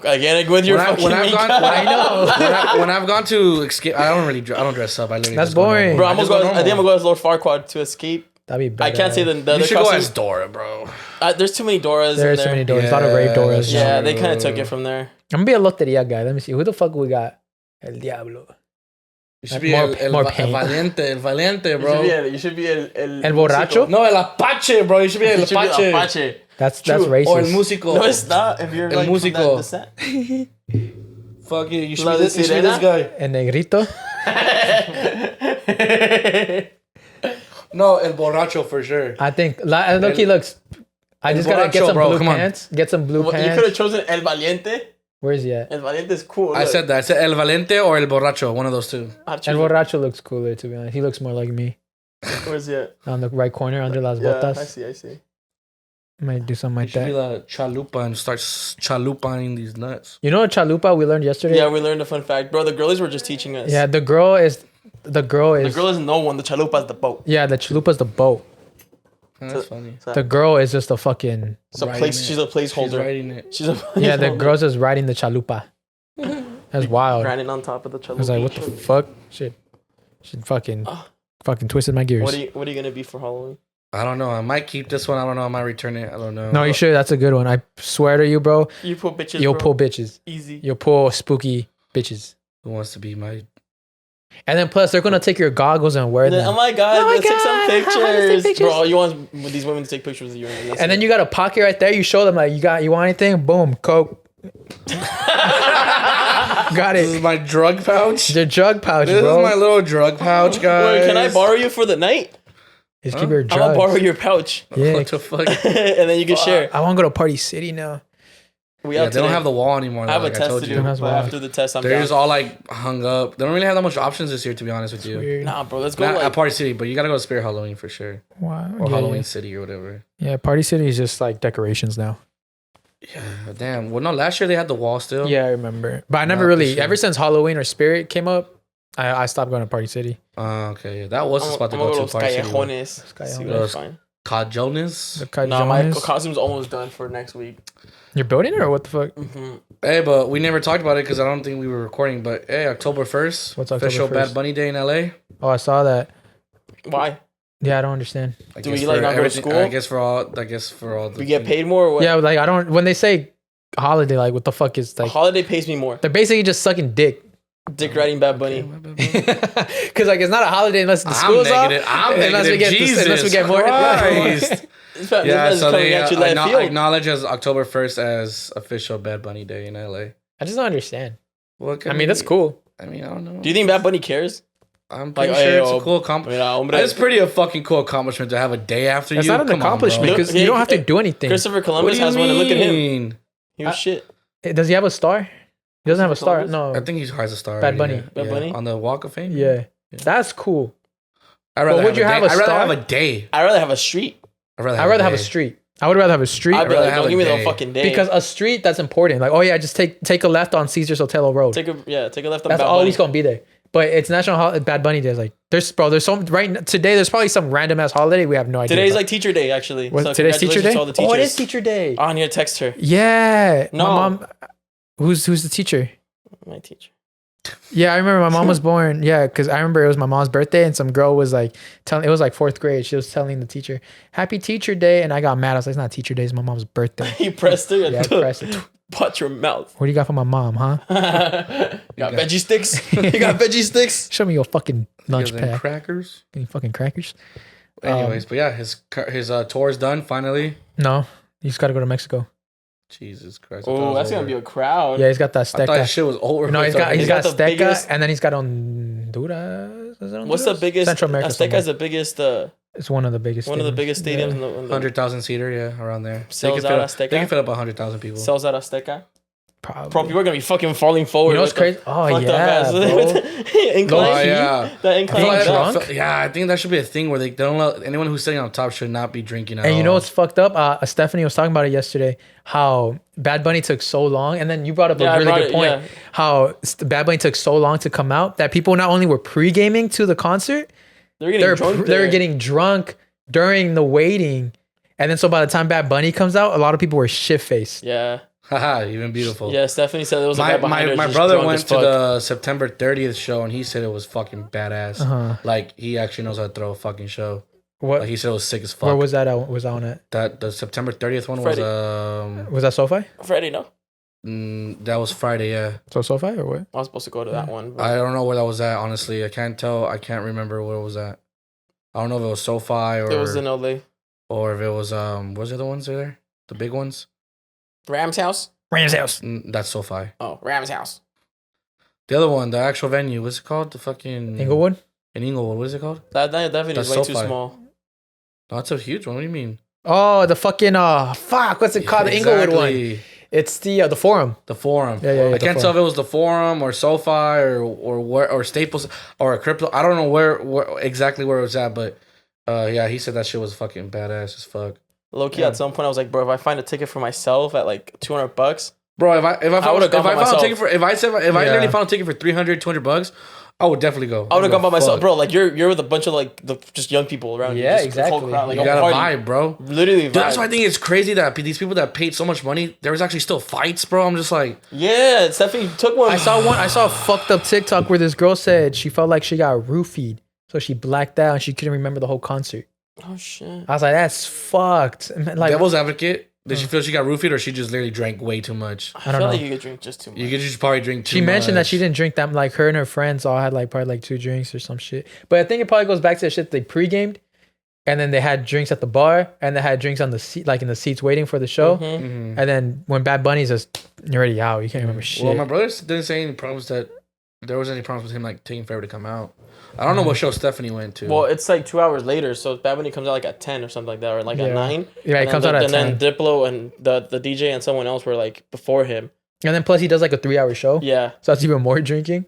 Speaker 3: Again, with your fucking
Speaker 1: when I've
Speaker 3: makeup.
Speaker 1: gone, I know. when I've gone to Escape, I don't dress up. I literally
Speaker 2: That's
Speaker 1: just go
Speaker 2: boring.
Speaker 1: normal.
Speaker 3: Bro,
Speaker 1: I
Speaker 3: I think I'm gonna go as Lord Farquaad to Escape.
Speaker 2: That'd be better.
Speaker 3: I can't say the
Speaker 1: You
Speaker 3: other
Speaker 1: should go
Speaker 3: costume.
Speaker 1: as Dora, bro.
Speaker 3: There's too many Doras.
Speaker 2: There's
Speaker 3: in
Speaker 2: so
Speaker 3: there.
Speaker 2: many doors. A lot of rave doors.
Speaker 3: Yeah, they kind of took it from there.
Speaker 2: I'm gonna be a loteria guy. Let me see. Who the fuck we got? El Diablo.
Speaker 1: You should
Speaker 2: Like
Speaker 1: be el
Speaker 2: paint.
Speaker 1: valiente, bro.
Speaker 3: You should be el
Speaker 2: El borracho?
Speaker 1: No, el apache, bro. You should be el
Speaker 3: You should be
Speaker 1: apache.
Speaker 3: Apache.
Speaker 2: That's
Speaker 3: True.
Speaker 2: racist.
Speaker 1: Or el músico.
Speaker 3: No, it's not. If you're
Speaker 1: El
Speaker 3: like from
Speaker 1: músico.
Speaker 3: that descent.
Speaker 1: Fuck you. You should
Speaker 3: La
Speaker 1: be
Speaker 3: de
Speaker 1: this
Speaker 3: Sirena?
Speaker 1: guy.
Speaker 2: El negrito.
Speaker 1: No, el borracho for sure.
Speaker 2: I think. Look, he looks. I just gotta get
Speaker 1: borracho,
Speaker 2: some
Speaker 1: bro,
Speaker 2: blue
Speaker 1: come on.
Speaker 2: pants. Get some blue
Speaker 3: You could have
Speaker 2: pants.
Speaker 3: chosen El Valiente.
Speaker 2: Where is he at?
Speaker 3: El Valiente is cool.
Speaker 1: I
Speaker 3: Look.
Speaker 1: said that. I said el valiente or el borracho. One of those two.
Speaker 3: I'd
Speaker 2: El
Speaker 3: choose
Speaker 2: borracho looks cooler, to be honest. He looks more like me.
Speaker 3: Where's he at?
Speaker 2: On the right corner, under las
Speaker 3: Yeah,
Speaker 2: botas.
Speaker 3: I see.
Speaker 2: Might do something
Speaker 1: You
Speaker 2: like
Speaker 1: should be
Speaker 2: that.
Speaker 1: the chalupa and start chalupaing these nuts.
Speaker 2: You know what chalupa we learned yesterday?
Speaker 3: Yeah, we learned a fun fact. Bro, the girlies were just teaching us.
Speaker 2: Yeah, the girl is.
Speaker 3: The girl is no one. The chalupa is the boat.
Speaker 2: Yeah, the chalupa's the boat.
Speaker 1: That's funny.
Speaker 2: The girl is just a fucking.
Speaker 3: She's a
Speaker 1: Riding it.
Speaker 3: She's a
Speaker 1: She's
Speaker 3: placeholder.
Speaker 1: writing it.
Speaker 3: She's a
Speaker 2: Yeah, the
Speaker 3: placeholder.
Speaker 2: girl's just riding the chalupa. That's wild. I
Speaker 3: grinding on top of the chalupa.
Speaker 2: was like, what the fuck? Shit. She fucking twisted my gears.
Speaker 3: What are you gonna be for Halloween?
Speaker 1: I don't know. I might keep this one. I don't know. I might return it. I don't know.
Speaker 2: No, you should. That's a good one. I swear to you, bro.
Speaker 3: You pull bitches.
Speaker 2: You'll
Speaker 3: bro.
Speaker 2: pull bitches.
Speaker 3: Easy.
Speaker 2: You'll pull spooky bitches.
Speaker 1: Who wants to be my?
Speaker 2: And then plus, they're gonna take your goggles and wear
Speaker 3: Oh
Speaker 2: them.
Speaker 3: my god!
Speaker 2: Oh my
Speaker 3: Let's take
Speaker 2: God,
Speaker 3: some
Speaker 2: I wanna take
Speaker 3: pictures.
Speaker 2: pictures.
Speaker 3: Bro. You want these women to take pictures of you?
Speaker 2: And then you got a pocket right there. You show them like you want anything? Boom, Coke. Got
Speaker 1: This is
Speaker 2: it.
Speaker 1: my drug pouch.
Speaker 2: The jug pouch,
Speaker 1: This
Speaker 2: bro.
Speaker 1: is my little drug pouch, guys.
Speaker 3: Wait, can I borrow you for the night?
Speaker 2: Just keep your
Speaker 3: I'm gonna borrow
Speaker 2: drugs.
Speaker 3: your pouch,
Speaker 2: Yeah.
Speaker 1: What the fuck?
Speaker 3: and then you can share.
Speaker 2: I want to go to Party City now.
Speaker 3: We
Speaker 1: Yeah,
Speaker 3: have
Speaker 1: they don't
Speaker 3: today.
Speaker 1: have the wall anymore.
Speaker 3: I have a
Speaker 1: like I
Speaker 3: test
Speaker 1: told
Speaker 3: to
Speaker 1: you.
Speaker 3: do.
Speaker 2: That's
Speaker 3: But
Speaker 2: wild.
Speaker 3: after the test, I'm
Speaker 1: They're
Speaker 3: down.
Speaker 1: just all like hung up. They don't really have that much options this year, to be honest with you.
Speaker 2: Weird.
Speaker 3: Nah, bro. Let's go.
Speaker 1: Not
Speaker 3: Like,
Speaker 1: at Party City, but you gotta go to Spirit Halloween for sure,
Speaker 2: Wow.
Speaker 1: or
Speaker 2: Yeah,
Speaker 1: Halloween
Speaker 2: yeah.
Speaker 1: City or whatever.
Speaker 2: Yeah, Party City is just like decorations now.
Speaker 1: Yeah, damn. Well, no, last year they had the wall still.
Speaker 2: Yeah, I remember. But I never
Speaker 1: Not
Speaker 2: really,
Speaker 1: this year.
Speaker 2: ever since Halloween or Spirit came up, I stopped going to Party City.
Speaker 1: Okay, yeah, that was the
Speaker 3: I'm
Speaker 1: spot to
Speaker 3: gonna
Speaker 1: go
Speaker 3: go
Speaker 1: to.
Speaker 3: to
Speaker 1: Party City.
Speaker 3: Callejones. See what I
Speaker 1: Those-
Speaker 3: find.
Speaker 1: Cajones.
Speaker 2: The
Speaker 3: Nah, my
Speaker 2: Cajones.
Speaker 3: costume's almost done for next week.
Speaker 2: You're building it or what the fuck?
Speaker 1: Hey, but we never talked about it because I don't think we were recording. But hey, October 1st,
Speaker 2: What's October
Speaker 1: official
Speaker 2: 1st?
Speaker 1: Bad Bunny Day in LA.
Speaker 2: Oh, I saw that.
Speaker 3: Why?
Speaker 2: Yeah, I don't understand.
Speaker 1: I
Speaker 3: Do
Speaker 1: guess
Speaker 3: we, like,
Speaker 1: for
Speaker 3: not go to
Speaker 1: everything-
Speaker 3: school?
Speaker 1: I guess for all. The
Speaker 3: We get paid more or what?
Speaker 2: Yeah, like I don't. When they say holiday, like what the fuck is
Speaker 3: A
Speaker 2: like?
Speaker 3: holiday pays me more.
Speaker 2: They're basically just sucking dick.
Speaker 3: Dick riding Bad Bunny.
Speaker 2: Because like it's not a holiday unless the
Speaker 1: I'm
Speaker 2: school's off.
Speaker 1: negative. I'm
Speaker 2: unless we
Speaker 1: negative.
Speaker 2: get unless we get more.
Speaker 1: Christ.
Speaker 3: Yeah,
Speaker 1: So they
Speaker 3: at you left field.
Speaker 1: acknowledge as October 1st as official Bad Bunny Day in LA.
Speaker 2: I just don't understand.
Speaker 1: What
Speaker 2: I mean, that's cool.
Speaker 1: I mean, I don't know.
Speaker 3: Do you think Bad Bunny cares?
Speaker 1: I'm pretty
Speaker 3: Like,
Speaker 1: sure
Speaker 3: hey,
Speaker 1: it's
Speaker 3: yo,
Speaker 1: a cool accomplishment.
Speaker 3: Mira, hombre.
Speaker 1: It's pretty a fucking cool accomplishment to have a day after
Speaker 2: It's
Speaker 1: you.
Speaker 2: not an
Speaker 1: Come on,
Speaker 2: accomplishment
Speaker 1: bro.
Speaker 2: because
Speaker 3: Look,
Speaker 2: you don't have to
Speaker 3: hey,
Speaker 2: do anything.
Speaker 3: Christopher
Speaker 1: What
Speaker 3: Columbus
Speaker 1: do you
Speaker 3: has one, and look at him.
Speaker 1: mean?
Speaker 3: He was shit.
Speaker 2: Does he have a star? He doesn't have a star.
Speaker 3: Columbus?
Speaker 2: No.
Speaker 1: I think he has a star.
Speaker 2: Bad
Speaker 1: already,
Speaker 2: Bunny.
Speaker 1: yeah.
Speaker 3: Bad Bunny?
Speaker 1: On the Walk of Fame.
Speaker 2: Yeah, that's cool.
Speaker 1: I'd rather
Speaker 2: would you have a
Speaker 1: I'd rather
Speaker 2: star?
Speaker 1: have a day.
Speaker 3: I'd rather have a street.
Speaker 1: I'd rather
Speaker 2: I'd rather have a
Speaker 1: day.
Speaker 2: street. I would rather have a street
Speaker 3: I'd be
Speaker 1: rather
Speaker 3: like,
Speaker 1: have
Speaker 3: don't
Speaker 1: a
Speaker 3: give me
Speaker 1: day.
Speaker 3: the fucking day.
Speaker 2: because a street that's important. Like, oh yeah, just take a left on Cesar Sotelo Road.
Speaker 3: take a left on
Speaker 2: That's
Speaker 3: Bad
Speaker 2: always
Speaker 3: Bunny.
Speaker 2: gonna be there. But it's National Bad Bunny Day. Like, there's some today. There's probably some random ass holiday we have no idea.
Speaker 3: Today's
Speaker 2: about.
Speaker 3: like teacher day, actually.
Speaker 2: What,
Speaker 3: So
Speaker 2: today's teacher day.
Speaker 3: congratulations to all the
Speaker 2: Oh, it
Speaker 3: teachers.
Speaker 2: is teacher day.
Speaker 3: I need to text her.
Speaker 2: Yeah.
Speaker 3: No.
Speaker 2: My mom. Who's the teacher?
Speaker 3: My teacher.
Speaker 2: Yeah, I remember my mom was born. Yeah, because I remember it was my mom's birthday, and some girl was like telling. It was like 4th grade. She was telling the teacher, "Happy Teacher Day," and I got mad. I was like, "It's not Teacher Day. It's my mom's birthday."
Speaker 3: He pressed her.
Speaker 2: Yeah, I pressed it.
Speaker 3: Watch your mouth.
Speaker 2: What do you got for my mom, huh?
Speaker 3: Got veggie sticks. You got veggie sticks.
Speaker 2: Show me your fucking lunch
Speaker 1: Gives them
Speaker 2: pack.
Speaker 1: crackers.
Speaker 2: Any fucking crackers?
Speaker 1: Anyways, but yeah, his tour is done finally.
Speaker 2: No, you just got to go to Mexico.
Speaker 1: Jesus Christ! I thought it
Speaker 3: Oh,
Speaker 1: was
Speaker 3: that's gonna
Speaker 1: over.
Speaker 3: be a crowd.
Speaker 2: Yeah, he's got that
Speaker 1: I thought
Speaker 2: Azteca.
Speaker 1: his shit was over.
Speaker 2: No, he's got
Speaker 3: He's got the
Speaker 2: Azteca,
Speaker 3: biggest-
Speaker 2: and then he's got Honduras. Is it
Speaker 3: What's the
Speaker 2: Honduras?
Speaker 3: biggest?
Speaker 2: Central America.
Speaker 3: Azteca's the biggest.
Speaker 2: It's one of the biggest.
Speaker 3: One of the
Speaker 2: stadiums.
Speaker 3: biggest stadiums.
Speaker 2: Yeah.
Speaker 3: In the
Speaker 1: 100,000 seater, yeah, around there.
Speaker 3: Sells
Speaker 1: they
Speaker 3: out
Speaker 1: can
Speaker 3: Azteca?
Speaker 1: They can fit up 100,000 people.
Speaker 3: Sells out Azteca.
Speaker 2: Probably.
Speaker 3: Bro, people are gonna be fucking falling forward.
Speaker 2: You know what's crazy? Oh
Speaker 3: fucked up
Speaker 2: yeah,
Speaker 3: ass-
Speaker 2: bro.
Speaker 3: incline.
Speaker 1: Oh, yeah.
Speaker 3: That incline.
Speaker 2: drunk?
Speaker 1: Yeah, I think that should be a thing where they don't let anyone who's sitting on top should not be drinking at
Speaker 2: And
Speaker 1: all.
Speaker 2: you know what's fucked up? Stephanie was talking about it yesterday. How Bad Bunny took so long, and then you brought up a really good point.
Speaker 3: Yeah.
Speaker 2: How Bad Bunny took so long to come out that people not only were pre-gaming to the concert,
Speaker 3: They're getting drunk.
Speaker 2: they're
Speaker 3: there.
Speaker 2: getting drunk during the waiting, and then so by the time Bad Bunny comes out, a lot of people were shit faced.
Speaker 3: Yeah.
Speaker 1: Haha, even beautiful.
Speaker 3: Yeah, Stephanie said there was a guy behind her
Speaker 1: My
Speaker 3: just
Speaker 1: brother
Speaker 3: drunk
Speaker 1: went
Speaker 3: as
Speaker 1: to
Speaker 3: fuck.
Speaker 1: the September 30th show and he said it was fucking badass.
Speaker 2: Uh-huh.
Speaker 1: Like he actually knows how to throw a fucking show.
Speaker 2: What?
Speaker 1: Like he said it was sick as fuck.
Speaker 2: Where was that? Was that on it?
Speaker 1: That the September 30th one
Speaker 3: Friday.
Speaker 2: Was that SoFi?
Speaker 3: Freddie, no?
Speaker 1: that was Friday, yeah.
Speaker 2: So SoFi or what?
Speaker 3: I was supposed to go to that one. But
Speaker 1: I don't know where that was at, honestly. I can't tell. I can't remember where it was at. I don't know if it was SoFi or
Speaker 3: it was in LA.
Speaker 1: or if it was what's the other ones there? The big ones?
Speaker 3: Rams house?
Speaker 2: Rams house.
Speaker 1: That's SoFi.
Speaker 3: Oh, Rams house.
Speaker 1: The other one, the actual venue, what's it called? The fucking
Speaker 2: Inglewood.
Speaker 1: In Inglewood, what is it called?
Speaker 3: That venue is
Speaker 1: That's
Speaker 3: way too
Speaker 1: SoFi.
Speaker 3: small.
Speaker 1: No, it's a huge one. What do you mean?
Speaker 2: Oh, the fucking fuck. What's it called? The Inglewood one.
Speaker 1: Exactly.
Speaker 2: It's the Forum.
Speaker 1: The Forum.
Speaker 2: Yeah,
Speaker 1: I
Speaker 2: the
Speaker 1: can't tell if it was the Forum or SoFi or Staples or a crypto. I don't know where exactly where it was at, but yeah, he said that shit was fucking badass as fuck.
Speaker 3: Low key, at some point, I was like, bro, if I find a ticket for myself at like $200,
Speaker 1: Bro, if I
Speaker 3: would've gone by
Speaker 1: found a
Speaker 3: myself.
Speaker 1: ticket for I literally found a ticket for $300-$200, I would definitely go.
Speaker 3: I would have gone by myself,
Speaker 1: Fuck.
Speaker 3: bro. Like you're with a bunch of like just young people around.
Speaker 2: Yeah,
Speaker 3: you. Just the whole
Speaker 2: exactly.
Speaker 3: crowd, like
Speaker 1: You
Speaker 3: a
Speaker 1: gotta
Speaker 3: party.
Speaker 1: vibe, bro.
Speaker 3: Literally,
Speaker 1: Dude, that's
Speaker 3: vibe.
Speaker 1: why I think it's crazy that these people that paid so much money, there was actually still fights, bro. I'm just like,
Speaker 3: Yeah, Stephanie took one.
Speaker 2: I saw a fucked up TikTok where this girl said she felt like she got roofied, so she blacked out and she couldn't remember the whole concert.
Speaker 3: Oh shit.
Speaker 2: I was like, that's fucked. Like,
Speaker 1: devil's advocate. Did she feel she got roofied or she just literally drank way too much?
Speaker 3: I
Speaker 2: don't
Speaker 3: feel
Speaker 2: know.
Speaker 3: like you could drink just too much.
Speaker 1: You could just probably drink too much.
Speaker 2: she mentioned that she didn't drink that. Like her and her friends all had like probably like 2 drinks or some shit. But I think it probably goes back to the shit they pre-gamed, and then they had drinks at the bar, and they had drinks on the seat, like in the seats waiting for the show.
Speaker 1: Mhm.
Speaker 2: And then when Bad Bunny's just you're already out, you can't remember shit.
Speaker 1: Well, my brother didn't say any problems that there was any problems with him like taking forever to come out. I don't know what show Stephanie went to.
Speaker 3: Well, it's like 2 hours later, so Bad Bunny comes out like at 10 or something like that, or like at 9.
Speaker 2: Yeah, it
Speaker 3: And
Speaker 2: comes
Speaker 3: then
Speaker 2: out at
Speaker 3: And
Speaker 2: 10.
Speaker 3: then Diplo and the DJ and someone else were like before him.
Speaker 2: And then plus he does like a 3-hour show.
Speaker 3: Yeah.
Speaker 2: So that's even more drinking.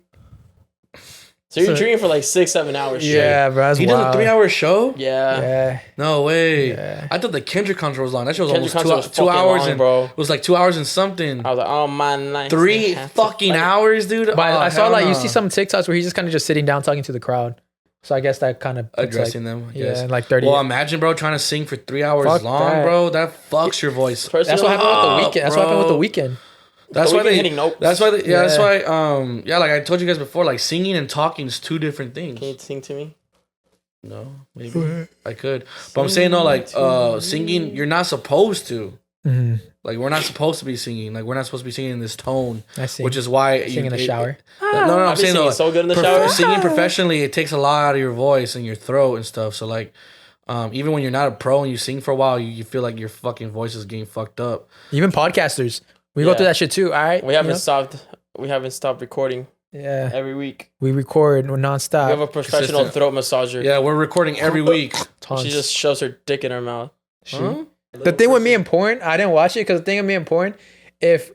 Speaker 3: So you're
Speaker 2: So-
Speaker 3: drinking for like 6-7 hours straight.
Speaker 2: Yeah, bro. That's
Speaker 1: he
Speaker 2: wild.
Speaker 1: did a 3-hour show?
Speaker 3: Yeah.
Speaker 2: Yeah.
Speaker 1: No way.
Speaker 2: Yeah.
Speaker 1: I thought the Kendrick concert was long. That shit was
Speaker 3: Kendrick
Speaker 1: almost
Speaker 3: concert was
Speaker 1: 2
Speaker 3: fucking
Speaker 1: hours
Speaker 3: long,
Speaker 1: and
Speaker 3: bro.
Speaker 1: it was like 2 hours and something.
Speaker 3: I was like, oh man, nice.
Speaker 1: 3 fucking hours, dude.
Speaker 2: But
Speaker 1: Oh,
Speaker 2: I saw
Speaker 1: hell
Speaker 2: like
Speaker 1: no.
Speaker 2: you see some TikToks where he's just kind of just sitting down talking to the crowd. So I guess that kind of
Speaker 1: addressing them. I guess.
Speaker 2: Yeah, like 30.
Speaker 1: Well, imagine, bro, trying to sing for 3 hours
Speaker 2: Fuck
Speaker 1: long,
Speaker 2: that.
Speaker 1: bro. That fucks your voice.
Speaker 2: That's what happened with the weekend. That's what happened with the
Speaker 1: bro.
Speaker 2: weekend.
Speaker 1: That's
Speaker 3: The
Speaker 1: why
Speaker 3: Weeknd
Speaker 1: they.
Speaker 3: hitting notes.
Speaker 1: That's why. They, yeah, That's
Speaker 2: Yeah.
Speaker 1: why. Yeah, like I told you guys before, like singing and talking is 2 different things.
Speaker 3: Can you sing to me?
Speaker 1: No, maybe I could, but I'm saying no. Like singing, you're not supposed to.
Speaker 2: Mm-hmm.
Speaker 1: Like we're not supposed to be singing. Like we're not supposed to be singing in this tone.
Speaker 2: I see.
Speaker 1: Which is why
Speaker 2: Sing in the shower.
Speaker 1: No,
Speaker 3: I'll
Speaker 1: I'm
Speaker 3: be
Speaker 1: saying
Speaker 3: singing
Speaker 1: though,
Speaker 3: so good in the shower.
Speaker 1: Singing professionally, it takes a lot out of your voice and your throat and stuff. So like, even when you're not a pro and you sing for a while, you feel like your fucking voice is getting fucked up.
Speaker 2: Even podcasters, we go
Speaker 3: Yeah.
Speaker 2: through that shit too. All right,
Speaker 3: We haven't stopped recording
Speaker 2: Yeah,
Speaker 3: every week.
Speaker 2: we record nonstop.
Speaker 3: We have a professional
Speaker 1: consistent.
Speaker 3: throat massager.
Speaker 1: Yeah, we're recording every week.
Speaker 2: Tons.
Speaker 3: She just shoves her dick in her mouth.
Speaker 1: Huh?
Speaker 2: The thing with me and porn, I didn't watch it because the thing with me and porn, if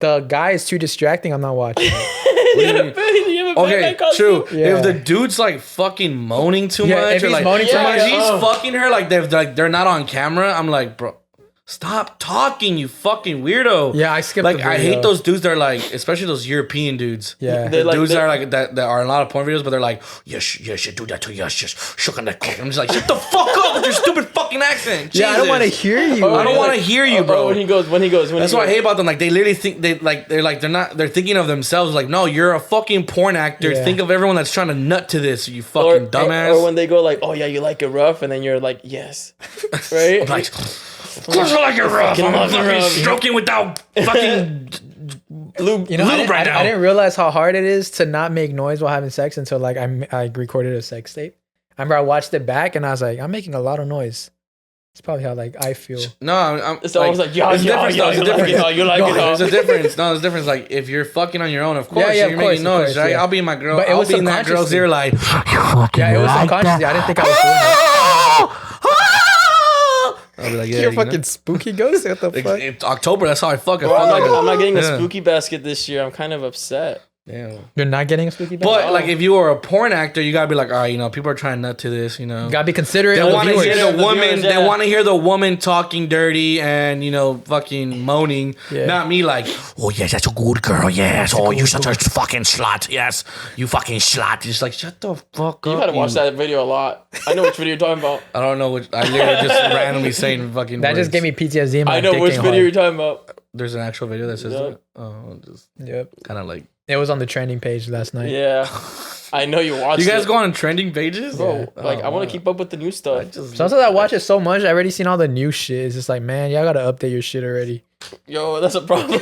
Speaker 2: the guy is too distracting, I'm not watching.
Speaker 3: You have a
Speaker 1: Okay,
Speaker 3: Batman costume?
Speaker 1: true.
Speaker 2: Yeah.
Speaker 1: If the dude's like fucking moaning too
Speaker 2: Yeah,
Speaker 1: much,
Speaker 2: if
Speaker 1: or
Speaker 2: he's
Speaker 1: like,
Speaker 2: moaning too much,
Speaker 1: he's
Speaker 3: oh.
Speaker 1: fucking her like they're not on camera. I'm like, bro, stop talking, you fucking weirdo.
Speaker 2: Yeah, I skipped.
Speaker 1: Like
Speaker 2: the
Speaker 1: I
Speaker 2: video.
Speaker 1: hate those dudes that are like, especially those European dudes.
Speaker 2: Yeah,
Speaker 3: They're like-
Speaker 1: Dudes that
Speaker 3: they're-
Speaker 1: are like that are in a lot of porn videos, but they're like, yes, you do that to yes, just shook on that cock. I'm just like, shut the fuck up with your stupid fucking accent.
Speaker 2: yeah. I don't want to
Speaker 1: Jesus.
Speaker 2: hear you.
Speaker 1: I don't want to hear you, bro.
Speaker 3: When he goes.
Speaker 1: That's what I hate about them. Like they literally think they're thinking of themselves. Like, no, you're a fucking porn actor.
Speaker 2: Yeah.
Speaker 1: Think of everyone that's trying to nut to this. You fucking dumbass.
Speaker 3: Or when they go like, oh yeah, you like it rough, and then you're like, yes, right?
Speaker 1: I'm like, of course I like it rough.
Speaker 3: fucking
Speaker 1: I'm
Speaker 3: love it
Speaker 1: fucking
Speaker 3: rough.
Speaker 1: stroking without fucking
Speaker 3: Lube.
Speaker 2: You know,
Speaker 1: Lube right now.
Speaker 2: I didn't realize how hard it is to not make noise while having sex until like I recorded a sex tape. I remember I watched it back and I was like, I'm making a lot of noise. It's probably how like I feel.
Speaker 1: No, I'm
Speaker 3: It's always like, yo,
Speaker 1: there's a
Speaker 3: yo,
Speaker 1: difference,
Speaker 3: yo,
Speaker 1: though, there's a
Speaker 3: you like it,
Speaker 1: difference.
Speaker 3: huh? You like
Speaker 1: No,
Speaker 3: it, huh?
Speaker 1: there's a difference. No, there's a difference. Like if you're fucking on your own, of course,
Speaker 2: Yeah,
Speaker 1: you're
Speaker 2: of
Speaker 1: making
Speaker 2: course,
Speaker 1: noise, right?
Speaker 2: yeah.
Speaker 1: I'll be my girl.
Speaker 2: But it
Speaker 1: I'll
Speaker 2: was
Speaker 1: be in that girl's
Speaker 2: subconsciously.
Speaker 1: ear like,
Speaker 2: Yeah, it was subconsciously. I didn't think I was doing it.
Speaker 1: I'll be like, yeah,
Speaker 2: You're fucking spooky ghost. What the fuck?
Speaker 1: It's October. That's how I fuck.
Speaker 3: Bro, I'm not getting a spooky basket this year. I'm kind of upset.
Speaker 1: Damn.
Speaker 2: You're not getting a spooky basket.
Speaker 1: But like, if you were a porn actor, you gotta be like, all right, people are trying nut to this.
Speaker 2: You gotta be considerate.
Speaker 1: They want to hear
Speaker 3: viewers.
Speaker 1: the woman.
Speaker 3: Viewers, yeah.
Speaker 1: They want to hear the woman talking dirty and fucking moaning.
Speaker 2: Yeah.
Speaker 1: Not me like, oh yes, that's a good girl. Yes, oh you such a fucking slut. Yes, you fucking slut. Just like shut the fuck
Speaker 3: You
Speaker 1: up.
Speaker 3: gotta watch that video a lot. I know which video you're talking about.
Speaker 1: I don't know which. I literally just randomly saying fucking.
Speaker 2: That just
Speaker 1: words.
Speaker 2: gave me PTSD.
Speaker 3: I know which video you're talking about.
Speaker 1: There's an actual video that says
Speaker 3: Yep.
Speaker 1: that. Oh, just
Speaker 2: Yep.
Speaker 1: kind of like.
Speaker 2: It was on the trending page last night.
Speaker 3: Yeah, I know you watched.
Speaker 1: You guys
Speaker 3: it.
Speaker 1: go on trending pages,
Speaker 3: Bro,
Speaker 1: Yeah.
Speaker 3: like I want to keep up with the new stuff.
Speaker 2: Sometimes I watch it so much, I already seen all the new shit. It's just like, man, y'all gotta update your shit already.
Speaker 3: Yo, that's a problem.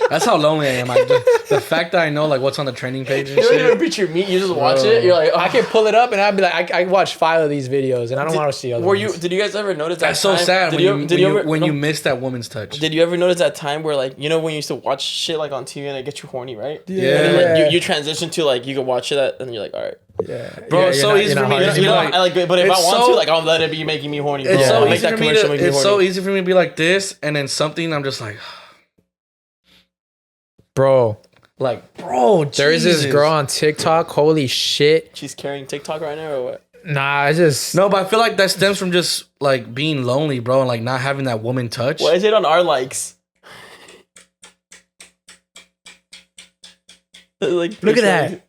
Speaker 1: That's how lonely I am. The fact that I know like what's on the trending page and
Speaker 3: You don't even
Speaker 1: shit.
Speaker 3: reach your meat. You just watch it. You're like, oh.
Speaker 2: I can pull it up and I'd be like, I watched 5 of these videos and I don't want to see other ones.
Speaker 3: Did you guys ever notice that?
Speaker 1: That's so
Speaker 3: time?
Speaker 1: sad
Speaker 3: Did
Speaker 1: when you miss that woman's touch.
Speaker 3: Did you ever notice that time where like when you used to watch shit like on TV and it gets you horny, right?
Speaker 1: Yeah.
Speaker 3: And then, like, you transition to like you can watch it and you're like, all right,
Speaker 2: Yeah.
Speaker 1: Bro, it's so easy for me.
Speaker 3: you know, but if I
Speaker 1: It's
Speaker 3: want
Speaker 1: so-
Speaker 3: to, like I'll let it be making me horny. Bro.
Speaker 1: It's
Speaker 3: I'll
Speaker 1: so
Speaker 3: make
Speaker 1: easy
Speaker 3: that
Speaker 1: for me
Speaker 3: commercial
Speaker 1: to.
Speaker 3: make me
Speaker 1: It's so
Speaker 3: horny.
Speaker 1: easy for me to be like this, and then something I'm just like,
Speaker 2: Bro,
Speaker 1: bro.
Speaker 2: there is this
Speaker 1: Jesus.
Speaker 2: girl on TikTok. Holy shit.
Speaker 3: She's carrying TikTok right now or what?
Speaker 2: Nah, I just.
Speaker 1: No, but I feel like that stems from just like being lonely, bro, and like not having that woman touch.
Speaker 3: Why is it on our likes? Like,
Speaker 2: Look at that.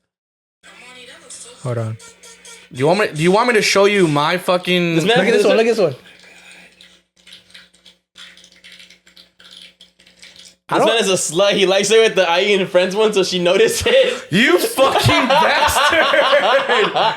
Speaker 2: Hold on.
Speaker 1: Do you want me to show you my fucking?
Speaker 3: This man-
Speaker 2: Look at this one. Look at this one.
Speaker 3: This man is a slut. He likes it with the I.E In Friends one, so she noticed it.
Speaker 1: You fucking bastard!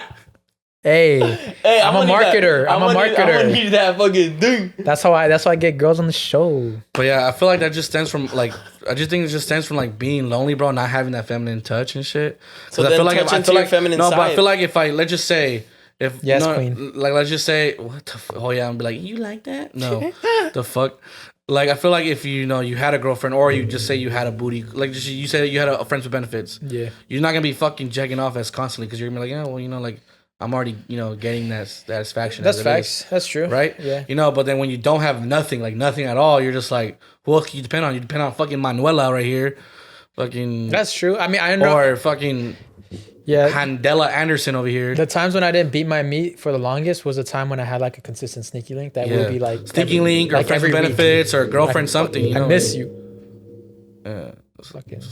Speaker 2: Hey,
Speaker 3: Hey,
Speaker 2: I'm a
Speaker 3: gonna need
Speaker 2: marketer.
Speaker 3: that.
Speaker 2: I'm a
Speaker 3: I'm
Speaker 2: marketer.
Speaker 3: gonna need that fucking thing.
Speaker 2: that's how I get girls on the show.
Speaker 1: But yeah, I feel like that just stems from like I just think it just stems from like being lonely, bro, not having that feminine touch and shit.
Speaker 3: So
Speaker 1: I
Speaker 3: then
Speaker 1: feel like
Speaker 3: touch into your feminine
Speaker 1: no, but I
Speaker 3: side.
Speaker 1: feel like if I let's just say if
Speaker 2: Yes,
Speaker 1: no,
Speaker 2: queen.
Speaker 1: like let's just say what the oh yeah, I'm be like you like that no the fuck. Like I feel like if you had a girlfriend or you just say you had a booty like just, you say you had a friends with benefits,
Speaker 2: Yeah.
Speaker 1: you're not gonna be fucking jacking off as constantly because you're gonna be like well like I'm already getting that satisfaction.
Speaker 2: That's
Speaker 1: as it
Speaker 2: facts.
Speaker 1: is.
Speaker 2: That's true.
Speaker 1: Right?
Speaker 2: Yeah.
Speaker 1: But then when you don't have nothing, like nothing at all, you're just like, well, you depend on fucking Manuela right here, fucking
Speaker 2: That's true. I mean, I know.
Speaker 1: or fucking
Speaker 2: Yeah.
Speaker 1: Handela Anderson over here.
Speaker 2: The times when I didn't beat my meat for the longest was the time when I had like a consistent sneaky link that would be like
Speaker 1: sneaky link or
Speaker 2: like
Speaker 1: friends with
Speaker 2: every week.
Speaker 1: benefits or girlfriend something. You know,
Speaker 2: I miss you.
Speaker 1: Yeah.
Speaker 2: Fucking.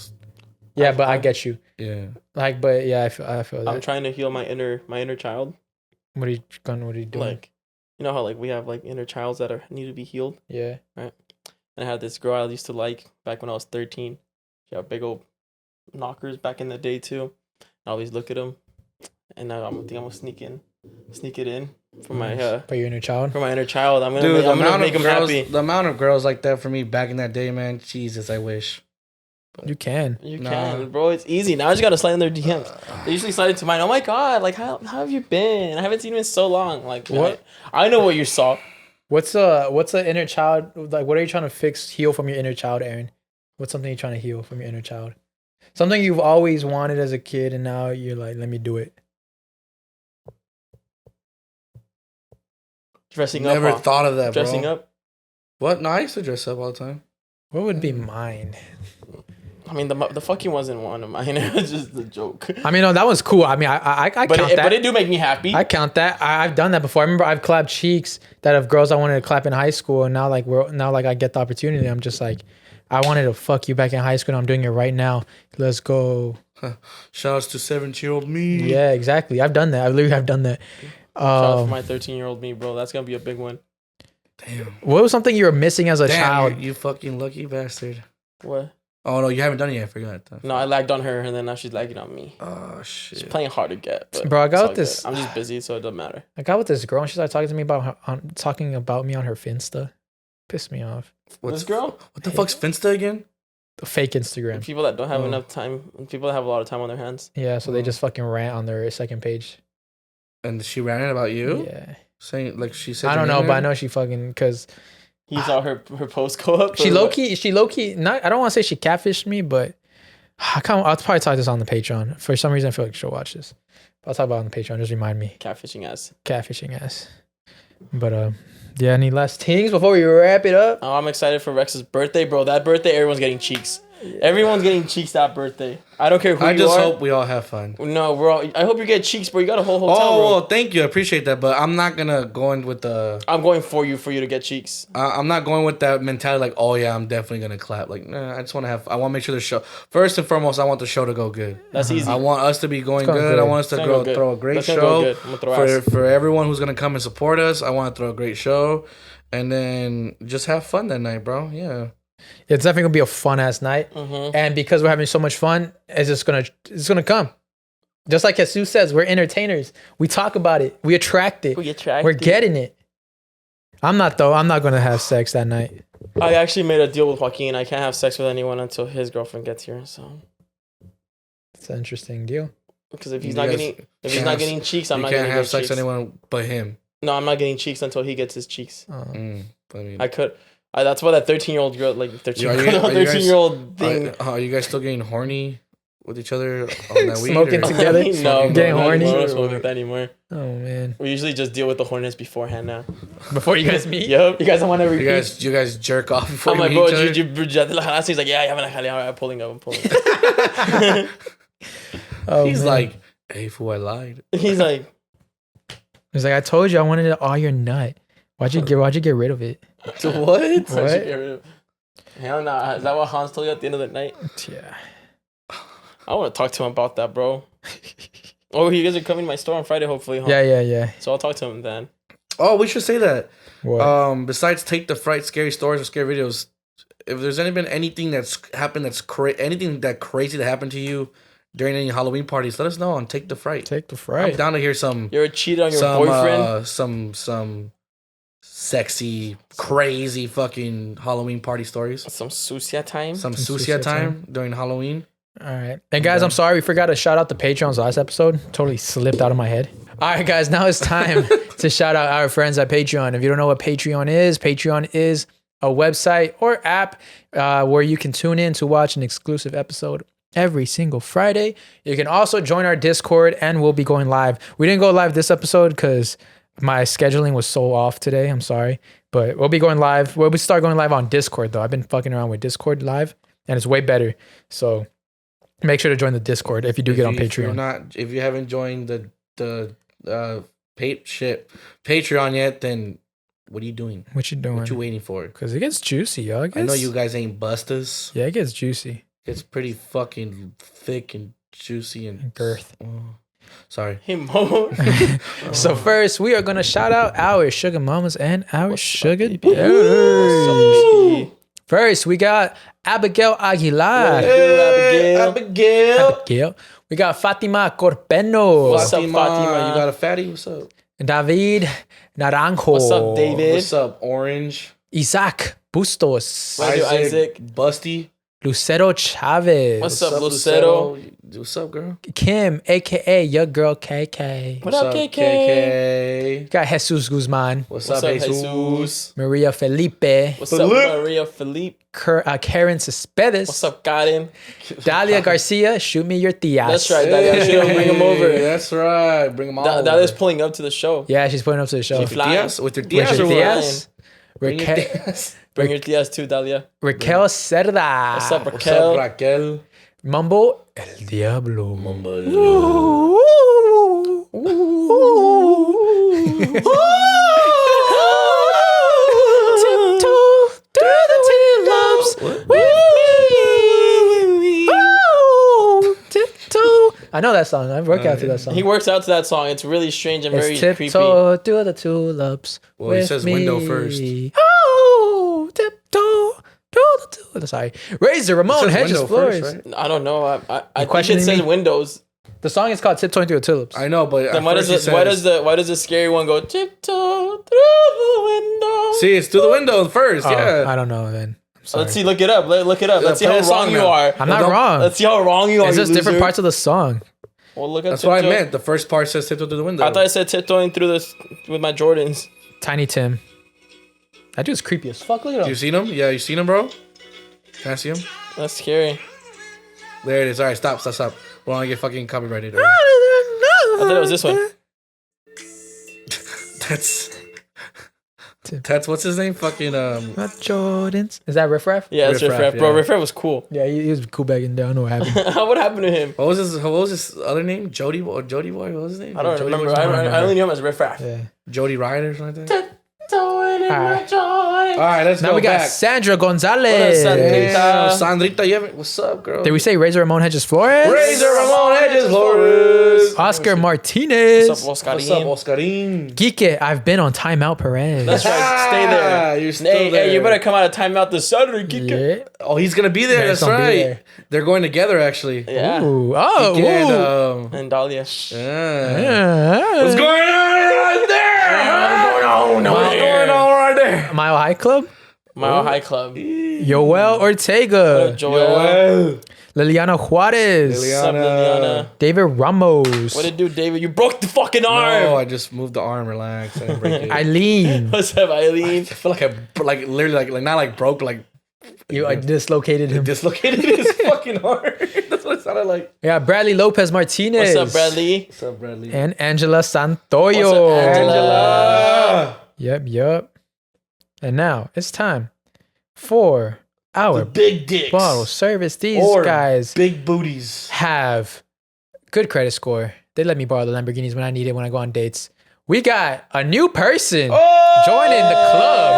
Speaker 2: Yeah, but I get you.
Speaker 1: Yeah.
Speaker 2: Like, but yeah, I feel
Speaker 3: I'm
Speaker 2: that.
Speaker 3: trying to heal my inner child.
Speaker 2: What are you doing?
Speaker 3: Like, you know how like we have like inner childs that need to be healed.
Speaker 2: Yeah.
Speaker 3: And I had this girl I used to like back when I was 13. She had big old knockers back in the day too. I always look at them, and now I think I'm gonna sneak it in for my
Speaker 2: For your inner child.
Speaker 3: for my inner child. I'm
Speaker 1: Dude,
Speaker 3: gonna make them
Speaker 1: girls,
Speaker 3: happy.
Speaker 1: the amount of girls like that for me back in that day, man. Jesus, I wish.
Speaker 2: You can.
Speaker 3: You
Speaker 1: Nah.
Speaker 3: can, bro. It's easy. Now I just gotta slide in their DMs. They usually slide into mine. Oh my god, like how have you been? I haven't seen you in so long. Like
Speaker 2: What?
Speaker 3: I know what you saw.
Speaker 2: What's a inner child like? What are you trying to heal from your inner child, Aaron? What's something you're trying to heal from your inner child? Something you've always wanted as a kid, and now you're like, let me do it.
Speaker 3: Dressing
Speaker 1: Never
Speaker 3: up.
Speaker 1: thought of that,
Speaker 3: Dressing
Speaker 1: bro.
Speaker 3: up.
Speaker 1: What? No, I used to dress up all the time.
Speaker 2: What would be mine?
Speaker 3: I mean, the fucking wasn't one of mine. It was just a joke.
Speaker 2: I mean, no, that was cool. I mean, I count that.
Speaker 3: But it do make me happy.
Speaker 2: I count that. I've done that before. I remember I've clapped cheeks that of girls I wanted to clap in high school, and now like I get the opportunity. I'm just like, I wanted to fuck you back in high school, and I'm doing it right now. Let's go.
Speaker 1: Shouts to 17-year-old me.
Speaker 2: Yeah, exactly. I've done that. I literally have done that.
Speaker 3: Shout out for my 13-year-old me, bro. That's gonna be a big one.
Speaker 1: Damn.
Speaker 2: What was something you were missing as a child?
Speaker 1: You fucking lucky bastard.
Speaker 3: What?
Speaker 1: Oh no, you haven't done it yet. I forgot.
Speaker 3: No, I lagged on her, and then now she's lagging on me.
Speaker 1: Oh shit.
Speaker 3: She's playing hard to get. But
Speaker 2: Bro, I got
Speaker 3: it's all
Speaker 2: this-
Speaker 3: good. I'm just busy, so it doesn't matter.
Speaker 2: I got with this girl, and she started talking to me about me on her Finsta. Pissed me off.
Speaker 3: This girl?
Speaker 1: What the fuck's Finsta again?
Speaker 2: The fake Instagram.
Speaker 3: People that don't have
Speaker 1: Oh.
Speaker 3: enough time, people that have a lot of time on their hands.
Speaker 2: Yeah, so they just fucking rant on their second page.
Speaker 1: And she ran it about you?
Speaker 2: Yeah.
Speaker 1: Saying like she said.
Speaker 2: I
Speaker 1: your
Speaker 2: don't know,
Speaker 1: name
Speaker 2: but I
Speaker 1: and
Speaker 2: know she fucking because
Speaker 3: He saw her post go up.
Speaker 2: she
Speaker 3: or
Speaker 2: low
Speaker 3: what?
Speaker 2: key. Not I don't want to say she catfished me, but I'll probably talk this on the Patreon. For some reason, I feel like she'll watch this. But I'll talk about it on the Patreon. Just remind me.
Speaker 3: Catfishing ass.
Speaker 2: Catfishing ass. But yeah, any last things before we wrap it up?
Speaker 3: Oh, I'm excited for Rex's birthday, bro. That birthday, everyone's getting cheeks. Everyone's getting cheeks that birthday. I don't care who you are.
Speaker 1: I just hope we all have fun.
Speaker 3: No, bro. I hope you get cheeks, bro. You got a whole hotel room.
Speaker 1: Oh, thank you. I appreciate that. But I'm not going to go in with the...
Speaker 3: I'm going for you to get cheeks.
Speaker 1: I'm not going with that mentality like, oh, yeah, I'm definitely going to clap. Like, nah, I just want to have... I want to make sure the show... First and foremost, I want the show to go good.
Speaker 3: That's easy.
Speaker 1: I want us to be going good. I want us to throw a great show. For everyone who's going to come and support us, I want to throw a great show. And then just have fun that night, bro. Yeah.
Speaker 2: It's definitely gonna be a fun ass night, and because we're having so much fun, it's gonna come. Just like Jesus says, we're entertainers. We talk about it. We attract it. We're getting it. I'm not though. I'm not gonna have sex that night.
Speaker 3: I actually made a deal with Joaquin. I can't have sex with anyone until his girlfriend gets here. So
Speaker 2: it's an interesting deal.
Speaker 3: Because if he's not getting cheeks, I'm not gonna
Speaker 1: have sex with anyone but him.
Speaker 3: No, I'm not getting cheeks until he gets his cheeks.
Speaker 1: I
Speaker 3: could. That's why that 13-year-old girl, like 13-year-old thing.
Speaker 1: Are you guys still getting horny with each other on that weed?
Speaker 2: Smoking together?
Speaker 3: No,
Speaker 2: getting horny?
Speaker 3: We don't smoke with that anymore.
Speaker 2: Oh, man.
Speaker 3: We usually just deal with the horniness beforehand now.
Speaker 2: Before you guys meet?
Speaker 3: Yep.
Speaker 2: You guys don't want to repeat?
Speaker 1: You guys jerk off before
Speaker 3: I'm
Speaker 1: you
Speaker 3: like,
Speaker 1: meet
Speaker 3: bro,
Speaker 1: each other?
Speaker 3: he's like, yeah, I haven't had I'm pulling up.
Speaker 1: He's like, hey, fool, I lied.
Speaker 3: He's like,
Speaker 2: I told you I wanted it all your nut. Why'd you get rid of it?
Speaker 1: What?
Speaker 3: Hell nah. Is that what Hans told you at the end of the night?
Speaker 2: Yeah.
Speaker 3: I want to talk to him about that, bro. Oh, you guys are coming to my store on Friday, hopefully, huh?
Speaker 2: Yeah.
Speaker 3: So I'll talk to him then.
Speaker 1: Oh, we should say that.
Speaker 2: What?
Speaker 1: Besides Take the Fright, scary stories or scary videos, if there's been anything that's happened anything that crazy that happened to you during any Halloween parties, let us know on Take the Fright.
Speaker 2: Take the Fright.
Speaker 1: I'm down to hear some...
Speaker 3: You ever cheated on your boyfriend?
Speaker 1: Some sexy, crazy fucking Halloween party stories.
Speaker 3: Some sucia time?
Speaker 1: Some sucia time during Halloween.
Speaker 2: All right. And guys, I'm sorry. We forgot to shout out the Patreons last episode. Totally slipped out of my head. All right, guys. Now it's time to shout out our friends at Patreon. If you don't know what Patreon is a website or app where you can tune in to watch an exclusive episode every single Friday. You can also join our Discord and we'll be going live. We didn't go live this episode because my scheduling was so off today. I'm sorry. But we'll be going live. We'll start going live on Discord though. I've been fucking around with Discord live and it's way better. So make sure to join the Discord if you do get on Patreon.
Speaker 1: If you haven't joined the Patreon yet, then what are you doing?
Speaker 2: What you doing?
Speaker 1: What you waiting for?
Speaker 2: Because it gets juicy, y'all.
Speaker 1: I know you guys ain't busters.
Speaker 2: Yeah, it gets juicy.
Speaker 1: It's pretty fucking thick and juicy and
Speaker 2: girth.
Speaker 1: Sorry.
Speaker 3: Hey, Mo.
Speaker 2: So first, we are going to shout out our sugar mamas and our sugar daddies. First, we got Abigail Aguilar.
Speaker 1: Hey, Abigail.
Speaker 2: We got Fatima Corpeno.
Speaker 3: What's up, Fatima?
Speaker 1: You got a fatty? What's up?
Speaker 2: David Naranjo.
Speaker 3: What's up, David?
Speaker 1: What's up, Orange?
Speaker 2: Isaac Bustos.
Speaker 3: Isaac.
Speaker 1: Busty.
Speaker 2: Lucero Chavez.
Speaker 3: What's up, Lucero?
Speaker 1: What's up, girl?
Speaker 2: Kim, a.k.a. your girl, KK.
Speaker 3: What up, KK?
Speaker 2: Got Jesus Guzman.
Speaker 1: What's up, Jesus?
Speaker 2: Maria Felipe.
Speaker 3: What's up, Maria Felipe?
Speaker 2: Karen Cespedes.
Speaker 3: What's up, Karen?
Speaker 2: Dalia Garcia, shoot me your tias.
Speaker 3: That's right, Dalia. Should bring him over.
Speaker 1: That's right. Bring him all
Speaker 3: Dalia's pulling up to the show.
Speaker 2: Yeah, she's pulling up to the show.
Speaker 1: With your tias?
Speaker 3: Bring your tias too, Dalia.
Speaker 2: Raquel Cerda.
Speaker 3: What's up, Raquel?
Speaker 1: What's up, Raquel?
Speaker 2: Mumbo El Diablo. Tiptoe through the tulips with me. Tiptoe. I know that song. I work out to that song.
Speaker 3: He works out to that song. It's really strange and very creepy.
Speaker 2: Tiptoe through the tulips.
Speaker 1: Well, he says window first.
Speaker 2: Oh, tiptoe through the tulips. Sorry. Razor Ramon Hedges Flores.
Speaker 1: First, right?
Speaker 3: I don't know. I think it says windows.
Speaker 2: The song is called Tiptoeing Through the Tulips.
Speaker 1: I know, but
Speaker 3: then why does the scary one go tiptoe through the window?
Speaker 1: See, it's through the window first. Yeah.
Speaker 2: I don't know then.
Speaker 3: Let's see. Look it up. Look it up. Let's see how wrong you are.
Speaker 2: I'm not wrong.
Speaker 3: Let's see how wrong you are.
Speaker 2: It's just different parts of the song.
Speaker 3: Well, look at
Speaker 1: That's what I meant. The first part says tiptoe through the window.
Speaker 3: I thought I said tiptoeing through this with my Jordans.
Speaker 2: Tiny Tim. That dude's creepy as fuck. Look at him.
Speaker 1: You seen him? Yeah, you seen him, bro? Can I see him?
Speaker 3: That's scary.
Speaker 1: There it is. All right, stop. We're gonna get fucking copyrighted.
Speaker 3: I thought it was this one.
Speaker 1: That's what's his name? Fucking
Speaker 2: Not Jordans. Is that Riff Raff?
Speaker 3: Yeah, it's
Speaker 1: Riff
Speaker 3: Riff
Speaker 1: Raff,
Speaker 3: Raff. Bro,
Speaker 1: yeah.
Speaker 3: Riff Raff was cool.
Speaker 2: Yeah, he was cool back in there. I don't know what happened.
Speaker 3: What happened to him?
Speaker 1: What was his other name? Jody Boy. What was his name?
Speaker 3: I don't
Speaker 1: Jody
Speaker 3: remember.
Speaker 1: Boy?
Speaker 3: I only knew him as Riff Raff.
Speaker 2: Yeah.
Speaker 1: Jody Ryder or something like that.
Speaker 2: Alright.
Speaker 1: All right, let's
Speaker 2: Now
Speaker 1: go
Speaker 2: we got
Speaker 1: back.
Speaker 2: Sandra Gonzalez.
Speaker 3: What up, Sandrita?
Speaker 1: Damn, Sandrita, you haven't. What's up, girl?
Speaker 2: Did we say Razor Ramon Hedges Flores?
Speaker 1: Razor Ramon Hedges Flores.
Speaker 2: Oscar Martinez.
Speaker 3: What's up, Oscar?
Speaker 1: What's up, Oscarin?
Speaker 2: Geeke, I've been on timeout Perez.
Speaker 3: That's right. Stay there.
Speaker 1: You're still
Speaker 3: Hey,
Speaker 1: there.
Speaker 3: you better come out of timeout this Saturday, Kika.
Speaker 2: Yeah.
Speaker 1: Oh, he's gonna be there.
Speaker 2: Yeah,
Speaker 1: That's
Speaker 2: he's gonna be
Speaker 1: right.
Speaker 2: there.
Speaker 1: They're going together, actually.
Speaker 3: Yeah.
Speaker 2: Ooh. Oh.
Speaker 1: And,
Speaker 2: ooh.
Speaker 3: And Dahlia.
Speaker 1: yeah. What's going on right there? What's going on right there?
Speaker 2: Mile High Club.
Speaker 3: Mile High Club.
Speaker 2: Yoel Ortega.
Speaker 3: Joel.
Speaker 2: Liliana Juarez.
Speaker 3: What's up, Liliana?
Speaker 2: David Ramos.
Speaker 3: What did it do, David? You broke the fucking arm.
Speaker 1: No, I just moved the arm. Relax. I didn't break it.
Speaker 2: Eileen.
Speaker 3: What's up, Eileen?
Speaker 1: I feel like literally like not like broke, like
Speaker 2: You dislocated him.
Speaker 1: dislocated his fucking arm. That's what it sounded like.
Speaker 2: Yeah, Bradley Lopez Martinez.
Speaker 3: What's up, Bradley?
Speaker 1: What's up, Bradley?
Speaker 2: And Angela Santoyo.
Speaker 3: What's up, Angela?
Speaker 2: Yep. And now it's time for our
Speaker 1: Big dicks.
Speaker 2: bottle service. These
Speaker 1: Or
Speaker 2: guys
Speaker 1: big booties.
Speaker 2: have good credit score. They let me borrow the Lamborghinis when I need it when I go on dates. We got a new person joining the club.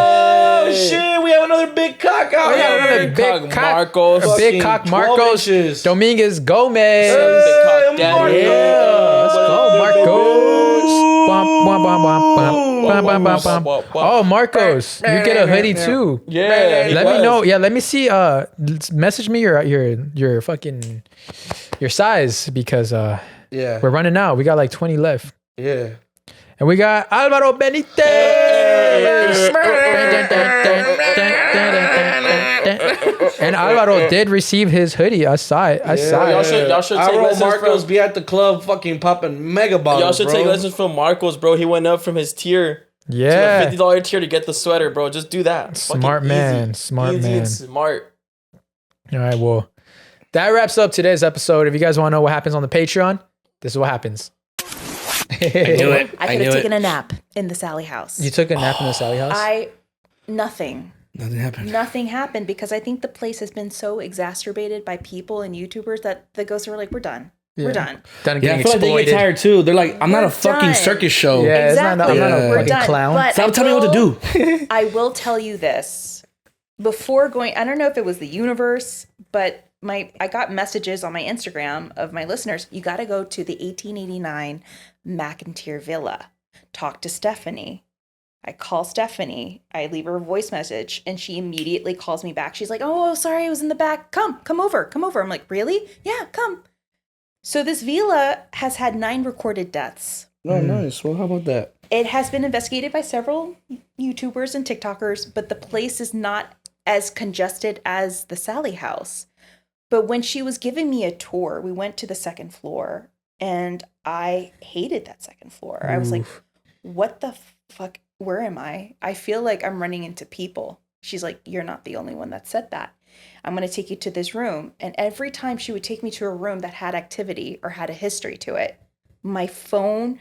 Speaker 1: Oh shit! We have another big cock out
Speaker 2: We got
Speaker 1: here.
Speaker 2: another big cock,
Speaker 3: Marcos.
Speaker 2: a big
Speaker 1: Fucking
Speaker 2: cock
Speaker 1: 12
Speaker 2: Marcos
Speaker 1: inches.
Speaker 2: Dominguez Gomez.
Speaker 3: Big cock daddy.
Speaker 2: Yeah, let's go, Marcos. Bum, bum, bum, bum, bum, bum, bum, bum, bum. Oh, Marcos, you get a hoodie too.
Speaker 3: Yeah. he
Speaker 2: Let me
Speaker 3: was.
Speaker 2: know. Yeah, let me see. Message me your fucking your size because
Speaker 1: Yeah.
Speaker 2: we're running out. We got like 20 left,
Speaker 1: Yeah.
Speaker 2: and we got Alvaro Benitez. And Alvaro did receive his hoodie. I saw it. I saw
Speaker 3: Y'all
Speaker 2: it.
Speaker 3: should take
Speaker 1: Alvaro
Speaker 3: lessons
Speaker 1: Marcos
Speaker 3: from.
Speaker 1: be at the club fucking popping mega bottles,
Speaker 3: Y'all should
Speaker 1: bro.
Speaker 3: take lessons from Marcos, bro. He went up from his tier to
Speaker 2: Yeah.
Speaker 3: a $50 tier to get the sweater, bro. Just do that. Fucking
Speaker 2: Smart man.
Speaker 3: easy.
Speaker 2: Smart
Speaker 3: Easy
Speaker 2: man.
Speaker 3: and smart.
Speaker 2: All right, well, that wraps up today's episode. If you guys want to know what happens on the Patreon, this is what happens.
Speaker 1: I knew it.
Speaker 5: I could have taken a nap in the Sally house.
Speaker 2: You took a nap in the Sally house?
Speaker 5: Nothing
Speaker 1: Nothing happened.
Speaker 5: happened because I think the place has been so exacerbated by people and YouTubers that the ghosts are like, we're done. We're done.
Speaker 2: Done
Speaker 1: Yeah,
Speaker 2: getting
Speaker 1: I feel like they
Speaker 2: exploited.
Speaker 1: get tired too. They're like, I'm not
Speaker 5: We're
Speaker 1: a fucking
Speaker 5: done.
Speaker 1: circus show.
Speaker 2: Yeah,
Speaker 5: Exactly.
Speaker 2: I'm not a
Speaker 5: We're
Speaker 2: fucking
Speaker 5: done.
Speaker 2: clown.
Speaker 5: But
Speaker 1: Stop telling me what to do.
Speaker 5: I will tell you this. Before going, I don't know if it was the universe, but I got messages on my Instagram of my listeners. You got to go to the 1889 McIntyre Villa. Talk to Stephanie. I call Stephanie. I leave her a voice message, and she immediately calls me back. She's like, "Oh, sorry, I was in the back. Come over. I'm like, "Really? Yeah, come." So this villa has had 9 recorded deaths.
Speaker 1: Oh, nice. Well, how about that?
Speaker 5: It has been investigated by several YouTubers and TikTokers, but the place is not as congested as the Sally house. But when she was giving me a tour, we went to the second floor, and I hated that second floor. I was like, what the fuck? Where am I? I feel like I'm running into people. She's like, you're not the only one that said that. I'm going to take you to this room. And every time she would take me to a room that had activity or had a history to it, my phone,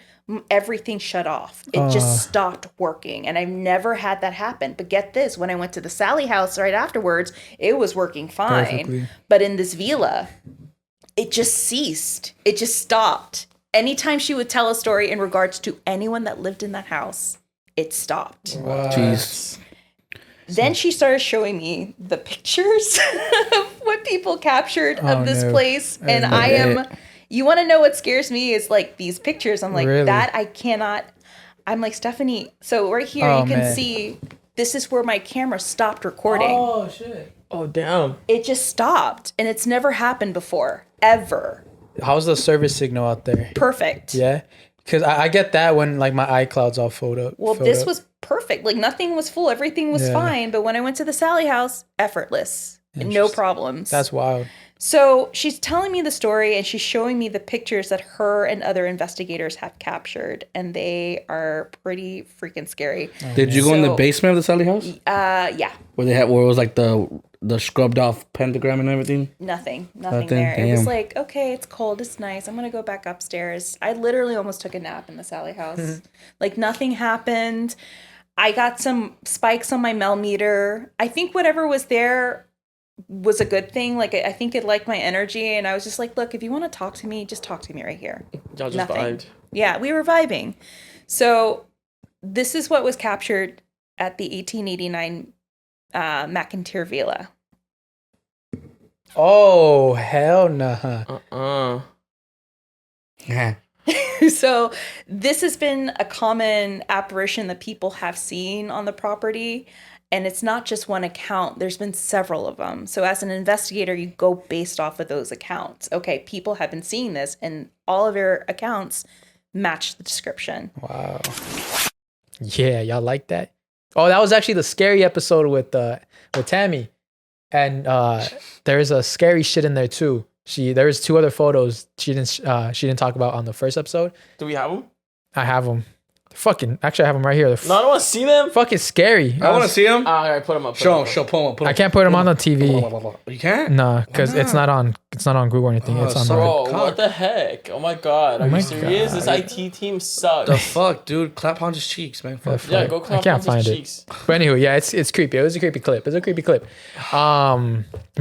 Speaker 5: everything shut off. It just stopped working. And I've never had that happen. But get this, when I went to the Sally house right afterwards, it was working fine.
Speaker 2: Perfectly.
Speaker 5: But in this villa, it just ceased. It just stopped. Anytime she would tell a story in regards to anyone that lived in that house, it stopped.
Speaker 1: Jeez.
Speaker 5: Then she started showing me the pictures of what people captured of this
Speaker 2: no.
Speaker 5: place. And I am, you want to know what scares me is like these pictures. I'm like,
Speaker 2: Really?
Speaker 5: that I cannot, I'm like, Stephanie, so right here
Speaker 2: Oh,
Speaker 5: you can
Speaker 2: man.
Speaker 5: see, this is where my camera stopped recording.
Speaker 2: Oh, shit.
Speaker 3: Oh, damn.
Speaker 5: It just stopped. And it's never happened before, ever.
Speaker 2: How's the service signal out there?
Speaker 5: Perfect.
Speaker 2: Yeah? Because I get that when like my iCloud's all filled up.
Speaker 5: Well, this was perfect. Like nothing was full. Everything was
Speaker 2: Yeah.
Speaker 5: fine. But when I went to the Sally house, effortless. No problems.
Speaker 2: That's wild.
Speaker 5: So she's telling me the story and she's showing me the pictures that her and other investigators have captured. And they are pretty freaking scary.
Speaker 1: Did you go in the
Speaker 5: So-
Speaker 1: basement of the Sally house?
Speaker 5: Yeah.
Speaker 1: Where it was like the scrubbed off pentagram and everything?
Speaker 5: Nothing
Speaker 1: Nothing?
Speaker 5: there. It was
Speaker 1: Damn.
Speaker 5: like, okay, it's cold, it's nice. I'm gonna go back upstairs. I literally almost took a nap in the Sally house. Like nothing happened. I got some spikes on my millimeter. I think whatever was there was a good thing. Like, I think it liked my energy. And I was just like, look, if you want to talk to me, just talk to me right here.
Speaker 3: Y'all just vibed.
Speaker 5: Yeah, we were vibing. So this is what was captured at the 1889 McIntyre Villa.
Speaker 2: Oh, hell no.
Speaker 1: Yeah.
Speaker 5: So this has been a common apparition that people have seen on the property. And it's not just one account. There's been several of them. So as an investigator, you go based off of those accounts. Okay, people have been seeing this, and all of your accounts match the description.
Speaker 2: Wow. Yeah, y'all like that? Oh, that was actually the scary episode with Tammy. And there's a scary shit in there too. There's 2 other photos she didn't talk about on the first episode.
Speaker 3: Do we have them?
Speaker 2: I have them. Actually, I have them right here.
Speaker 3: No, I don't want to see them.
Speaker 2: Fucking scary.
Speaker 1: I want to see them.
Speaker 3: All right, put them up.
Speaker 1: Show them.
Speaker 2: I can't put them on the TV.
Speaker 1: You can't?
Speaker 2: No, because it's not on Google or anything. It's on
Speaker 3: Bro, what the heck? Oh my god. Are you serious?
Speaker 2: God.
Speaker 3: This IT team sucks.
Speaker 1: The fuck, dude? Clap Hans' cheeks, man. Fuck.
Speaker 3: Yeah, go clap
Speaker 2: I can't find
Speaker 3: cheeks.
Speaker 2: it. But anyway, yeah, it's creepy. It was a creepy clip. But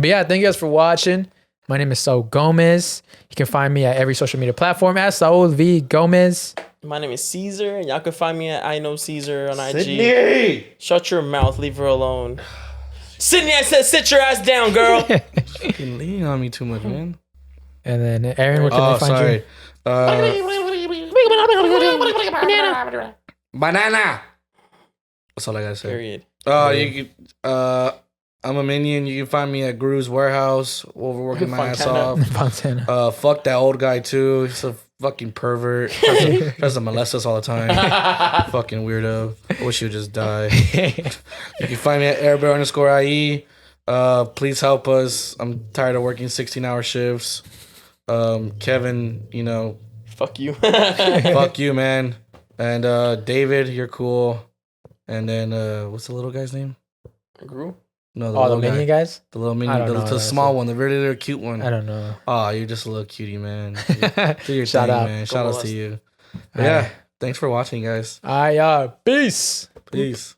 Speaker 2: yeah, thank you guys for watching. My name is Saul Gomez. You can find me at every social media platform at Saul V Gomez.
Speaker 3: My name is Cesar, and y'all can find me at I Know Cesar on IG.
Speaker 1: Sydney!
Speaker 3: Shut your mouth. Leave her alone. Sydney, I said sit your ass down, girl.
Speaker 1: You're leaning on me too much, man.
Speaker 2: And then Aaron, where can they find you?
Speaker 1: Banana. That's all I gotta say.
Speaker 3: Period.
Speaker 1: You can, I'm a minion. You can find me at Gru's Warehouse. Overworking my ass off.
Speaker 2: Fontana.
Speaker 1: Fuck that old guy too. He's a fucking pervert. Tries to molest us all the time. Fucking weirdo. I wish he would just die. You can find me at airbear_IE. Please help us. I'm tired of working 16-hour shifts. Kevin,
Speaker 3: Fuck you.
Speaker 1: fuck you, man. And David, you're cool. And then what's the little guy's name?
Speaker 3: Gru?
Speaker 1: No,
Speaker 2: The minion guys?
Speaker 1: The little minion, the small one, the really little cute one.
Speaker 2: I don't know.
Speaker 1: Oh, you're just a little cutie, man. Do your
Speaker 2: Shout
Speaker 1: thing,
Speaker 2: out.
Speaker 1: man. Shout outs to you. But yeah, thanks for watching, guys.
Speaker 2: Peace.
Speaker 1: Peace.